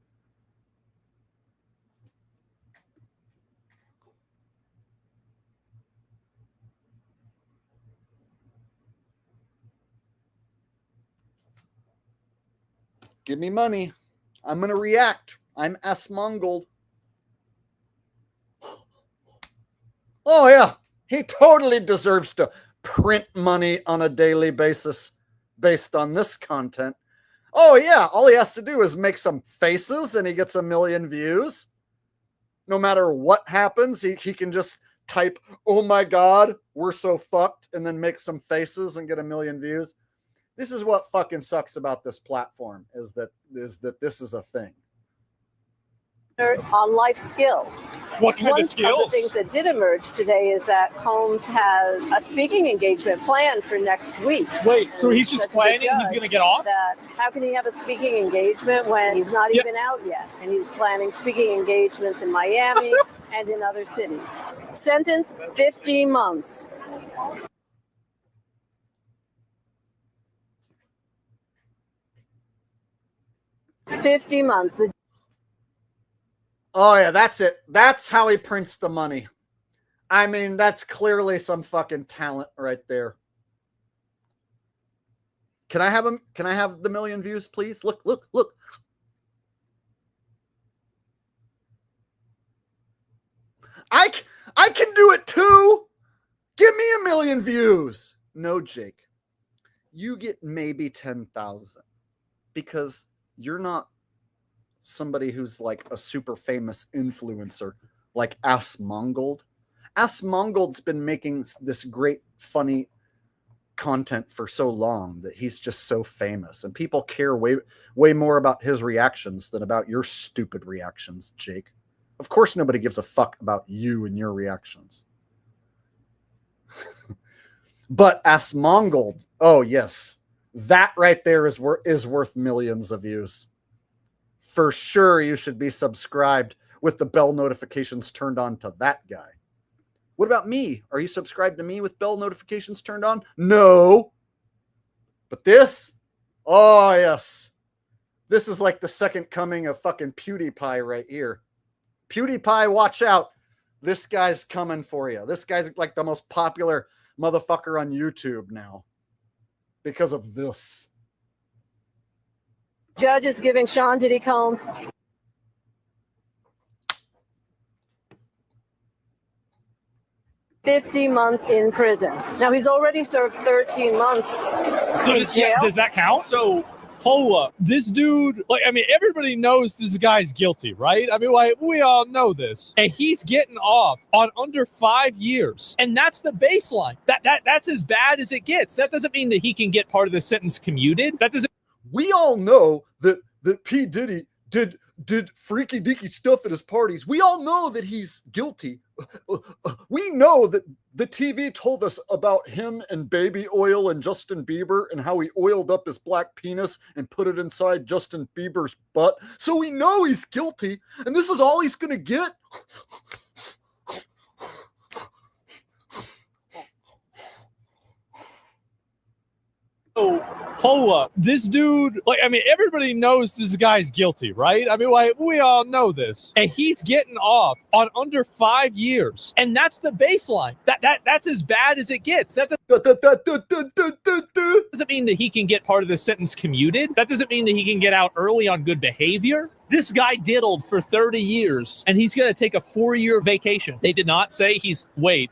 Give me money. I'm going to react. I'm ass mongold. Oh, yeah. He totally deserves to print money on a daily basis based on this content. Oh, yeah. All he has to do is make some faces and he gets 1 million views. No matter what happens, he can just type, oh my God, we're so fucked, and then make some faces and get 1 million views. This is what fucking sucks about this platform, is that this is a thing. On life skills. What kind One of skills? One of the things that did emerge today is that Combs has a speaking engagement planned for next week. Wait, so he's And just said to the planning? He's judge going to get off? That how can he have a speaking engagement when he's not even out yet? And he's planning speaking engagements in Miami and in other cities. Sentence 50 months. $50 months. Oh, yeah, that's it. That's how he prints the money. I mean, that's clearly some fucking talent right there. Can I have him? Can I have the 1 million views, please? Look, look, look. I can do it too. Give me 1 million views. No, Jake. You get maybe 10,000 because you're not somebody who's like a super famous influencer like Ass Mongold. Ass Mongold's been making this great funny content for so long that he's just so famous, and people care way more about his reactions than about your stupid reactions, Jake. Of course nobody gives a fuck about you and your reactions. But Asmongold, oh yes, that right there is worth millions of views. For sure you should be subscribed with the bell notifications turned on to that guy. What about me? Are you subscribed to me with bell notifications turned on? No. But this? Oh, yes. This is like the second coming of fucking PewDiePie right here. PewDiePie, watch out. This guy's coming for you. This guy's like the most popular motherfucker on YouTube now because of this. Judge is giving Sean Diddy Combs 50 months in prison. Now, he's already served 13 months in jail. Does that count? So, hold up. This dude, like, I mean, everybody knows this guy's guilty, right? I mean, like, we all know this. And he's getting off on under 5 years. And that's the baseline. That's as bad as it gets. That doesn't mean that he can get part of the sentence commuted. That doesn't. We all know that P. Diddy did freaky deaky stuff at his parties. We all know that he's guilty. We know that the TV told us about him and baby oil and Justin Bieber and how he oiled up his black penis and put it inside Justin Bieber's butt. So we know he's guilty, and this is all he's going to get. Oh, hold up. This dude, like, I mean, everybody knows this guy's guilty, right? I mean, like, we all know this. And he's getting off on under 5 years. And that's the baseline. That's as bad as it gets. That doesn't mean that he can get part of the sentence commuted. That doesn't mean that he can get out early on good behavior. This guy diddled for 30 years, and he's going to take a 4-year vacation. They did not say wait,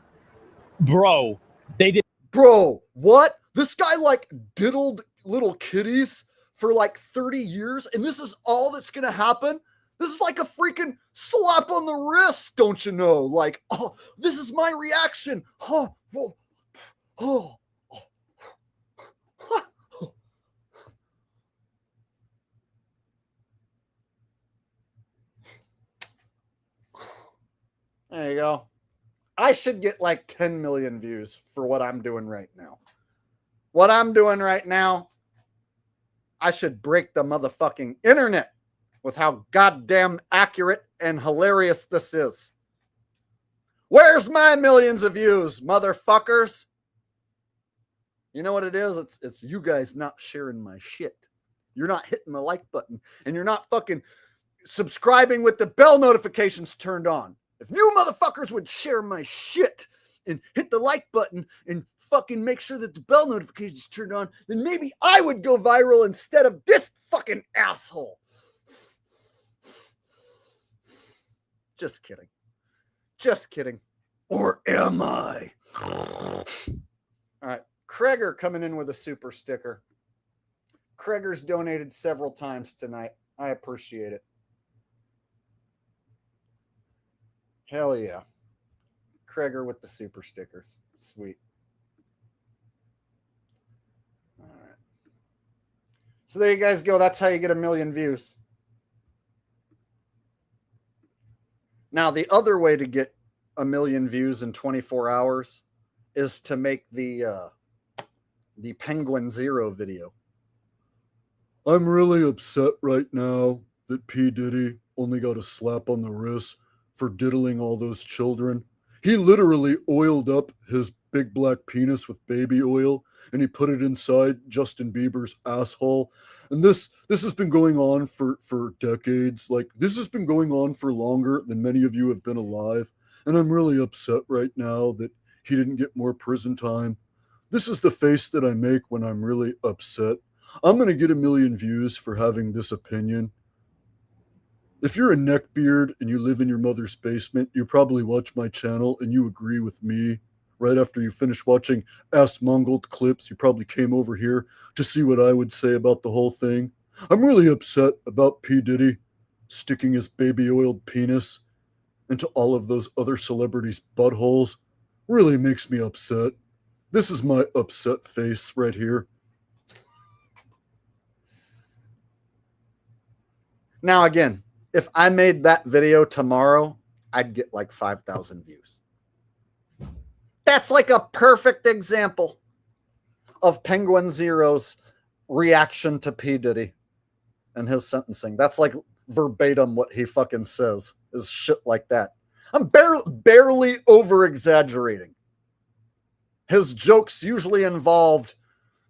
bro, they did. Bro, what? This guy like diddled little kitties for like 30 years, and this is all that's gonna happen? This is like a freaking slap on the wrist, don't you know? Like, oh, this is my reaction. Oh, oh, oh. There you go. I should get like 10 million views for what I'm doing right now. What I'm doing right now, I should break the motherfucking internet with how goddamn accurate and hilarious this is. Where's my millions of views, motherfuckers? You know what it is? It's you guys not sharing my shit. You're not hitting the like button, and you're not fucking subscribing with the bell notifications turned on. If you motherfuckers would share my shit and hit the like button and fucking make sure that the bell notifications turned on, then maybe I would go viral instead of this fucking asshole. Just kidding. Just kidding. Or am I? All right. Kreger coming in with a super sticker. Kreger's donated several times tonight. I appreciate it. Hell yeah. Kreger with the super stickers. Sweet. All right. So there you guys go. That's how you get 1 million views. Now, the other way to get 1 million views in 24 hours is to make the Penguin Zero video. I'm really upset right now that P. Diddy only got a slap on the wrist for diddling all those children. He literally oiled up his big black penis with baby oil, and he put it inside Justin Bieber's asshole. And this has been going on for decades. Like, this has been going on for longer than many of you have been alive. And I'm really upset right now that he didn't get more prison time. This is the face that I make when I'm really upset. I'm going to get 1 million views for having this opinion. If you're a neckbeard and you live in your mother's basement, you probably watch my channel and you agree with me. Right after you finish watching ass-mongled clips, you probably came over here to see what I would say about the whole thing. I'm really upset about P. Diddy sticking his baby-oiled penis into all of those other celebrities' buttholes. Really makes me upset. This is my upset face right here. Now, again, if I made that video tomorrow, I'd get like 5,000 views. That's like a perfect example of Penguin Zero's reaction to P. Diddy and his sentencing. That's like verbatim what he fucking says, is shit like that. I'm barely over-exaggerating. His jokes usually involved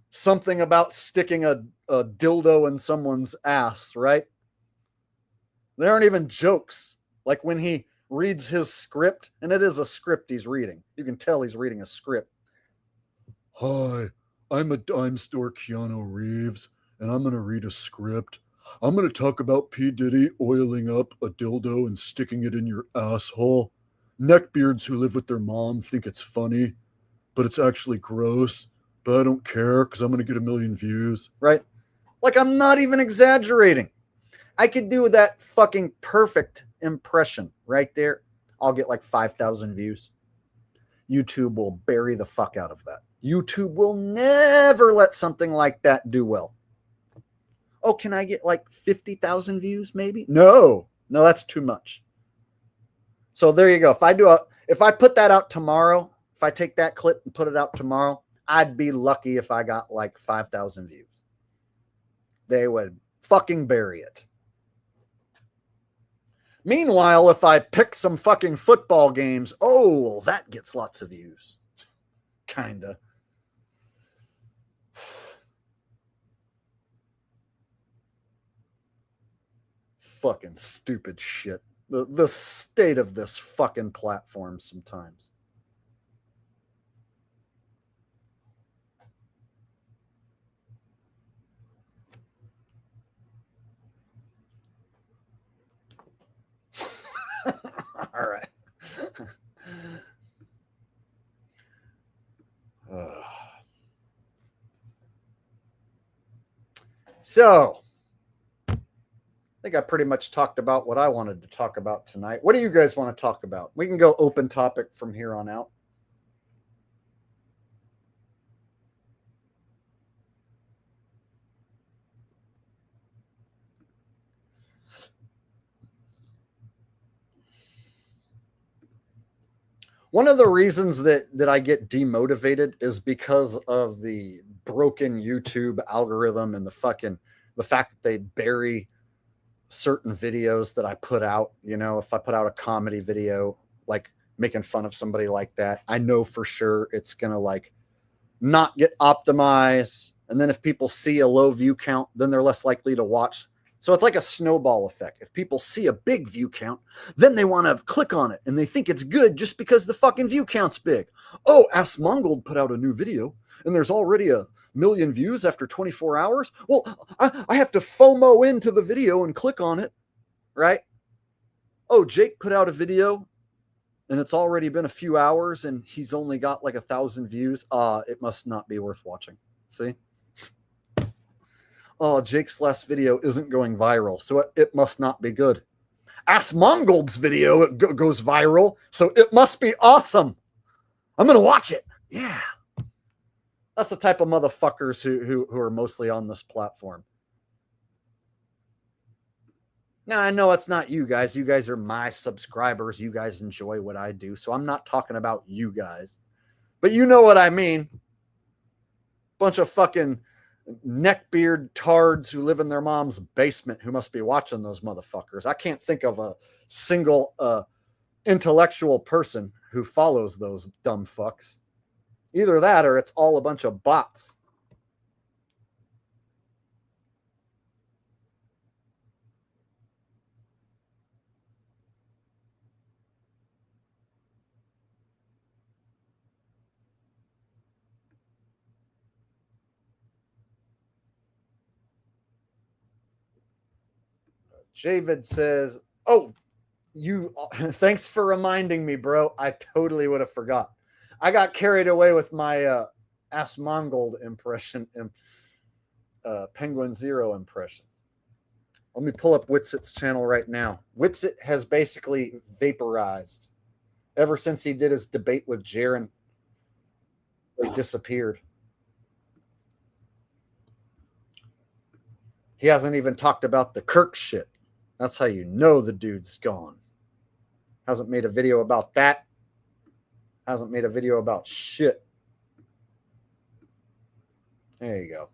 something about sticking a dildo in someone's ass, right? They aren't even jokes. Like when he reads his script, and it is a script he's reading. You can tell he's reading a script. Hi, I'm a dime store Keanu Reeves, and I'm going to read a script. I'm going to talk about P. Diddy oiling up a dildo and sticking it in your asshole. Neckbeards who live with their mom think it's funny, but it's actually gross. But I don't care because I'm going to get 1 million views, right? Like, I'm not even exaggerating. I could do that fucking perfect impression right there. I'll get like 5,000 views. YouTube will bury the fuck out of that. YouTube will never let something like that do well. Oh, can I get like 50,000 views maybe? No, that's too much. So there you go. If I put that out tomorrow, if I take that clip and put it out tomorrow, I'd be lucky if I got like 5,000 views. They would fucking bury it. Meanwhile, if I pick some fucking football games, oh, that gets lots of views. Kinda. Fucking stupid shit. The state of this fucking platform sometimes. All right. So, I think I pretty much talked about what I wanted to talk about tonight. What do you guys want to talk about? We can go open topic from here on out. One of the reasons that I get demotivated is because of the broken YouTube algorithm and the fact that they bury certain videos that I put out. You know, if I put out a comedy video, like making fun of somebody like that, I know for sure it's going to like not get optimized. And then if people see a low view count, then they're less likely to watch. So it's like a snowball effect. If people see a big view count, then they want to click on it and they think it's good just because the fucking view count's big. Oh, Ask Mongold put out a new video and there's already 1 million views after 24 hours. Well, I have to FOMO into the video and click on it, right? Oh, Jake put out a video and it's already been a few hours and he's only got like 1,000 views. It must not be worth watching. See? Oh, Jake's last video isn't going viral, so it must not be good. Ask Mongold's video goes viral, so it must be awesome. I'm going to watch it. Yeah. That's the type of motherfuckers who are mostly on this platform. Now, I know it's not you guys. You guys are my subscribers. You guys enjoy what I do, so I'm not talking about you guys. But you know what I mean. Bunch of fucking neckbeard tards who live in their mom's basement who must be watching those motherfuckers. I can't think of a single intellectual person who follows those dumb fucks. Either that or it's all a bunch of bots. Javid says, oh, thanks for reminding me, bro. I totally would have forgot. I got carried away with my Ask Mongold impression and Penguin Zero impression. Let me pull up Witsit's channel right now. Witsit has basically vaporized ever since he did his debate with Jeran basically disappeared. He hasn't even talked about the Kirk shit. That's how you know the dude's gone. Hasn't made a video about that. Hasn't made a video about shit. There you go.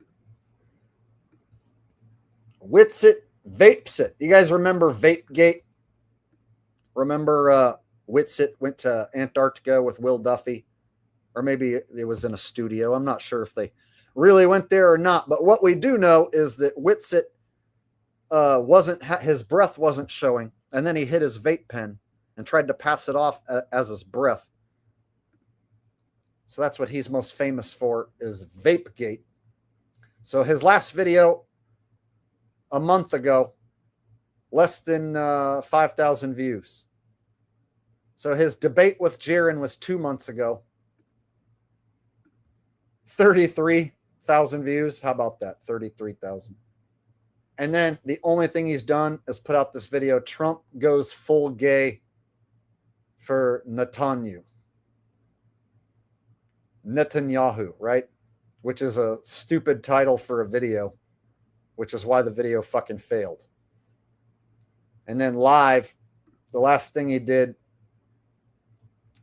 Witsit, Vapesit. You guys remember Vapegate? Remember Witsit went to Antarctica with Will Duffy? Or maybe it was in a studio. I'm not sure if they really went there or not. But what we do know is that Witsit his breath wasn't showing. And then he hit his vape pen and tried to pass it off as his breath. So that's what he's most famous for, is Vapegate. So his last video a month ago, less than 5,000 views. So his debate with Jeran was 2 months ago. 33,000 views. How about that? 33,000. And then the only thing he's done is put out this video. Trump goes full gay for Netanyahu, right? Which is a stupid title for a video, which is why the video fucking failed. And then live, the last thing he did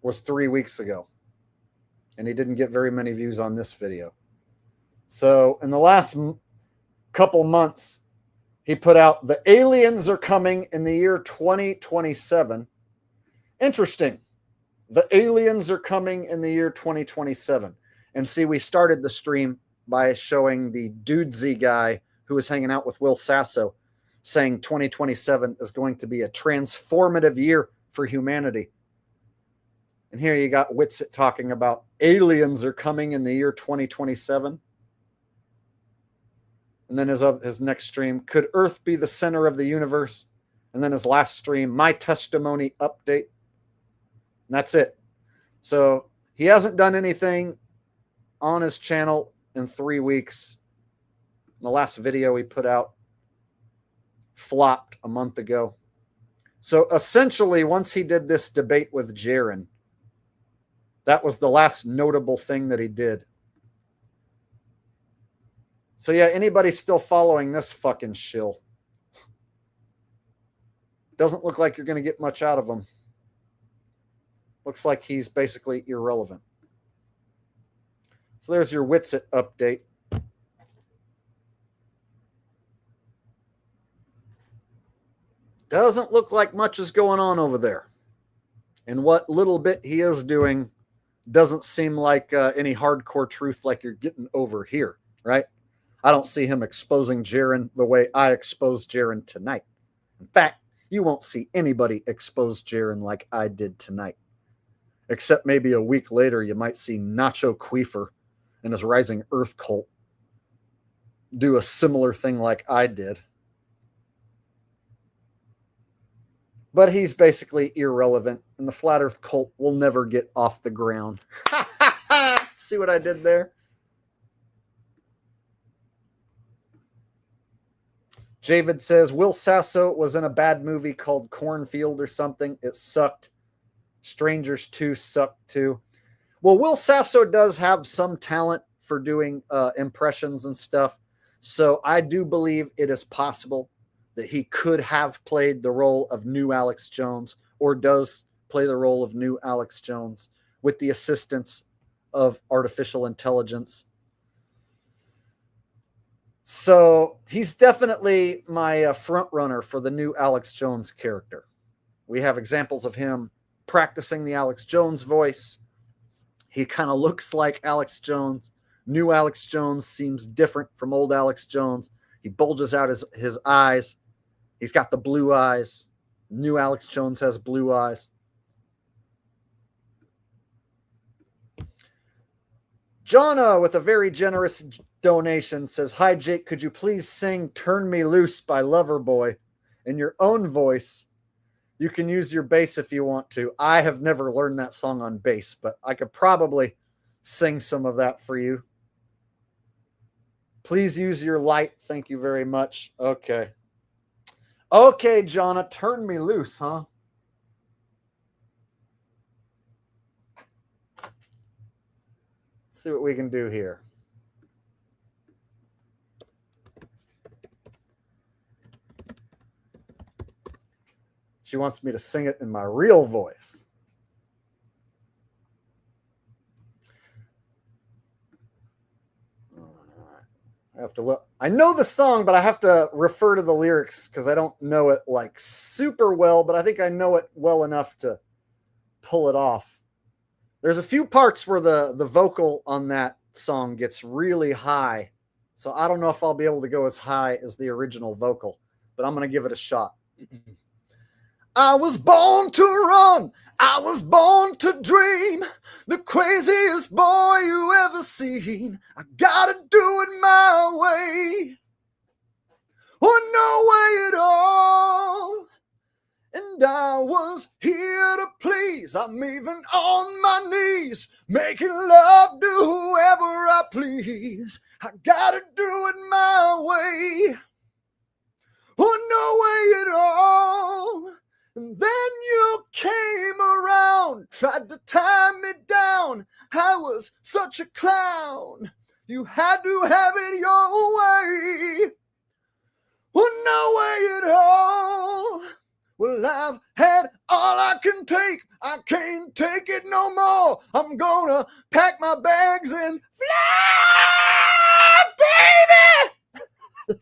was 3 weeks ago. And he didn't get very many views on this video. So in the last couple months, he put out, the aliens are coming in the year 2027. Interesting. The aliens are coming in the year 2027. And see, we started the stream by showing the dudesy guy who was hanging out with Will Sasso saying 2027 is going to be a transformative year for humanity. And here you got Witsit talking about aliens are coming in the year 2027. And then his next stream, could Earth be the center of the universe? And then his last stream, my testimony update. And that's it. So he hasn't done anything on his channel in 3 weeks. The last video he put out flopped a month ago. So essentially, once he did this debate with Jeran, that was the last notable thing that he did. So yeah, anybody still following this fucking shill? Doesn't look like you're going to get much out of him. Looks like he's basically irrelevant. So there's your Witsit update. Doesn't look like much is going on over there. And what little bit he is doing doesn't seem like any hardcore truth like you're getting over here, right? I don't see him exposing Jeran the way I exposed Jeran tonight. In fact, you won't see anybody expose Jeran like I did tonight. Except maybe a week later, you might see Nacho Queefer and his Rising Earth cult do a similar thing like I did. But he's basically irrelevant, and the Flat Earth cult will never get off the ground. See what I did there? Javid says, Will Sasso was in a bad movie called Cornfield or something. It sucked. Strangers 2 sucked too. Well, Will Sasso does have some talent for doing impressions and stuff. So I do believe it is possible that he could have played the role of new Alex Jones, or does play the role of new Alex Jones with the assistance of artificial intelligence. So he's definitely my front runner for the new Alex Jones character. We have examples of him practicing the Alex Jones voice. He kind of looks like Alex Jones. New Alex Jones seems different from old Alex Jones. He bulges out his eyes. He's got the blue eyes. New Alex Jones has blue eyes. Jonna, with a very generous donation, says, hi, Jake, could you please sing Turn Me Loose by Loverboy in your own voice? You can use your bass if you want to. I have never learned that song on bass, but I could probably sing some of that for you. Please use your light. Thank you very much. Okay. Okay, Jonna, turn me loose, huh? see what we can do here. She wants me to sing it in my real voice. I have to look. I know the song, but I have to refer to the lyrics because I don't know it like super well, but I think I know it well enough to pull it off. There's a few parts where the vocal on that song gets really high. So I don't know if I'll be able to go as high as the original vocal, but I'm going to give it a shot. I was born to run. I was born to dream. The craziest boy you ever seen. I gotta do it my way. Or no way at all. And I was here to please. I'm even on my knees, making love to whoever I please. I gotta do it my way. Or no way at all. And then you came around, tried to tie me down. I was such a clown. You had to have it your way. Well, no way at all. Well, I've had all I can take. I can't take it no more. I'm gonna pack my bags and fly, baby.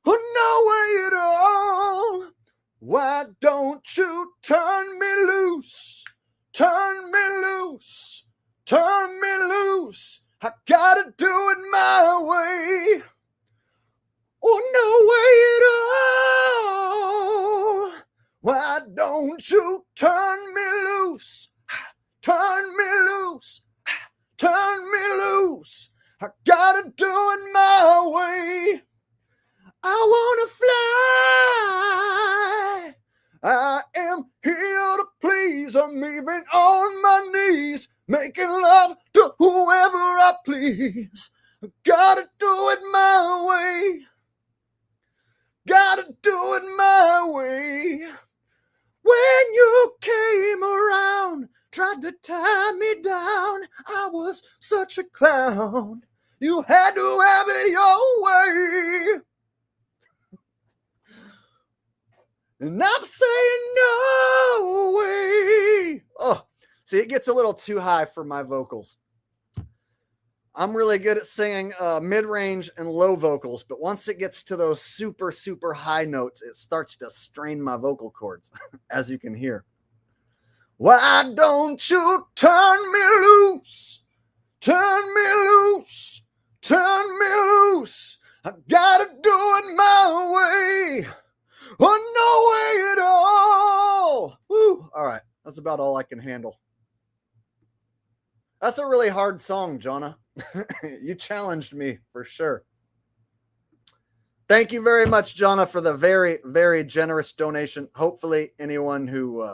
Well, no way at all. Why don't you turn me loose? Turn me loose. Turn me loose. I gotta do it my way. Oh, no way at all. Why don't you turn me loose? Turn me loose. Turn me loose. I gotta do it my way. I wanna fly. I am here to please. I'm even on my knees, making love to whoever I please. I gotta do it my way. Gotta do it my way. When you came around, tried to tie me down, I was such a clown. You had to have it your way. And I'm saying no way. Oh, see, it gets a little too high for my vocals. I'm really good at singing mid-range and low vocals, but once it gets to those super, super high notes, it starts to strain my vocal cords, as you can hear. Why don't you turn me loose? Turn me loose. Turn me loose. I gotta do it my way. Oh, no way at all. Woo. All right. That's about all I can handle. That's a really hard song, Jonah. You challenged me for sure. Thank you very much, Jonah, for the very, very generous donation. Hopefully anyone who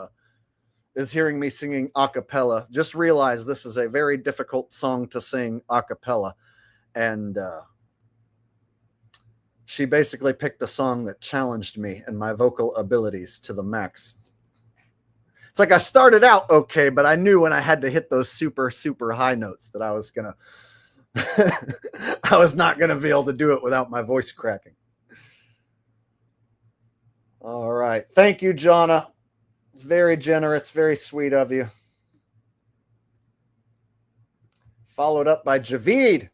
is hearing me singing a cappella, just realize this is a very difficult song to sing a cappella. And she basically picked a song that challenged me and my vocal abilities to the max. It's like I started out okay, but I knew when I had to hit those super, super high notes that I was gonna, I was not gonna be able to do it without my voice cracking. All right. Thank you, Jonna. It's very generous, very sweet of you. Followed up by Javid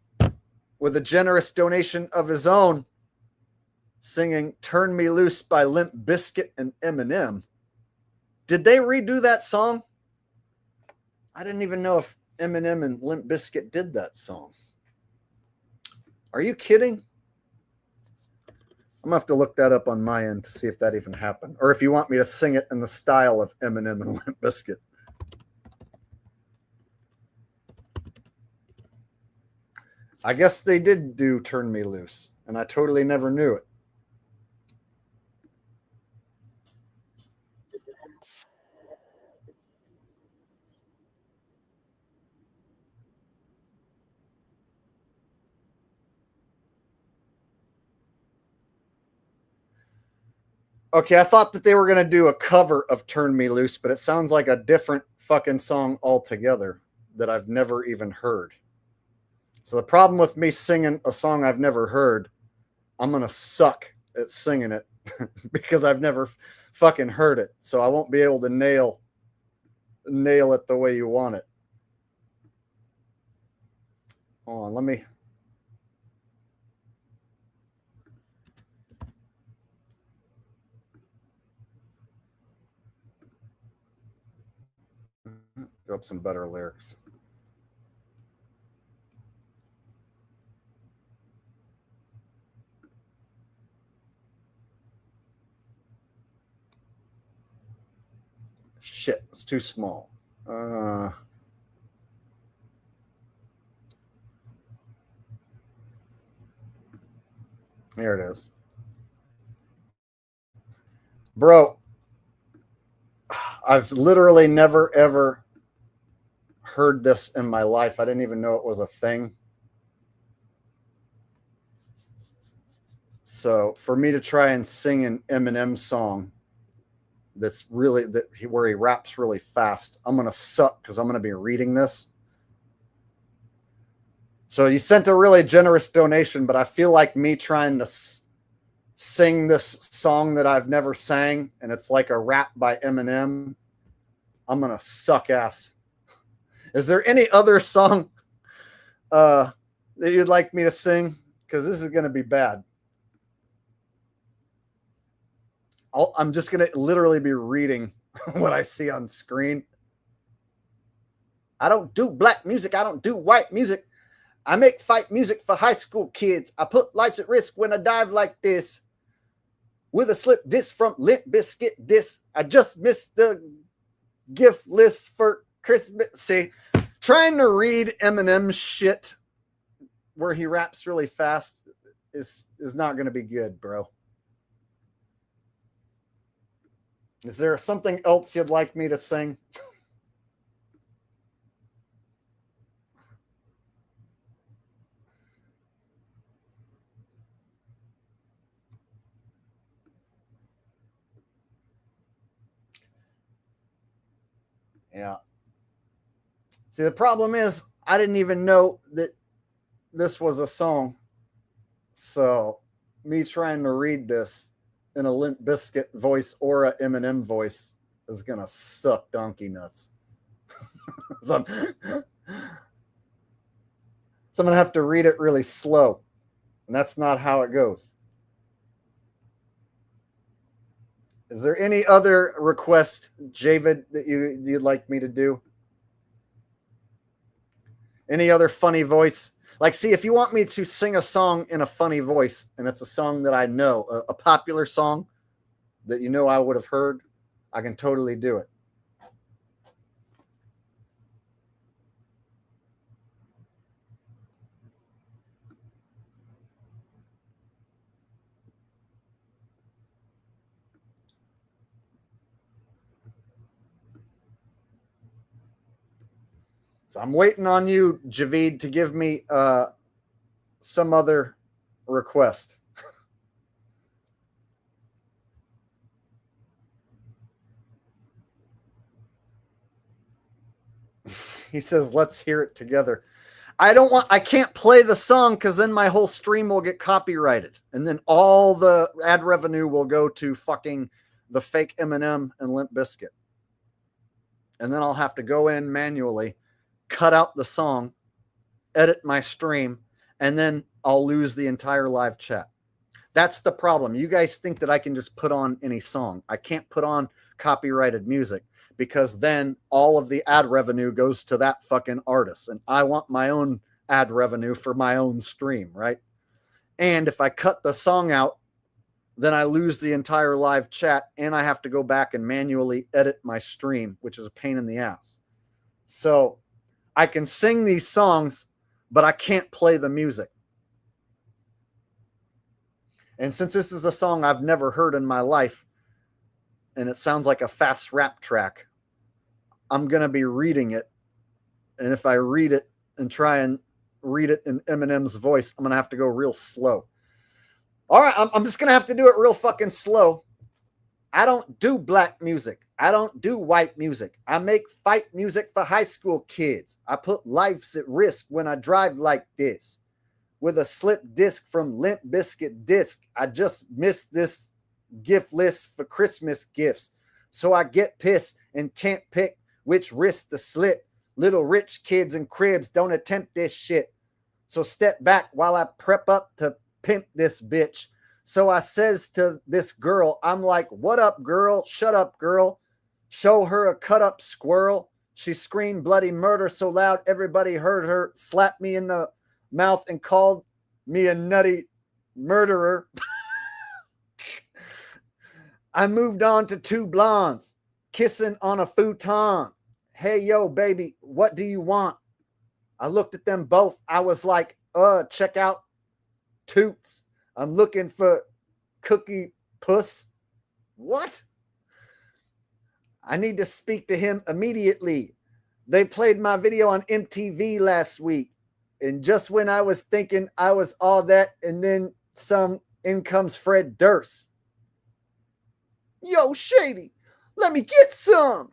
with a generous donation of his own, singing Turn Me Loose by Limp Bizkit and Eminem. Did they redo that song? I didn't even know if Eminem and Limp Bizkit did that song. Are you kidding? I'm going to have to look that up on my end to see if that even happened. Or if you want me to sing it in the style of Eminem and Limp Bizkit. I guess they did do Turn Me Loose, and I totally never knew it. Okay, I thought that they were going to do a cover of Turn Me Loose, but it sounds like a different fucking song altogether that I've never even heard. So the problem with me singing a song I've never heard, I'm going to suck at singing it because I've never fucking heard it. So I won't be able to nail it the way you want it. Hold on, let me. Go up some better lyrics. Shit, it's too small. There it is. Bro, I've literally never, ever heard this in my life. I didn't even know it was a thing. So for me to try and sing an Eminem song that's really where he raps really fast, I'm gonna suck because I'm gonna be reading this. So you sent a really generous donation, but I feel like me trying to sing this song that I've never sang, and it's like a rap by Eminem, I'm gonna suck ass. Is there any other song that you'd like me to sing? Because this is gonna be bad. I'm just going to literally be reading what I see on screen. I don't do black music. I don't do white music. I make fight music for high school kids. I put lives at risk when I dive like this. With a slip disc from Limp Bizkit disc. I just missed the gift list for Christmas. See, trying to read Eminem shit where he raps really fast is not going to be good, bro. Is there something else you'd like me to sing? Yeah. See, the problem is I didn't even know that this was a song. So me trying to read this in a Limp Bizkit voice or a Eminem voice is going to suck donkey nuts. So I'm going to have to read it really slow. And that's not how it goes. Is there any other request, Javid, that you'd like me to do? Any other funny voice? Like, see, if you want me to sing a song in a funny voice, and it's a song that I know, a popular song that you know I would have heard, I can totally do it. So I'm waiting on you, Javid, to give me some other request. He says, let's hear it together. I can't play the song because then my whole stream will get copyrighted. And then all the ad revenue will go to fucking the fake Eminem and Limp Bizkit. And then I'll have to go in manually, cut out the song, edit my stream, and then I'll lose the entire live chat. That's the problem. You guys think that I can just put on any song. I can't put on copyrighted music because then all of the ad revenue goes to that fucking artist. And I want my own ad revenue for my own stream, right? And if I cut the song out, then I lose the entire live chat and I have to go back and manually edit my stream, which is a pain in the ass. So I can sing these songs, but I can't play the music. And since this is a song I've never heard in my life, and it sounds like a fast rap track, I'm going to be reading it. And if I read it and try and read it in Eminem's voice, I'm going to have to go real slow. All right, I'm just going to have to do it real fucking slow. I don't do black music. I don't do white music. I make fight music for high school kids. I put lives at risk when I drive like this. With a slip disc from Limp Bizkit disc, I just missed this gift list for Christmas gifts. So I get pissed and can't pick which wrist to slit. Little rich kids and cribs don't attempt this shit. So step back while I prep up to pimp this bitch. So I says to this girl, I'm like, what up, girl? Shut up, girl. Show her a cut up squirrel. She screamed bloody murder so loud everybody heard her, slapped me in the mouth and called me a nutty murderer. I moved on to two blondes, kissing on a futon. Hey, yo, baby, what do you want? I looked at them both. I was like, check out Toots. I'm looking for Cookie Puss. What? I need to speak to him immediately. They played my video on MTV last week. And just when I was thinking I was all that, and then some, in comes Fred Durst. Yo, Shady, let me get some.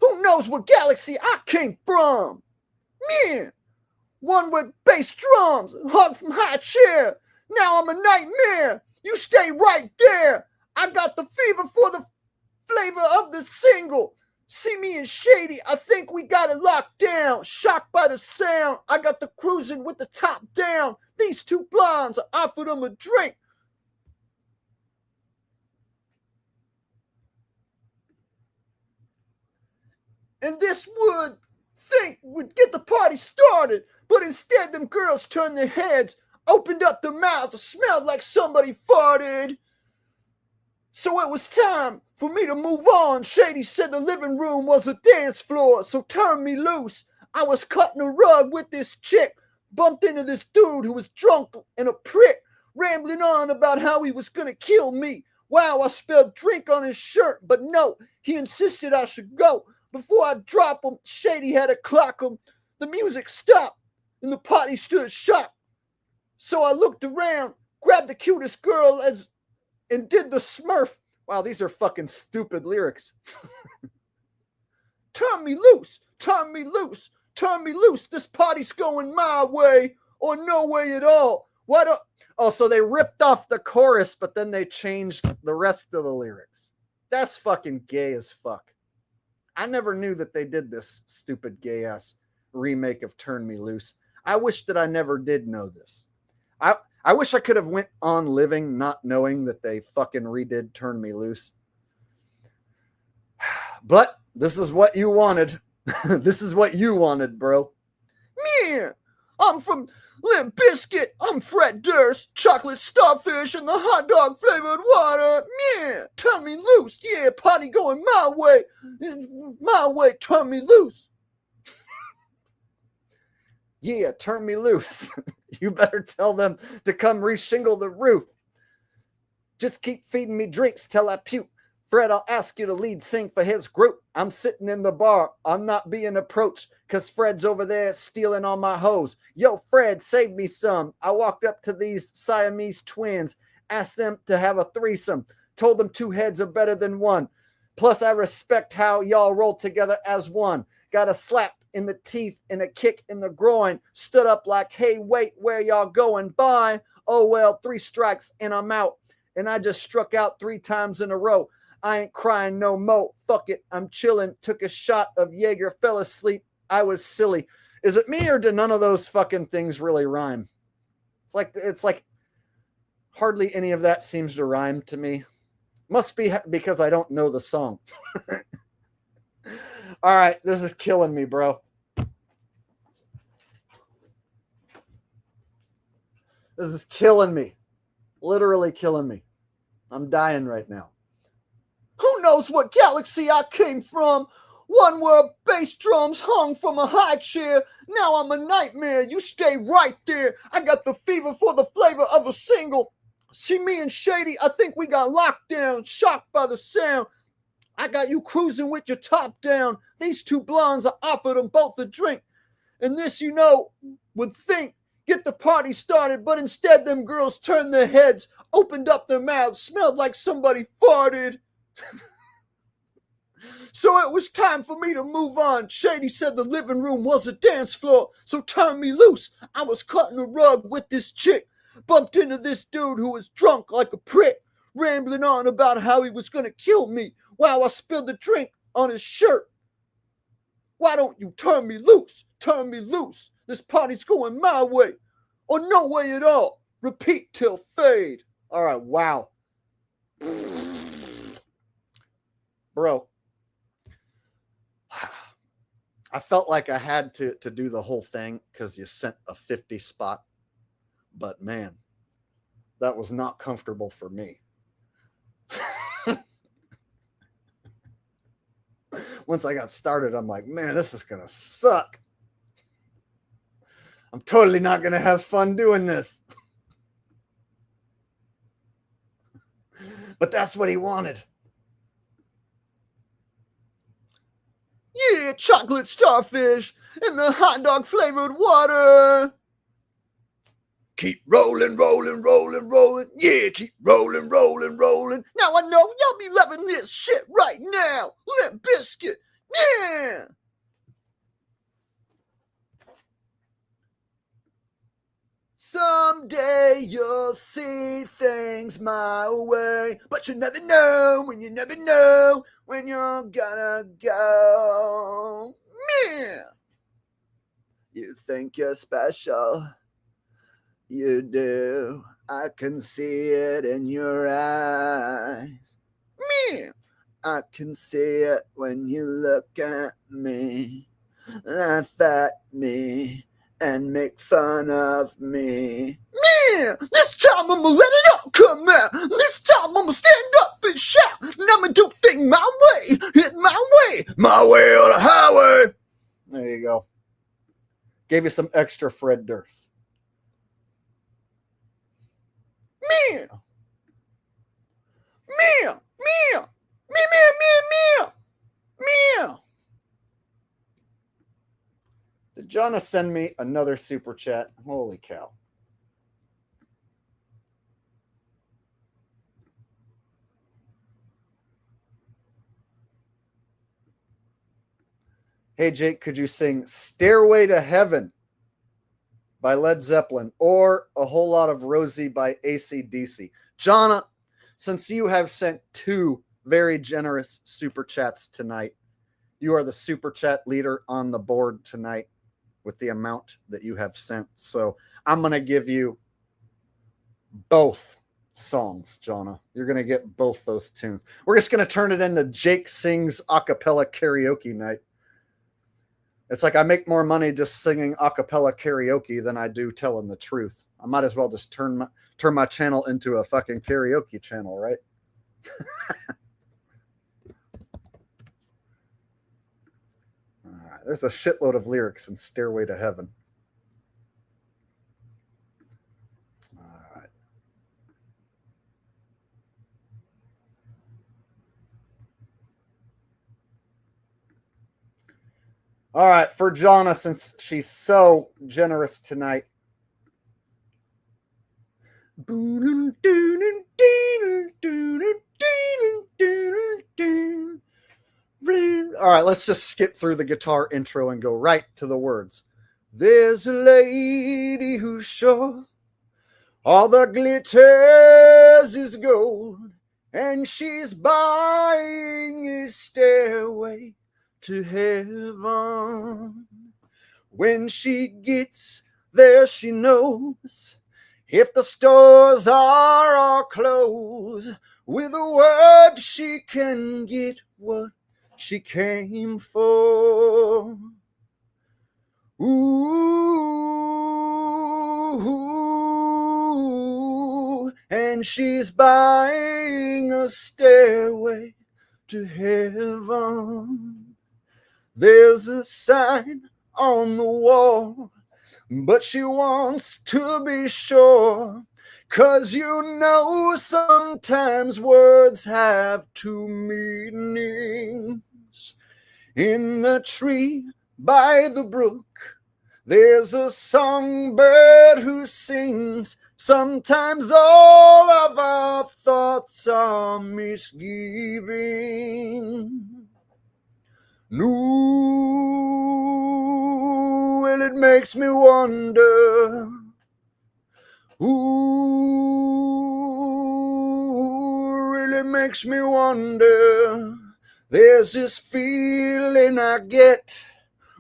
Who knows what galaxy I came from? Man, one with bass drums, hug from high chair. Now I'm a nightmare. You stay right there. I got the fever for the flavor of the single. See me and Shady, I think we got it locked down. Shocked by the sound, I got the cruising with the top down. These two blondes, I offered them a drink. And this would get the party started. But instead, them girls turned their heads, opened up their mouth, smelled like somebody farted. So it was time for me to move on. Shady said the living room was a dance floor, so turn me loose. I was cutting a rug with this chick, bumped into this dude who was drunk and a prick, rambling on about how he was going to kill me. Wow, I spilled drink on his shirt, but no, he insisted I should go. Before I drop him, Shady had to clock him. The music stopped, and the party stood shocked. So I looked around, grabbed the cutest girl and did the Smurf. Wow, these are fucking stupid lyrics. Turn me loose, turn me loose, turn me loose. This party's going my way or no way at all. So they ripped off the chorus, but then they changed the rest of the lyrics. That's fucking gay as fuck. I never knew that they did this stupid gay ass remake of Turn Me Loose. I wish that I never did know this. I wish I could have went on living not knowing that they fucking redid Turn Me Loose. But this is what you wanted. This is what you wanted, bro. Me, I'm from Limp Bizkit. I'm Fred Durst. Chocolate starfish and the hot dog flavored water. Yeah, turn me loose. Yeah, party going my way. My way, turn me loose. Yeah, turn me loose. You better tell them to come reshingle the roof. Just keep feeding me drinks till I puke. Fred, I'll ask you to lead sing for his group. I'm sitting in the bar. I'm not being approached because Fred's over there stealing all my hoes. Yo, Fred, save me some. I walked up to these Siamese twins, asked them to have a threesome, told them two heads are better than one. Plus, I respect how y'all roll together as one. Got a slap in the teeth and a kick in the groin. Stood up like, hey, wait, where y'all going? Bye. Oh, well, 3 strikes and I'm out. And I just struck out 3 times in a row. I ain't crying no more. Fuck it. I'm chilling. Took a shot of Jaeger. Fell asleep. I was silly. Is it me or do none of those fucking things really rhyme? It's like hardly any of that seems to rhyme to me. Must be because I don't know the song. All right. This is killing me, bro. This is killing me. Literally killing me. I'm dying right now. Who knows what galaxy I came from? One where bass drums hung from a high chair. Now I'm a nightmare. You stay right there. I got the fever for the flavor of a single. See me and Shady, I think we got locked down. Shocked by the sound. I got you cruising with your top down. These two blondes, I offered them both a drink. And this, you know, would think, get the party started. But instead, them girls turned their heads, opened up their mouths, smelled like somebody farted. So it was time for me to move on. Shady said the living room was a dance floor, so turn me loose. I was cutting a rug with this chick. Bumped into this dude who was drunk like a prick, rambling on about how he was going to kill me. Wow, I spilled the drink on his shirt. Why don't you turn me loose? Turn me loose. This party's going my way, or no way at all. Repeat till fade. All right, wow. Bro, I felt like I had to do the whole thing because you sent a 50 spot. But man, that was not comfortable for me. Once I got started, I'm like, man, this is going to suck. I'm totally not going to have fun doing this. But that's what he wanted. Yeah, chocolate starfish and the hot dog flavored water. Keep rolling, rolling, rolling, rolling. Yeah, keep rolling, rolling, rolling. Now I know y'all be loving this shit right now. Limp Biscuit. Yeah. Someday you'll see things my way, but you never know when you never know when you're gonna go. Yeah. You think you're special. You do. I can see it in your eyes. Me. I can see it when you look at me. Laugh at me and make fun of me. Me. This time I'm gonna let it all come out. This time I'm gonna stand up and shout. And I'm gonna do things my way. It's my way. My way or the highway. There you go. Gave you some extra Fred Durst. Meow. Meow. Meow. Meow, meow, meow, meow. Meow. Did Jonna send me another super chat? Holy cow. Hey, Jake, could you sing Stairway to Heaven by Led Zeppelin or A Whole Lot of Rosie by AC/DC? Jonna, since you have sent 2 very generous super chats tonight, you are the super chat leader on the board tonight with the amount that you have sent. So I'm going to give you both songs, Jonna. You're going to get both those tunes. We're just going to turn it into Jake Sings a cappella karaoke night. It's like I make more money just singing a cappella karaoke than I do telling the truth. I might as well just turn my channel into a fucking karaoke channel, right? All right, there's a shitload of lyrics in Stairway to Heaven. All right, for Jonna, since she's so generous tonight. All right, let's just skip through the guitar intro and go right to the words. There's a lady who's sure all the glitters is gold, and she's buying a stairway to heaven. When she gets there, she knows if the stores are all closed, with a word she can get what she came for. Ooh, and she's buying a stairway to heaven. There's a sign on the wall, but she wants to be sure, 'cause you know sometimes words have 2 meanings. In the tree by the brook, There's a songbird who sings. Sometimes all of our thoughts are misgiving. Ooh, well, it makes me wonder. Ooh, really makes me wonder. There's this feeling I get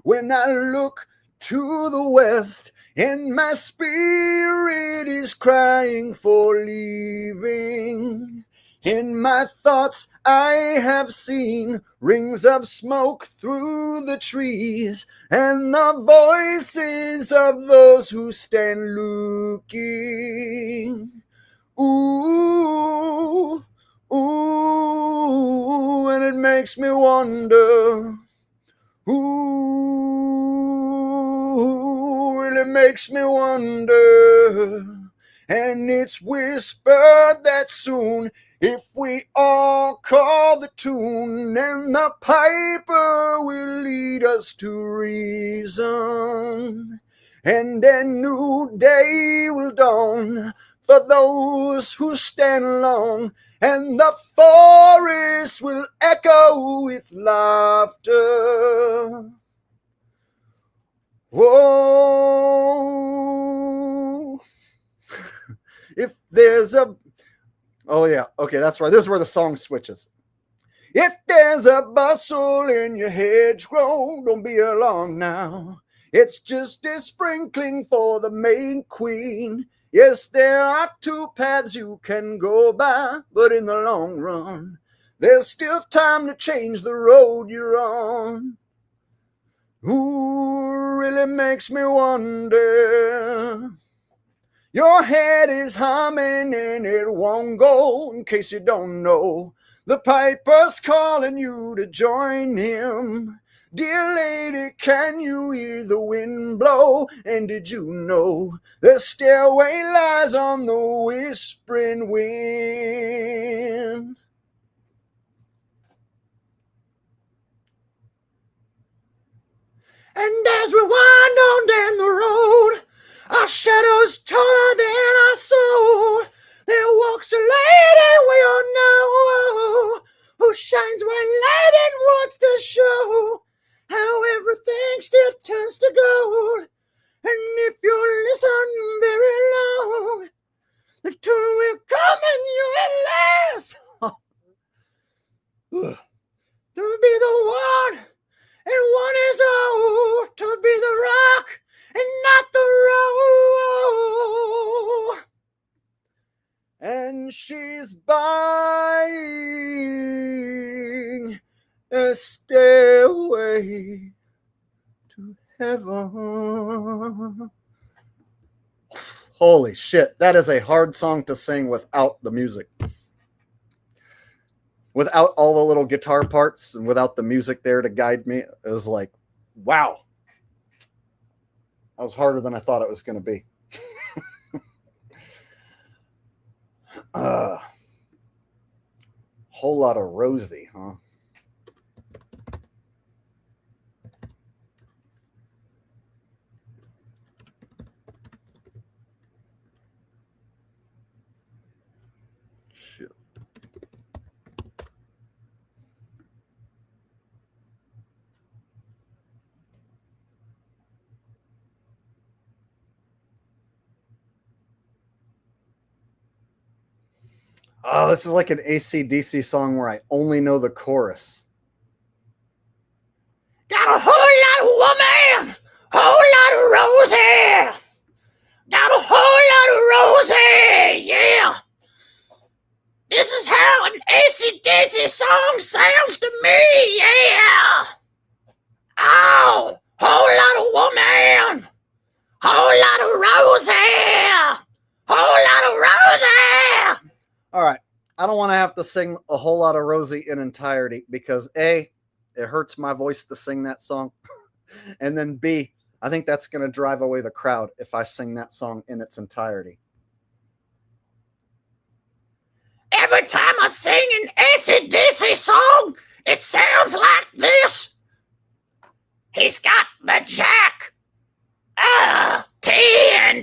when I look to the west, and my spirit is crying for leaving. In my thoughts I have seen rings of smoke through the trees, and the voices of those who stand looking. Ooh, ooh, and it makes me wonder. Ooh, and it makes me wonder. And it's whispered that soon, if we all call the tune, and the piper will lead us to reason, and a new day will dawn for those who stand long, and the forest will echo with laughter. Whoa. If there's a... Oh, yeah. Okay, that's right. This is where the song switches. If there's a bustle in your hedgerow, don't be alarmed now. It's just a sprinkling for the May Queen. Yes, there are two paths you can go by, but in the long run, there's still time to change the road you're on. Ooh, really makes me wonder. Your head is humming and it won't go, in case you don't know. The piper's calling you to join him. Dear lady, can you hear the wind blow? And did you know the stairway lies on the whispering wind? And as we wind on down the road, our shadows taller than our soul, there walks a lady we all know, who shines white light and wants to show how everything still turns to gold. And if you listen very long, the tune will come and you at last to be the one, and one is all, to be the rock and not the road. And she's buying a stairway to heaven. Holy shit, that is a hard song to sing without the music. Without all the little guitar parts and without the music there to guide me, it was like, wow. That was harder than I thought it was going to be. Whole lot of Rosie, huh? Shit. Oh, this is like an AC/DC song where I only know the chorus. Got a whole lot of woman, whole lot of Rosie. Got a whole lot of Rosie, yeah. This is how an AC/DC song sounds to me, yeah. Oh, whole lot of woman, whole lot of Rosie, whole lot of Rosie. All right, I don't want to have to sing a whole lot of Rosie in entirety because A, it hurts my voice to sing that song. And then B, I think that's going to drive away the crowd if I sing that song in its entirety. Every time I sing an AC/DC song, it sounds like this. He's got the jack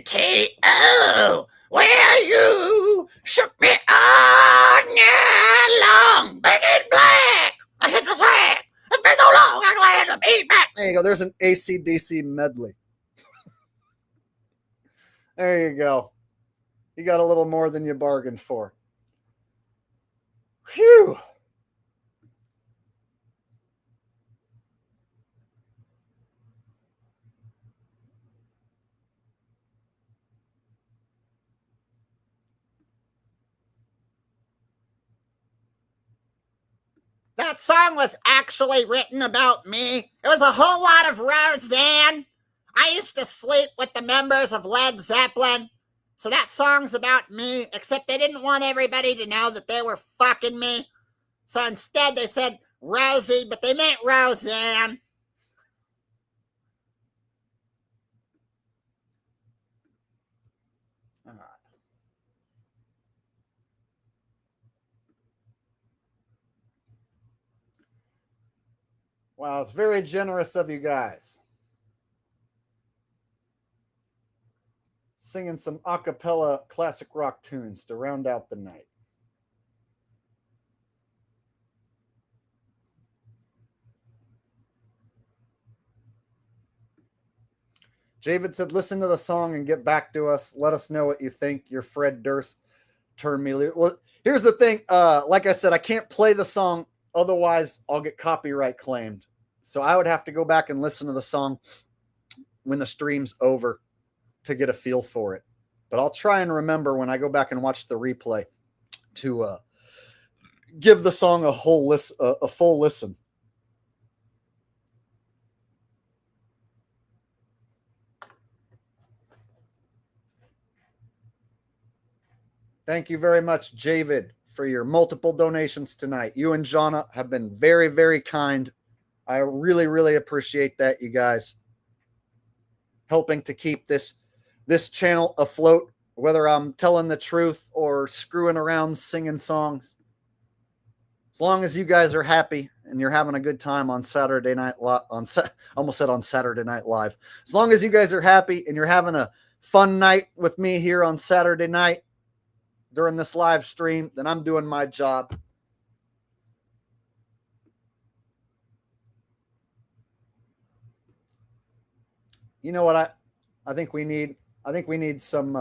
NTO, where you shook me all night long. Big and black, I hit the sack. It's been so long, I'm glad to be back. There you go. There's an AC/DC medley. There you go. You got a little more than you bargained for. Phew. That song was actually written about me. It was a whole lot of Roseanne. I used to sleep with the members of Led Zeppelin. So that song's about me, except they didn't want everybody to know that they were fucking me. So instead they said Rosie, but they meant Roseanne. Wow, it's very generous of you guys. Singing some a cappella classic rock tunes to round out the night. Javid said, listen to the song and get back to us. Let us know what you think. Your Fred Durst turned me loose. Well, here's the thing. Like I said, I can't play the song. Otherwise, I'll get copyright claimed. So I would have to go back and listen to the song when the stream's over to get a feel for it. But I'll try and remember when I go back and watch the replay to give the song a full listen. Thank you very much, Javid, for your multiple donations tonight. You and Jonna have been very, very kind. I really, really appreciate that, you guys. Helping to keep this channel afloat, whether I'm telling the truth or screwing around singing songs. As long as you guys are happy and you're having a good time on Saturday Night Live, almost said on Saturday Night Live. As long as you guys are happy and you're having a fun night with me here on Saturday night during this live stream, then I'm doing my job. You know what I think we need? I think we need some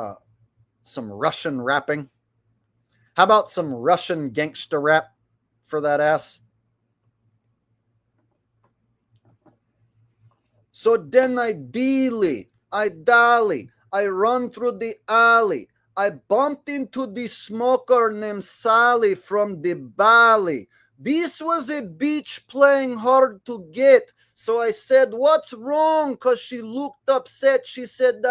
Russian rapping. How about some Russian gangster rap for that ass? So then I dolly, I run through the alley. I bumped into the smoker named Sally from the Bali. This was a bitch playing hard to get. So I said, what's wrong? Because she looked upset. She said,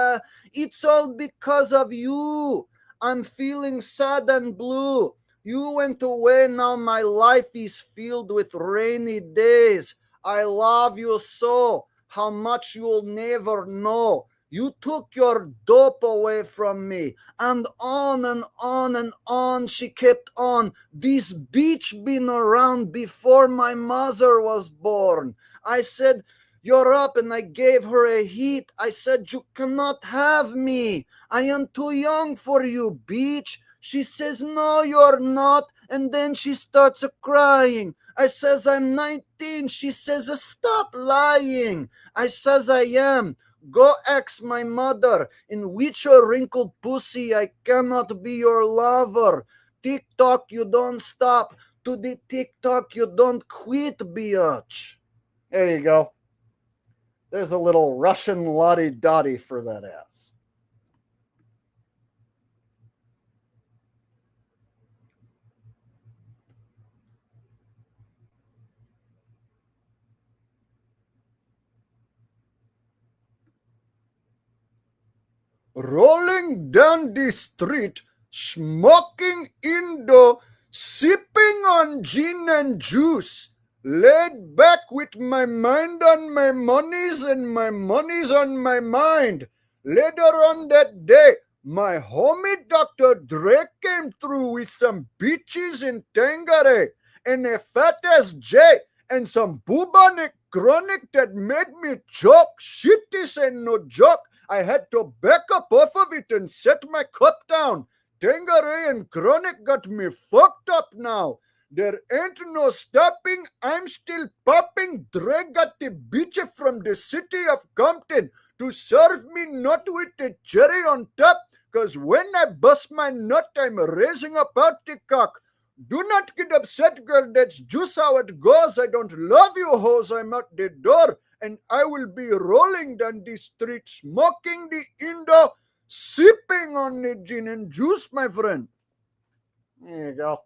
it's all because of you. I'm feeling sad and blue. You went away. Now my life is filled with rainy days. I love you so. How much you'll never know. You took your dope away from me. And on and on and on she kept on. This bitch been around before my mother was born. I said, you're up, and I gave her a hit. I said, you cannot have me. I am too young for you, bitch. She says, no, you're not. And then she starts crying. I says, I'm 19. She says, stop lying. I says, I am. Go ask my mother, in which a wrinkled pussy I cannot be your lover. TikTok, you don't stop. To the TikTok, you don't quit, bitch. There you go. There's a little Russian lottie-dottie for that ass. Rolling down the street, smoking Indo, sipping on gin and juice, laid back with my mind on my monies and my monies on my mind. Later on that day, my homie Dr. Dre came through with some bitches in Tangare and a fat ass J and some bubonic chronic that made me choke. Shit, this ain't no joke. I had to back up off of it and set my cup down. Tangeray and Chronic got me fucked up now. There ain't no stopping. I'm still popping. Dre got the bitch from the city of Compton to serve me nut with the cherry on top. Cause when I bust my nut, I'm raising up out the cock. Do not get upset, girl. That's just how it goes. I don't love you, hoes. I'm out the door. And I will be rolling down the street, smoking the Indo, sipping on the gin and juice, my friend. There you go.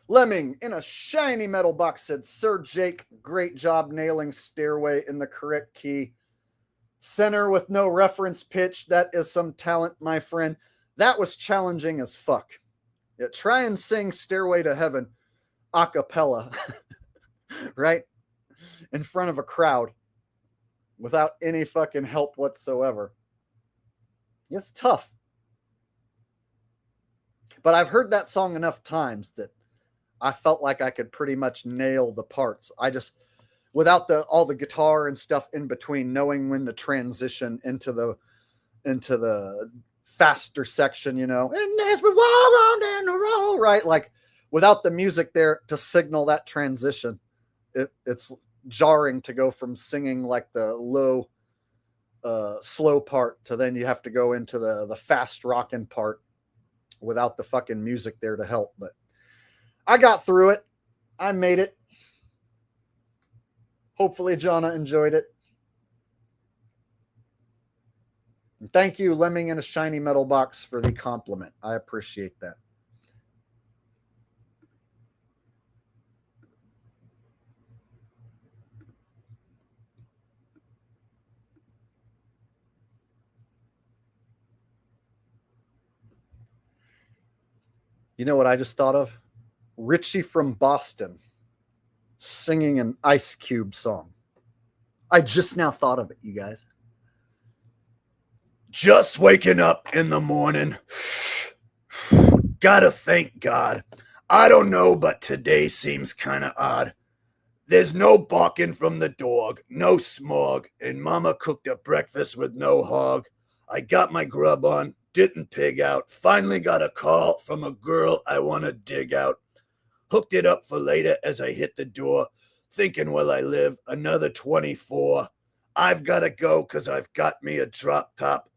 Lemming in a shiny metal box said, Sir Jake, great job nailing Stairway in the correct key. Center with no reference pitch. That is some talent, my friend. That was challenging as fuck. Yeah, try and sing Stairway to Heaven a cappella, right? In front of a crowd without any fucking help whatsoever. It's tough. But I've heard that song enough times that I felt like I could pretty much nail the parts. I just, without all the guitar and stuff in between, knowing when to transition into the faster section, you know, and as we walk on down the road, right? Like without the music there to signal that transition, it's jarring to go from singing like the low, slow part to then you have to go into the fast rocking part without the fucking music there to help. But I got through it. I made it. Hopefully Jonna enjoyed it. And thank you, Lemming in a shiny metal box, for the compliment. I appreciate that. You know what I just thought of? Richie from Boston singing an Ice Cube song. I just now thought of it, you guys. Just waking up in the morning. Gotta thank God. I don't know, but today seems kind of odd. There's no barking from the dog, no smog, and Mama cooked a breakfast with no hog. I got my grub on, didn't pig out. Finally got a call from a girl I want to dig out. Hooked it up for later as I hit the door, thinking, will I live another 24? I've got to go because I've got me a drop top.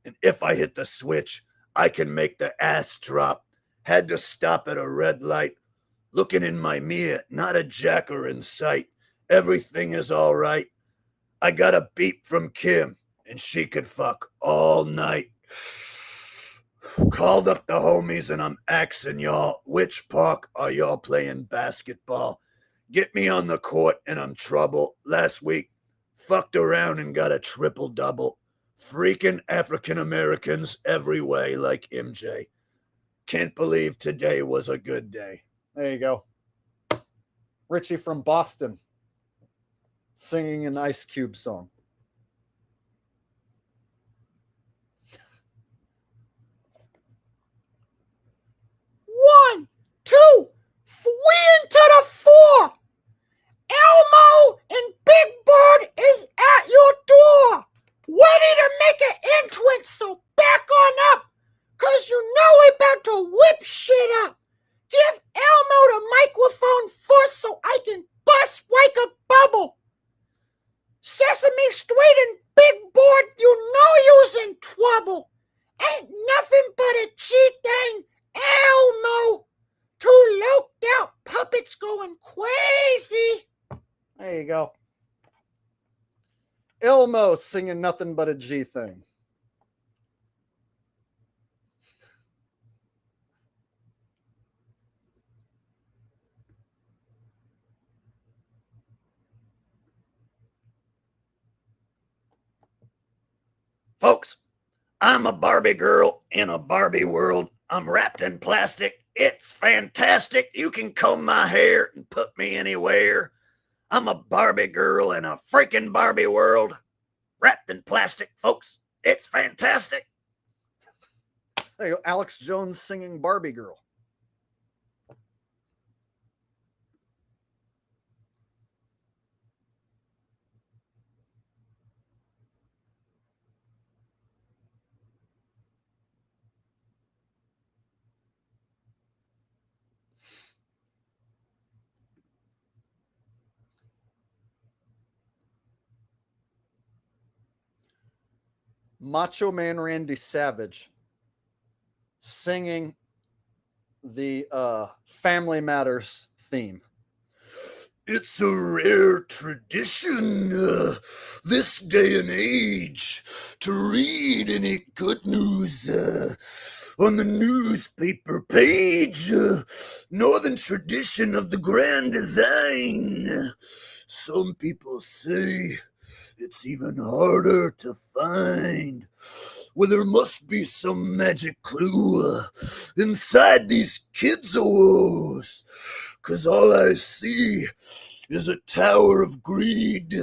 And if I hit the switch, I can make the ass drop. Had to stop at a red light. Looking in my mirror, not a jacker in sight. Everything is all right. I got a beep from Kim, and she could fuck all night. Called up the homies, and I'm asking y'all, which park are y'all playing basketball? Get me on the court, and I'm trouble. Last week, fucked around and got a triple-double. Freaking African Americans every way like MJ. Can't believe today was a good day. There you go. Richie from Boston singing an Ice Cube song. One, two, three into the four. Elmo and Big Bird is at your door, ready to make an entrance, so back on up, cause you know we about to whip shit up. Give Elmo the microphone first so I can bust like a bubble. Sesame Street and Big Bird, you know you's in trouble. Ain't nothing but a G-thing, Elmo. Two loped out puppets going crazy. There you go. Elmo singing nothing but a G thing. Folks, I'm a Barbie girl in a Barbie world. I'm wrapped in plastic. It's fantastic. You can comb my hair and put me anywhere. I'm a Barbie girl in a freaking Barbie world. Wrapped in plastic, folks. It's fantastic. There you go. Alex Jones singing Barbie Girl. Macho Man Randy Savage singing the Family Matters theme. It's a rare tradition this day and age to read any good news on the newspaper page. Northern tradition of the grand design. Some people say it's even harder to find. Well, there must be some magic clue inside these kids' woes. 'Cause all I see is a tower of greed,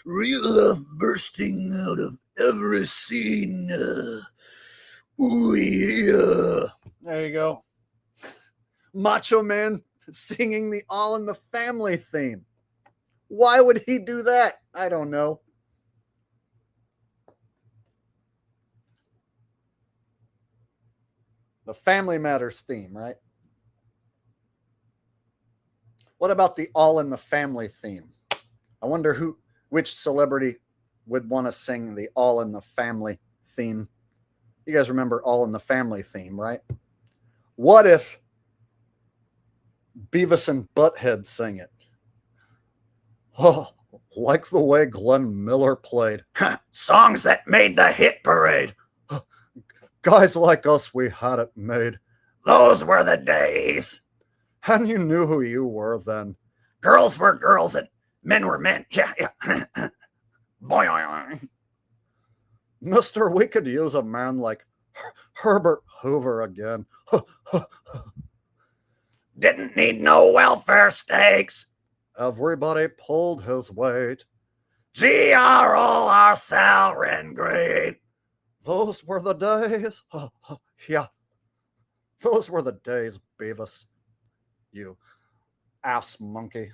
real love bursting out of every scene. Ooh, yeah. There you go. Macho Man singing the All in the Family theme. Why would he do that? I don't know. The Family Matters theme, right? What about the All in the Family theme? I wonder which celebrity would want to sing the All in the Family theme. You guys remember All in the Family theme, right? What if Beavis and Butthead sing it? Oh, like the way Glenn Miller played. Songs that made the hit parade. Guys like us, we had it made. Those were the days. And you knew who you were then. Girls were girls and men were men. Yeah, yeah. Boy. Mister, we could use a man like Herbert Hoover again. Didn't need no welfare stakes. Everybody pulled his weight. GR all our salary and grade. Those were the days. Yeah. Those were the days, Beavis. You ass monkey.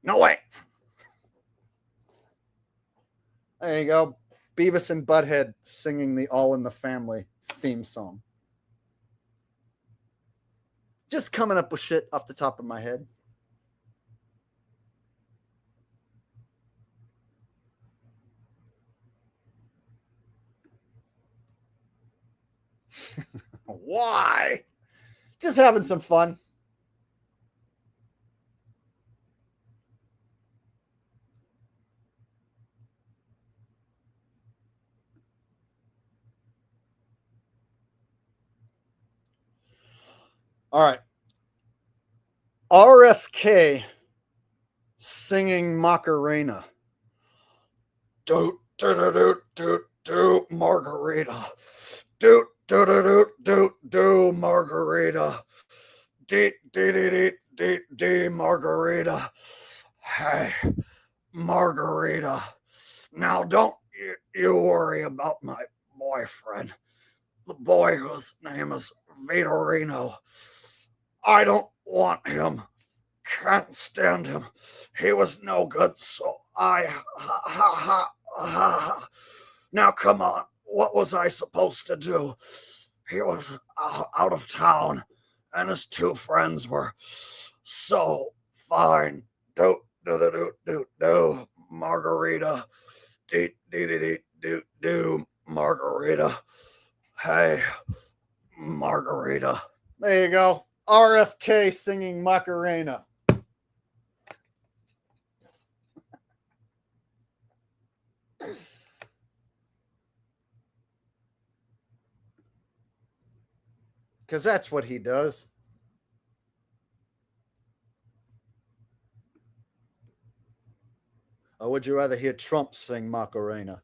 No way. There you go. Beavis and Butthead singing the All in the Family theme song. Just coming up with shit off the top of my head. Why? Just having some fun. All right. RFK singing Macarena. Do, do, do, do, do, do, margarita. Do, do, do, do, do, do, margarita. D, D, D, D, D, D, margarita. Hey, margarita. Now, don't you worry about my boyfriend. The boy whose name is Vitorino. I don't want him. Can't stand him. He was no good, so Now, come on. What was I supposed to do? He was out of town, and his two friends were so fine. Do, do, do, do, do, do, margarita. Do, do, do, do, do, do, margarita. Hey, margarita. There you go. RFK singing Macarena. Because that's what he does. Or would you rather hear Trump sing Macarena?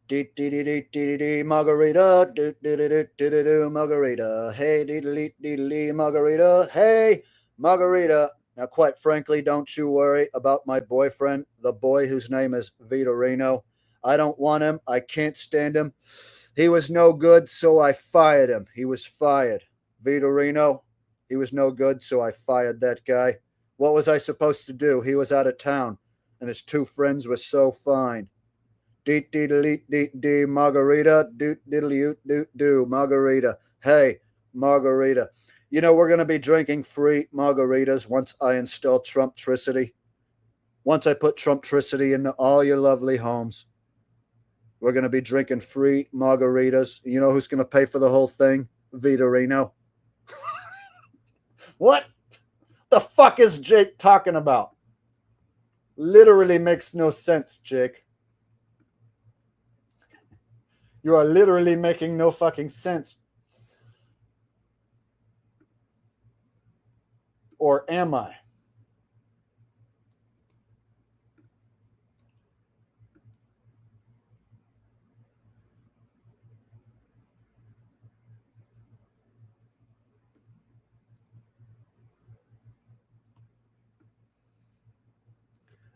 Dee dee dee dee dee dee margarita, doo doo doo doo doo doo margarita. Hey dee dee dee dee margarita. Hey margarita. Now, quite frankly, don't you worry about my boyfriend, the boy whose name is Vitorino. I don't want him. I can't stand him. He was no good, so I fired him. He was fired. Vitorino, he was no good, so I fired that guy. What was I supposed to do? He was out of town, and his two friends were so fine. Dee dee dee dee dee margarita, doo diddly doo doo margarita. Hey, margarita. You know, we're going to be drinking free margaritas once I install Trumptricity. Once I put Trumptricity into all your lovely homes. We're going to be drinking free margaritas. You know who's going to pay for the whole thing? Vitorino. What the fuck is Jake talking about? Literally makes no sense, Jake. You are literally making no fucking sense. Or am I?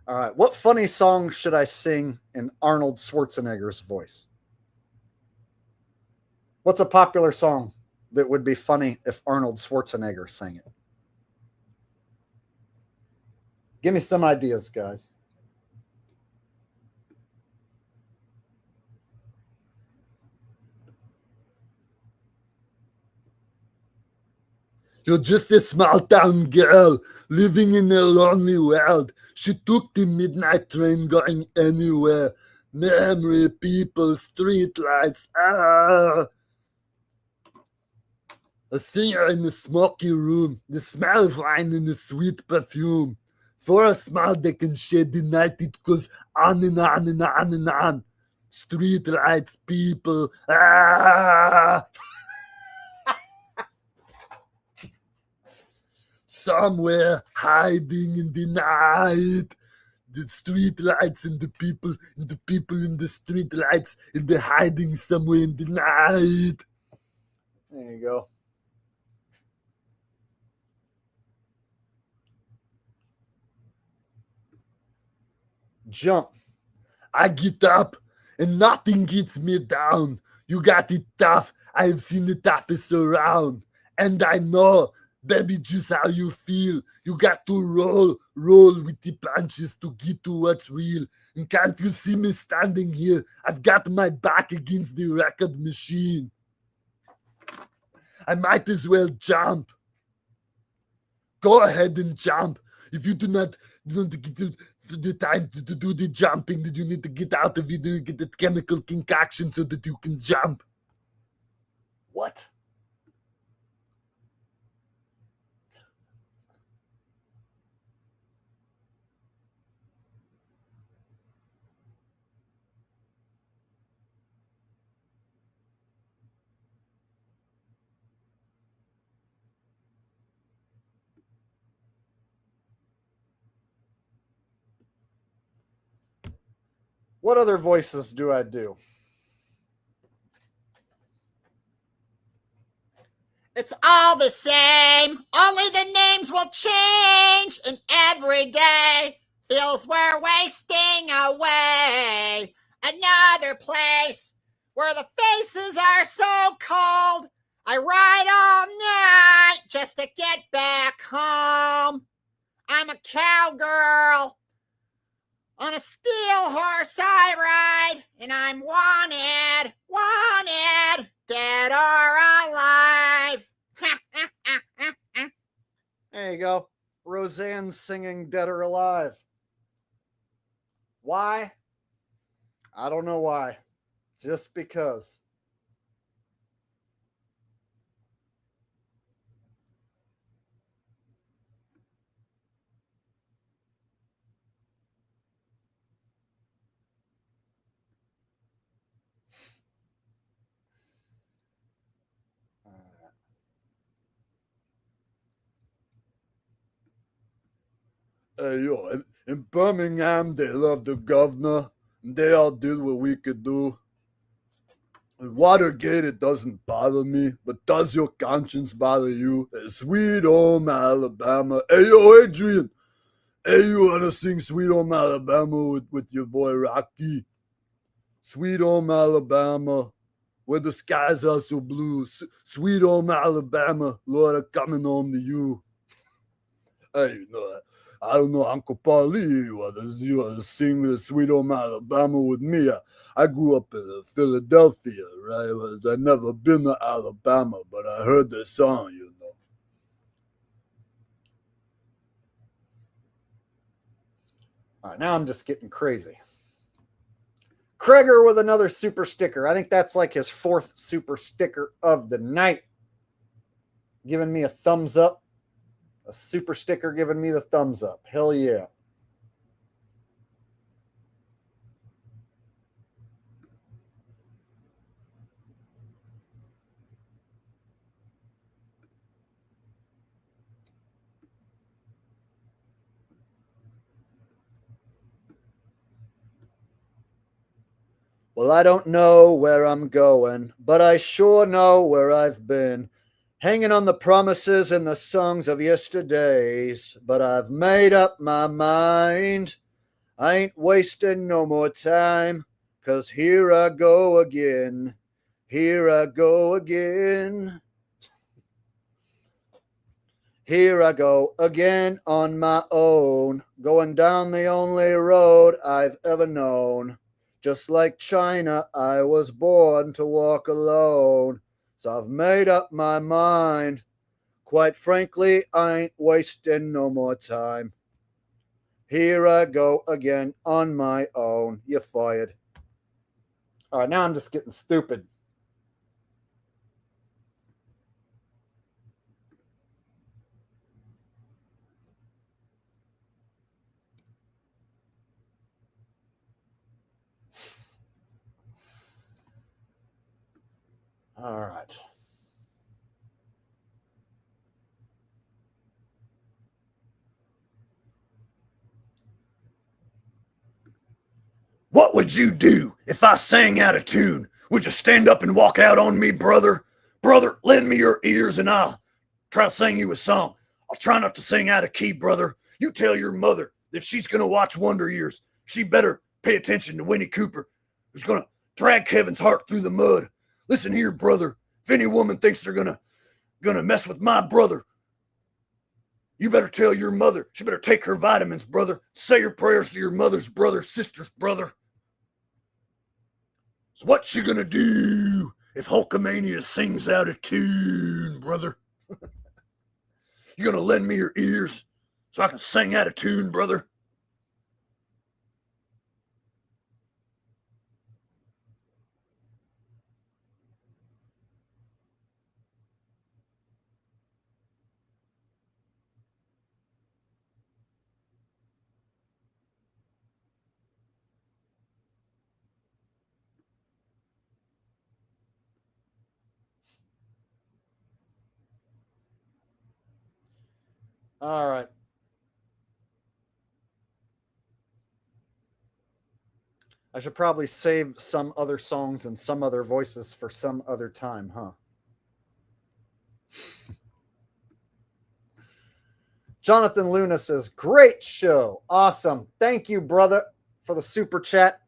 All right. What funny song should I sing in Arnold Schwarzenegger's voice? What's a popular song that would be funny if Arnold Schwarzenegger sang it? Give me some ideas, guys. You're just a small town girl living in a lonely world. She took the midnight train going anywhere. Memory, people, street lights. Ah. A singer in a smoky room. The smell of wine and a sweet perfume. For a smile they can shed the night. It goes on and on and on and on. Street lights, people. Ah. Somewhere hiding in the night, the street lights and the people in the street lights, and they're hiding somewhere in the night. There you go. Jump. I get up and nothing gets me down. You got it tough. I've seen the toughest around. And I know, baby, just how you feel. You got to roll with the punches to get to what's real. And can't you see me standing here? I've got my back against the record machine. I might as well jump. Go ahead and jump. If you don't get the time to do the jumping, that you need to get out of it and get that chemical concoction so that you can jump. What? What other voices do I do? It's all the same, only the names will change, and every day feels we're wasting away. Another place where the faces are so cold. I ride all night just to get back home. I'm a cowgirl. On a steel horse I ride, and I'm wanted, dead or alive. There you go. Roseanne singing Dead or Alive. Why? I don't know why. Just because. Yo, in Birmingham, they love the governor. And they all did what we could do. In Watergate, it doesn't bother me. But does your conscience bother you? Sweet Home Alabama. Hey, yo, Adrian. Hey, you want to sing Sweet Home Alabama with your boy Rocky? Sweet Home Alabama, where the skies are so blue. Sweet Home Alabama, Lord, I'm coming home to you. Hey, you know that. I don't know, Uncle Paulie, you want to sing the Sweet Home Alabama with me. I grew up in Philadelphia, right? I never been to Alabama, but I heard the song, you know. All right, now I'm just getting crazy. Kreger with another super sticker. I think that's like his 4th super sticker of the night. Giving me a thumbs up. A super sticker giving me the thumbs up. Hell yeah. Well, I don't know where I'm going, but I sure know where I've been. Hanging on the promises and the songs of yesterdays. But I've made up my mind. I ain't wasting no more time. 'Cause here I go again. Here I go again. Here I go again on my own. Going down the only road I've ever known. Just like China, I was born to walk alone. So I've made up my mind. Quite frankly, I ain't wasting no more time. Here I go again on my own. You're fired. All right, now I'm just getting stupid. All right. What would you do if I sang out of tune? Would you stand up and walk out on me, brother? Brother, lend me your ears and I'll try to sing you a song. I'll try not to sing out of key, brother. You tell your mother that if she's going to watch Wonder Years, she better pay attention to Winnie Cooper, who's going to drag Kevin's heart through the mud. Listen here, brother. If any woman thinks they're going to mess with my brother, you better tell your mother. She better take her vitamins, brother. Say your prayers to your mother's brother, sister's brother. So what you gonna do if Hulkamania sings out of tune, brother? You gonna lend me your ears so I can sing out of tune, brother? All right. I should probably save some other songs and some other voices for some other time, huh? Jonathan Luna says, great show. Awesome. Thank you, brother, for the super chat.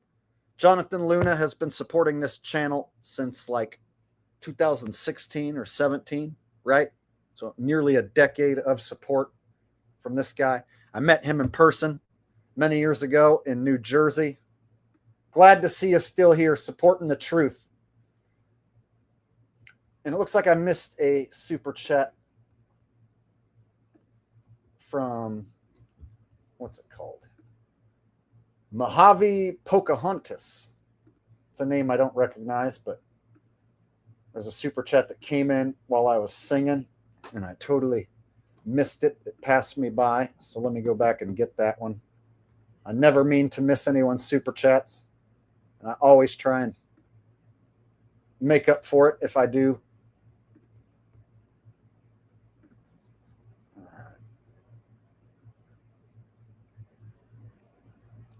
Jonathan Luna has been supporting this channel since like 2016 or 17, right? So nearly a decade of support from this guy. I met him in person many years ago in New Jersey. Glad to see you still here supporting the truth. And it looks like I missed a super chat from, what's it called? Mojave Pocahontas. It's a name I don't recognize, but there's a super chat that came in while I was singing, and I totally missed it. It passed me by, so let me go back and get that one. I never mean to miss anyone's super chats, and I always try and make up for it if I do.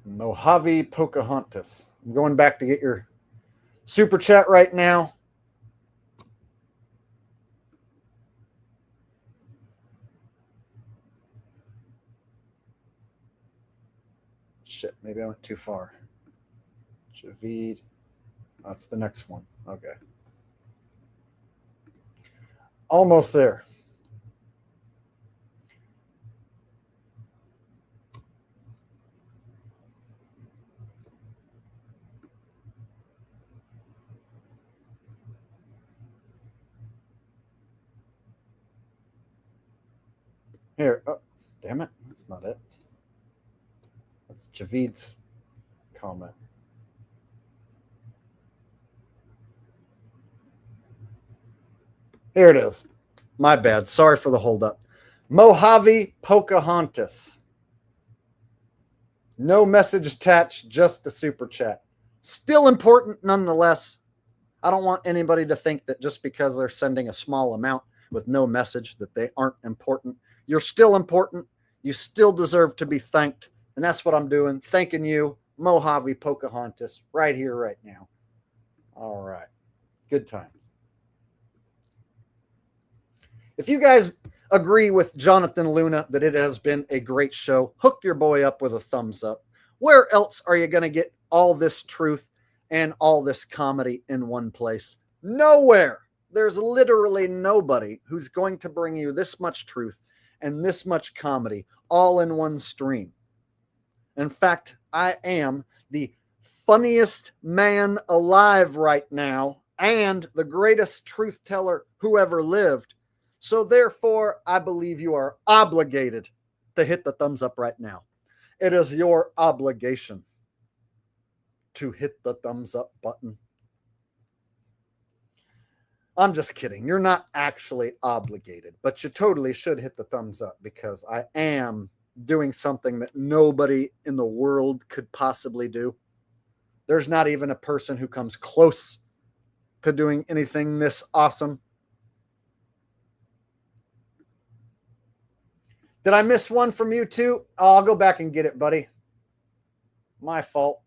Mojave Pocahontas. I'm going back to get your super chat right now. Shit, maybe I went too far. Javid. That's the next one. Okay. Almost there. Here. Oh, damn it. That's not it. That's Javid's comment. Here it is. My bad. Sorry for the holdup. Mojave Pocahontas. No message attached, just a super chat. Still important nonetheless. I don't want anybody to think that just because they're sending a small amount with no message that they aren't important. You're still important. You still deserve to be thanked. And that's what I'm doing. Thanking you, Mojave Pocahontas, right here, right now. All right. Good times. If you guys agree with Jonathan Luna that it has been a great show, hook your boy up with a thumbs up. Where else are you going to get all this truth and all this comedy in one place? Nowhere. There's literally nobody who's going to bring you this much truth and this much comedy all in one stream. In fact, I am the funniest man alive right now and the greatest truth teller who ever lived. So therefore, I believe you are obligated to hit the thumbs up right now. It is your obligation to hit the thumbs up button. I'm just kidding. You're not actually obligated, but you totally should hit the thumbs up because I am doing something that nobody in the world could possibly do. There's not even a person who comes close to doing anything this awesome. Did I miss one from you too? Oh, I'll go back and get it, buddy. My fault.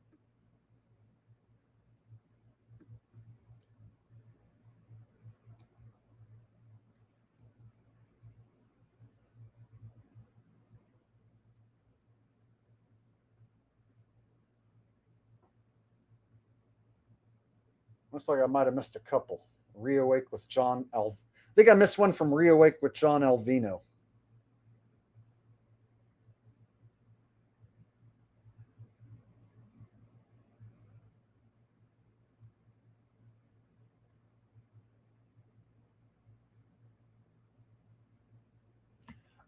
Looks like I might have missed a couple. Reawake with John I think I missed one from Reawake with John Alvino.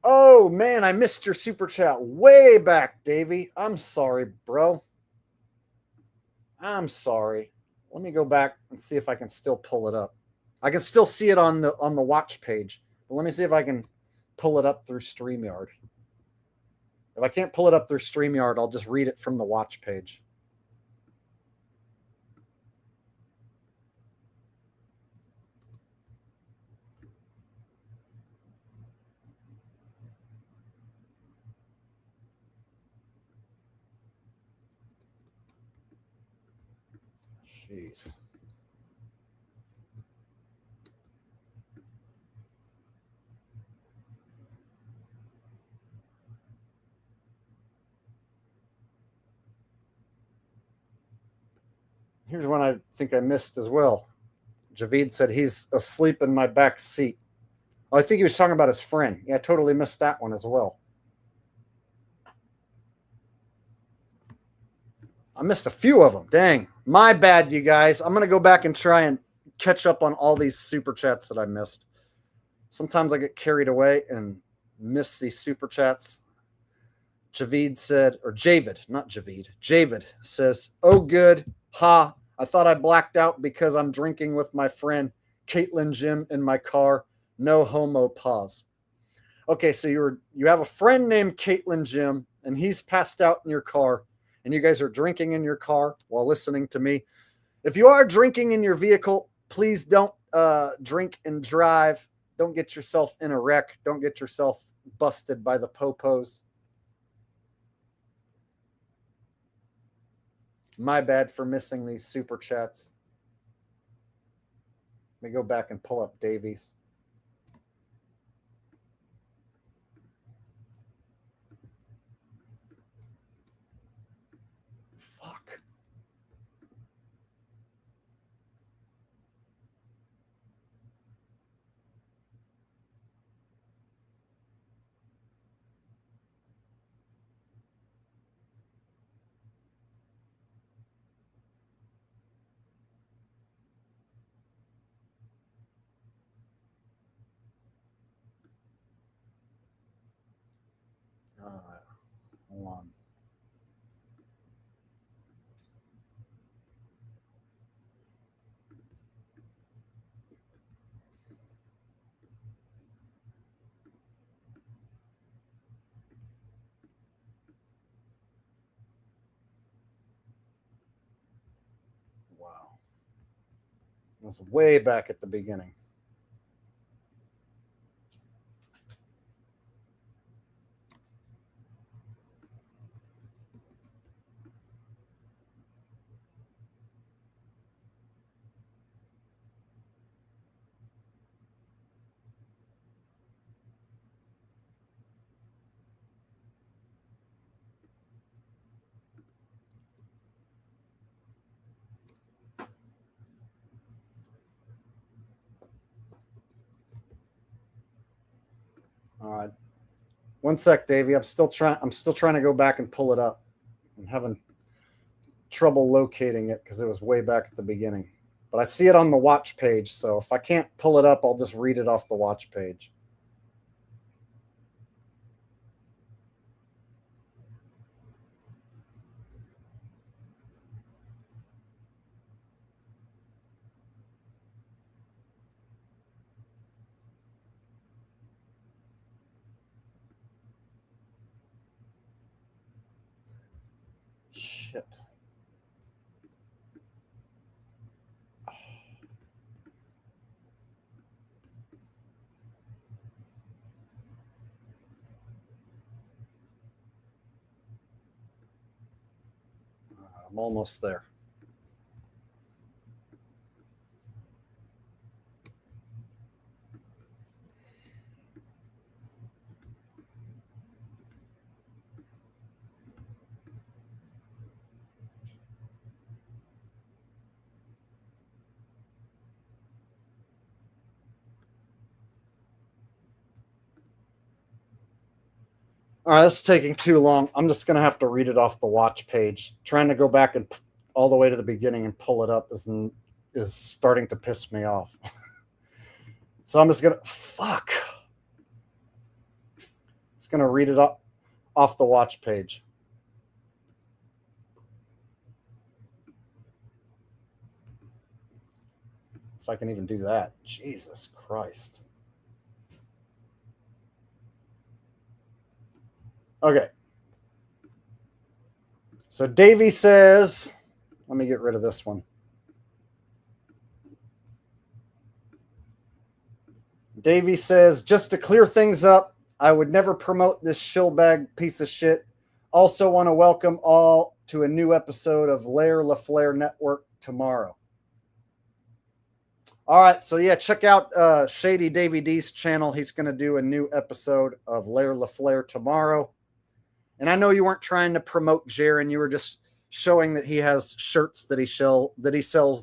Oh, man, I missed your super chat way back, Davey. I'm sorry, bro. I'm sorry. Let me go back and see if I can still pull it up. I can still see it on the watch page, but let me see if I can pull it up through StreamYard. If I can't pull it up through StreamYard, I'll just read it from the watch page. Jeez. Here's one I think I missed as well. Javid said he's asleep in my back seat. Oh, I think he was talking about his friend. Yeah, I totally missed that one as well. I missed a few of them. Dang. My bad, you guys. I'm going to go back and try and catch up on all these super chats that I missed. Sometimes I get carried away and miss these super chats. Javid said, or Javid, not Javid. Javid says, oh, good. Ha. I thought I blacked out because I'm drinking with my friend Caitlin Jim in my car. No homo. Pause. Okay, so you have a friend named Caitlin Jim, and he's passed out in your car, and you guys are drinking in your car while listening to me. If you are drinking in your vehicle, please don't drink and drive. Don't get yourself in a wreck. Don't get yourself busted by the popos. My bad for missing these super chats. Let me go back and pull up Davies. Fuck. All right. Hold on. was way back at the beginning. All right. One sec, Davey. I'm still trying to go back and pull it up. I'm having trouble locating it because it was way back at the beginning. But I see it on the watch page, so if I can't pull it up, I'll just read it off the watch page. Shit. I'm almost there. All right, this is taking too long. I'm just going to have to read it off the watch page. Trying to go back and all the way to the beginning and pull it up is starting to piss me off. So I'm just going to, fuck. It's going to read it off the watch page. If I can even do that. Jesus Christ. Okay. So Davey says, let me get rid of this one. Davey says, just to clear things up, I would never promote this shillbag piece of shit. Also want to welcome all to a new episode of Lair LaFlair Network tomorrow. All right, so yeah, check out Shady Davey D's channel. He's going to do a new episode of Lair LaFlair tomorrow. And I know you weren't trying to promote Jeran. You were just showing that he has shirts that he sells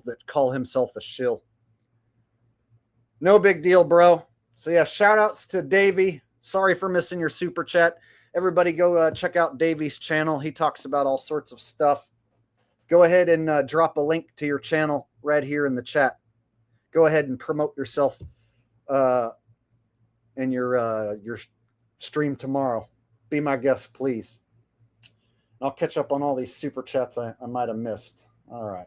that call himself a shill. No big deal, bro. So yeah, shout outs to Davey. Sorry for missing your super chat. Everybody go check out Davey's channel. He talks about all sorts of stuff. Go ahead and drop a link to your channel right here in the chat. Go ahead and promote yourself in your stream tomorrow. Be my guest, please. I'll catch up on all these super chats I might have missed. All right.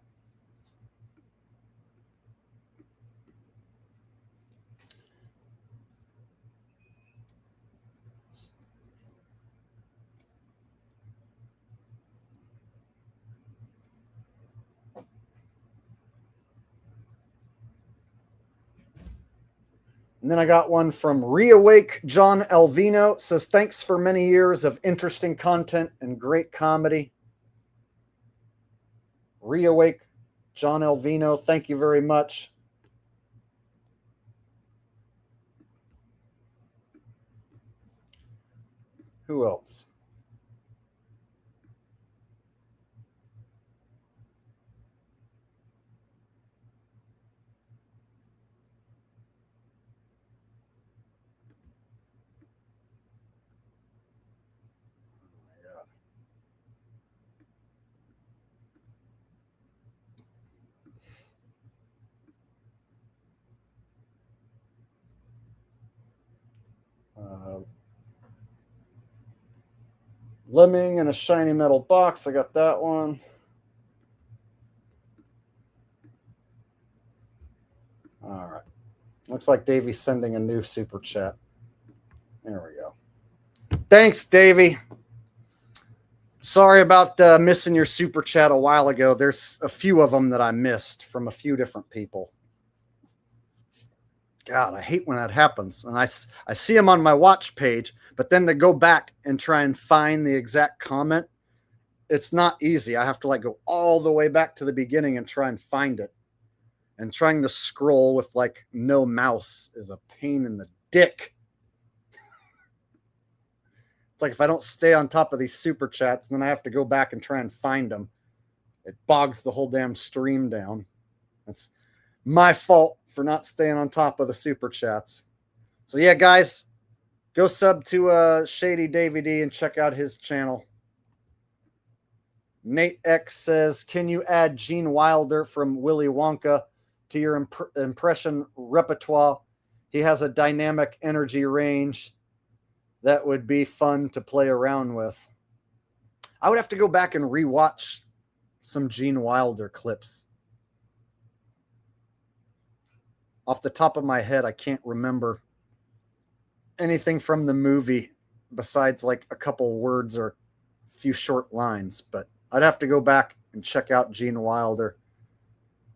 And then I got one from Reawake John Alvino. Says, thanks for many years of interesting content and great comedy. Reawake John Alvino, thank you very much. Who else? Lemming in a shiny metal box. I got that one. All right. Looks like Davey's sending a new super chat. There we go. Thanks, Davey. Sorry about missing your super chat a while ago. There's a few of them that I missed from a few different people. God, I hate when that happens. And I see them on my watch page, but then to go back and try and find the exact comment, it's not easy. I have to like go all the way back to the beginning and try and find it. And trying to scroll with like no mouse is a pain in the dick. It's like if I don't stay on top of these super chats, then I have to go back and try and find them. It bogs the whole damn stream down. That's my fault for not staying on top of the super chats. So yeah, guys, go sub to Shady Davey D and check out his channel. Nate X says, can you add Gene Wilder from Willy Wonka to your impression repertoire? He has a dynamic energy range that would be fun to play around with. I would have to go back and rewatch some Gene Wilder clips. Off the top of my head, I can't remember anything from the movie besides like a couple words or a few short lines, but I'd have to go back and check out Gene Wilder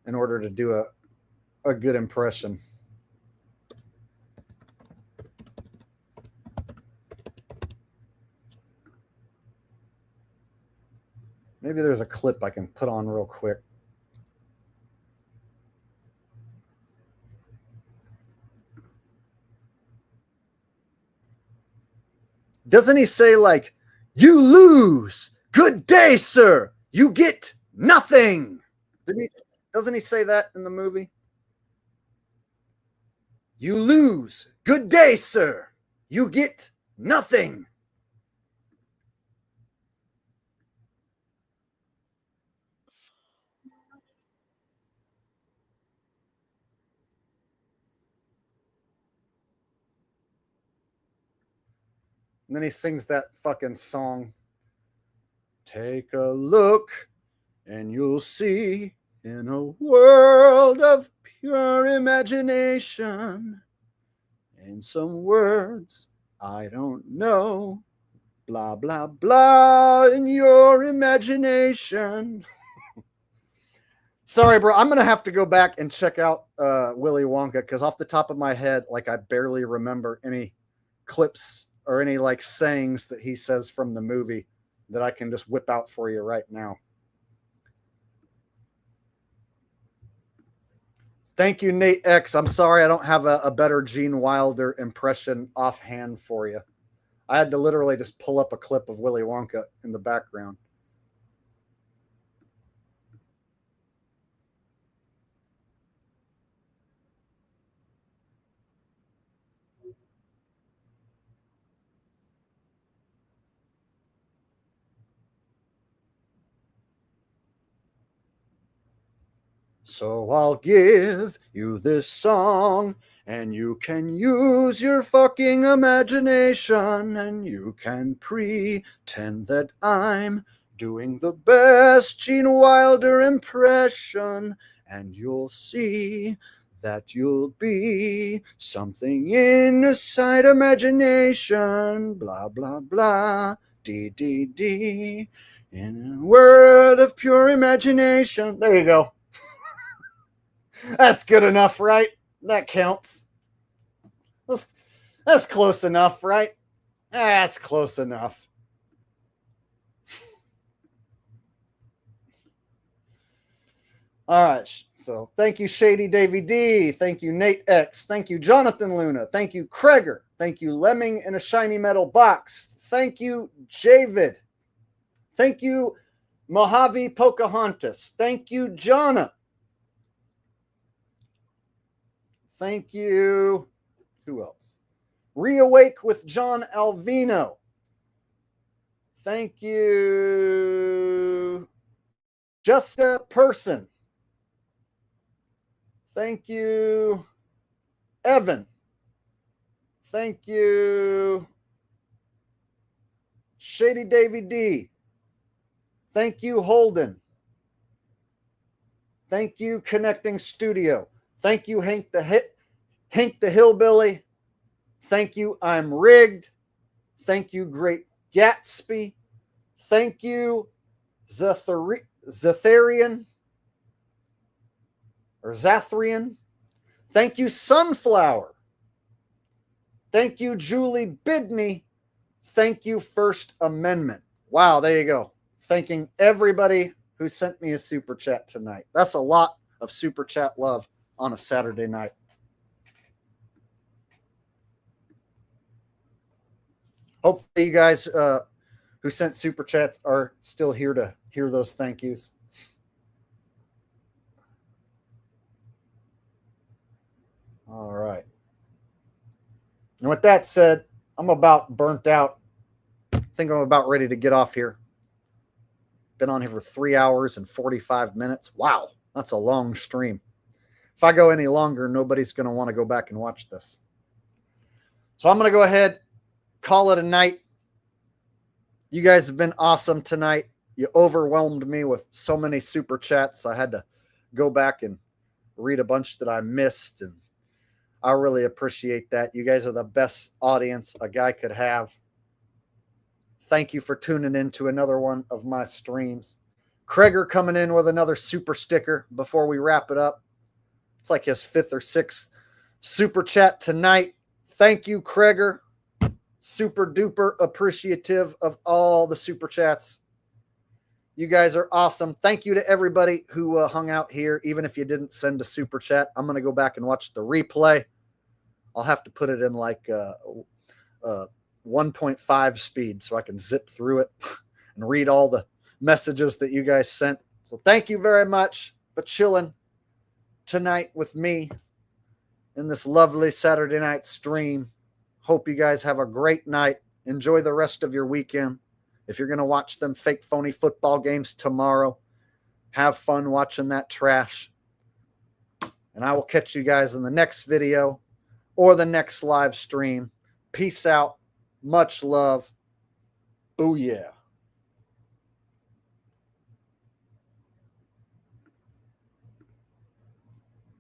in order to do a good impression. Maybe there's a clip I can put on real quick. Doesn't he say like, you lose, good day, sir, you get nothing? Doesn't he say that in the movie? You lose, good day, sir, you get nothing. And then he sings that fucking song. Take a look and you'll see in a world of pure imagination. In some words I don't know. Blah, blah, blah in your imagination. Sorry, bro. I'm going to have to go back and check out Willy Wonka because off the top of my head, like I barely remember any clips or any like sayings that he says from the movie that I can just whip out for you right now. Thank you, Nate X. I'm sorry I don't have a better Gene Wilder impression offhand for you. I had to literally just pull up a clip of Willy Wonka in the background. So I'll give you this song, and you can use your fucking imagination, and you can pretend that I'm doing the best Gene Wilder impression, and you'll see that you'll be something inside imagination, blah, blah, blah, dee, dee, dee, in a world of pure imagination. There you go. That's good enough, right? That counts. That's close enough, right? That's close enough. All right. So thank you, Shady Davey D. Thank you, Nate X. Thank you, Jonathan Luna. Thank you, Kreger. Thank you, Lemming in a Shiny Metal Box. Thank you, Javid. Thank you, Mojave Pocahontas. Thank you, Jonna. Thank you. Who else? Reawake with John Alvino. Thank you. Jessica Person. Thank you. Evan. Thank you. Shady Davey D. Thank you, Holden. Thank you, Connecting Studio. Thank you, Hank the Hillbilly. Thank you, I'm Rigged. Thank you, Great Gatsby. Thank you, Zatharian or Zathrian. Thank you, Sunflower. Thank you, Julie Bidney. Thank you, First Amendment. Wow, there you go. Thanking everybody who sent me a super chat tonight. That's a lot of super chat love on a Saturday night. Hopefully you guys who sent super chats are still here to hear those thank yous. All right. And with that said, I'm about burnt out. I think I'm about ready to get off here. Been on here for 3 hours and 45 minutes. Wow, that's a long stream. If I go any longer, nobody's going to want to go back and watch this. So I'm going to go ahead, call it a night. You guys have been awesome tonight. You overwhelmed me with so many super chats. I had to go back and read a bunch that I missed, and I really appreciate that. You guys are the best audience a guy could have. Thank you for tuning in to another one of my streams. Kreger coming in with another super sticker before we wrap it up. It's like his 5th or 6th super chat tonight. Thank you, Kreger. Super duper appreciative of all the super chats. You guys are awesome. Thank you to everybody who hung out here, even if you didn't send a super chat. I'm going to go back and watch the replay. I'll have to put it in like 1.5 speed so I can zip through it and read all the messages that you guys sent. So thank you very much for chilling tonight with me in this lovely Saturday night stream. Hope you guys have a great night. Enjoy the rest of your weekend. If you're going to watch them fake phony football games tomorrow, have fun watching that trash. And I will catch you guys in the next video or the next live stream. Peace out. Much love. Booyah.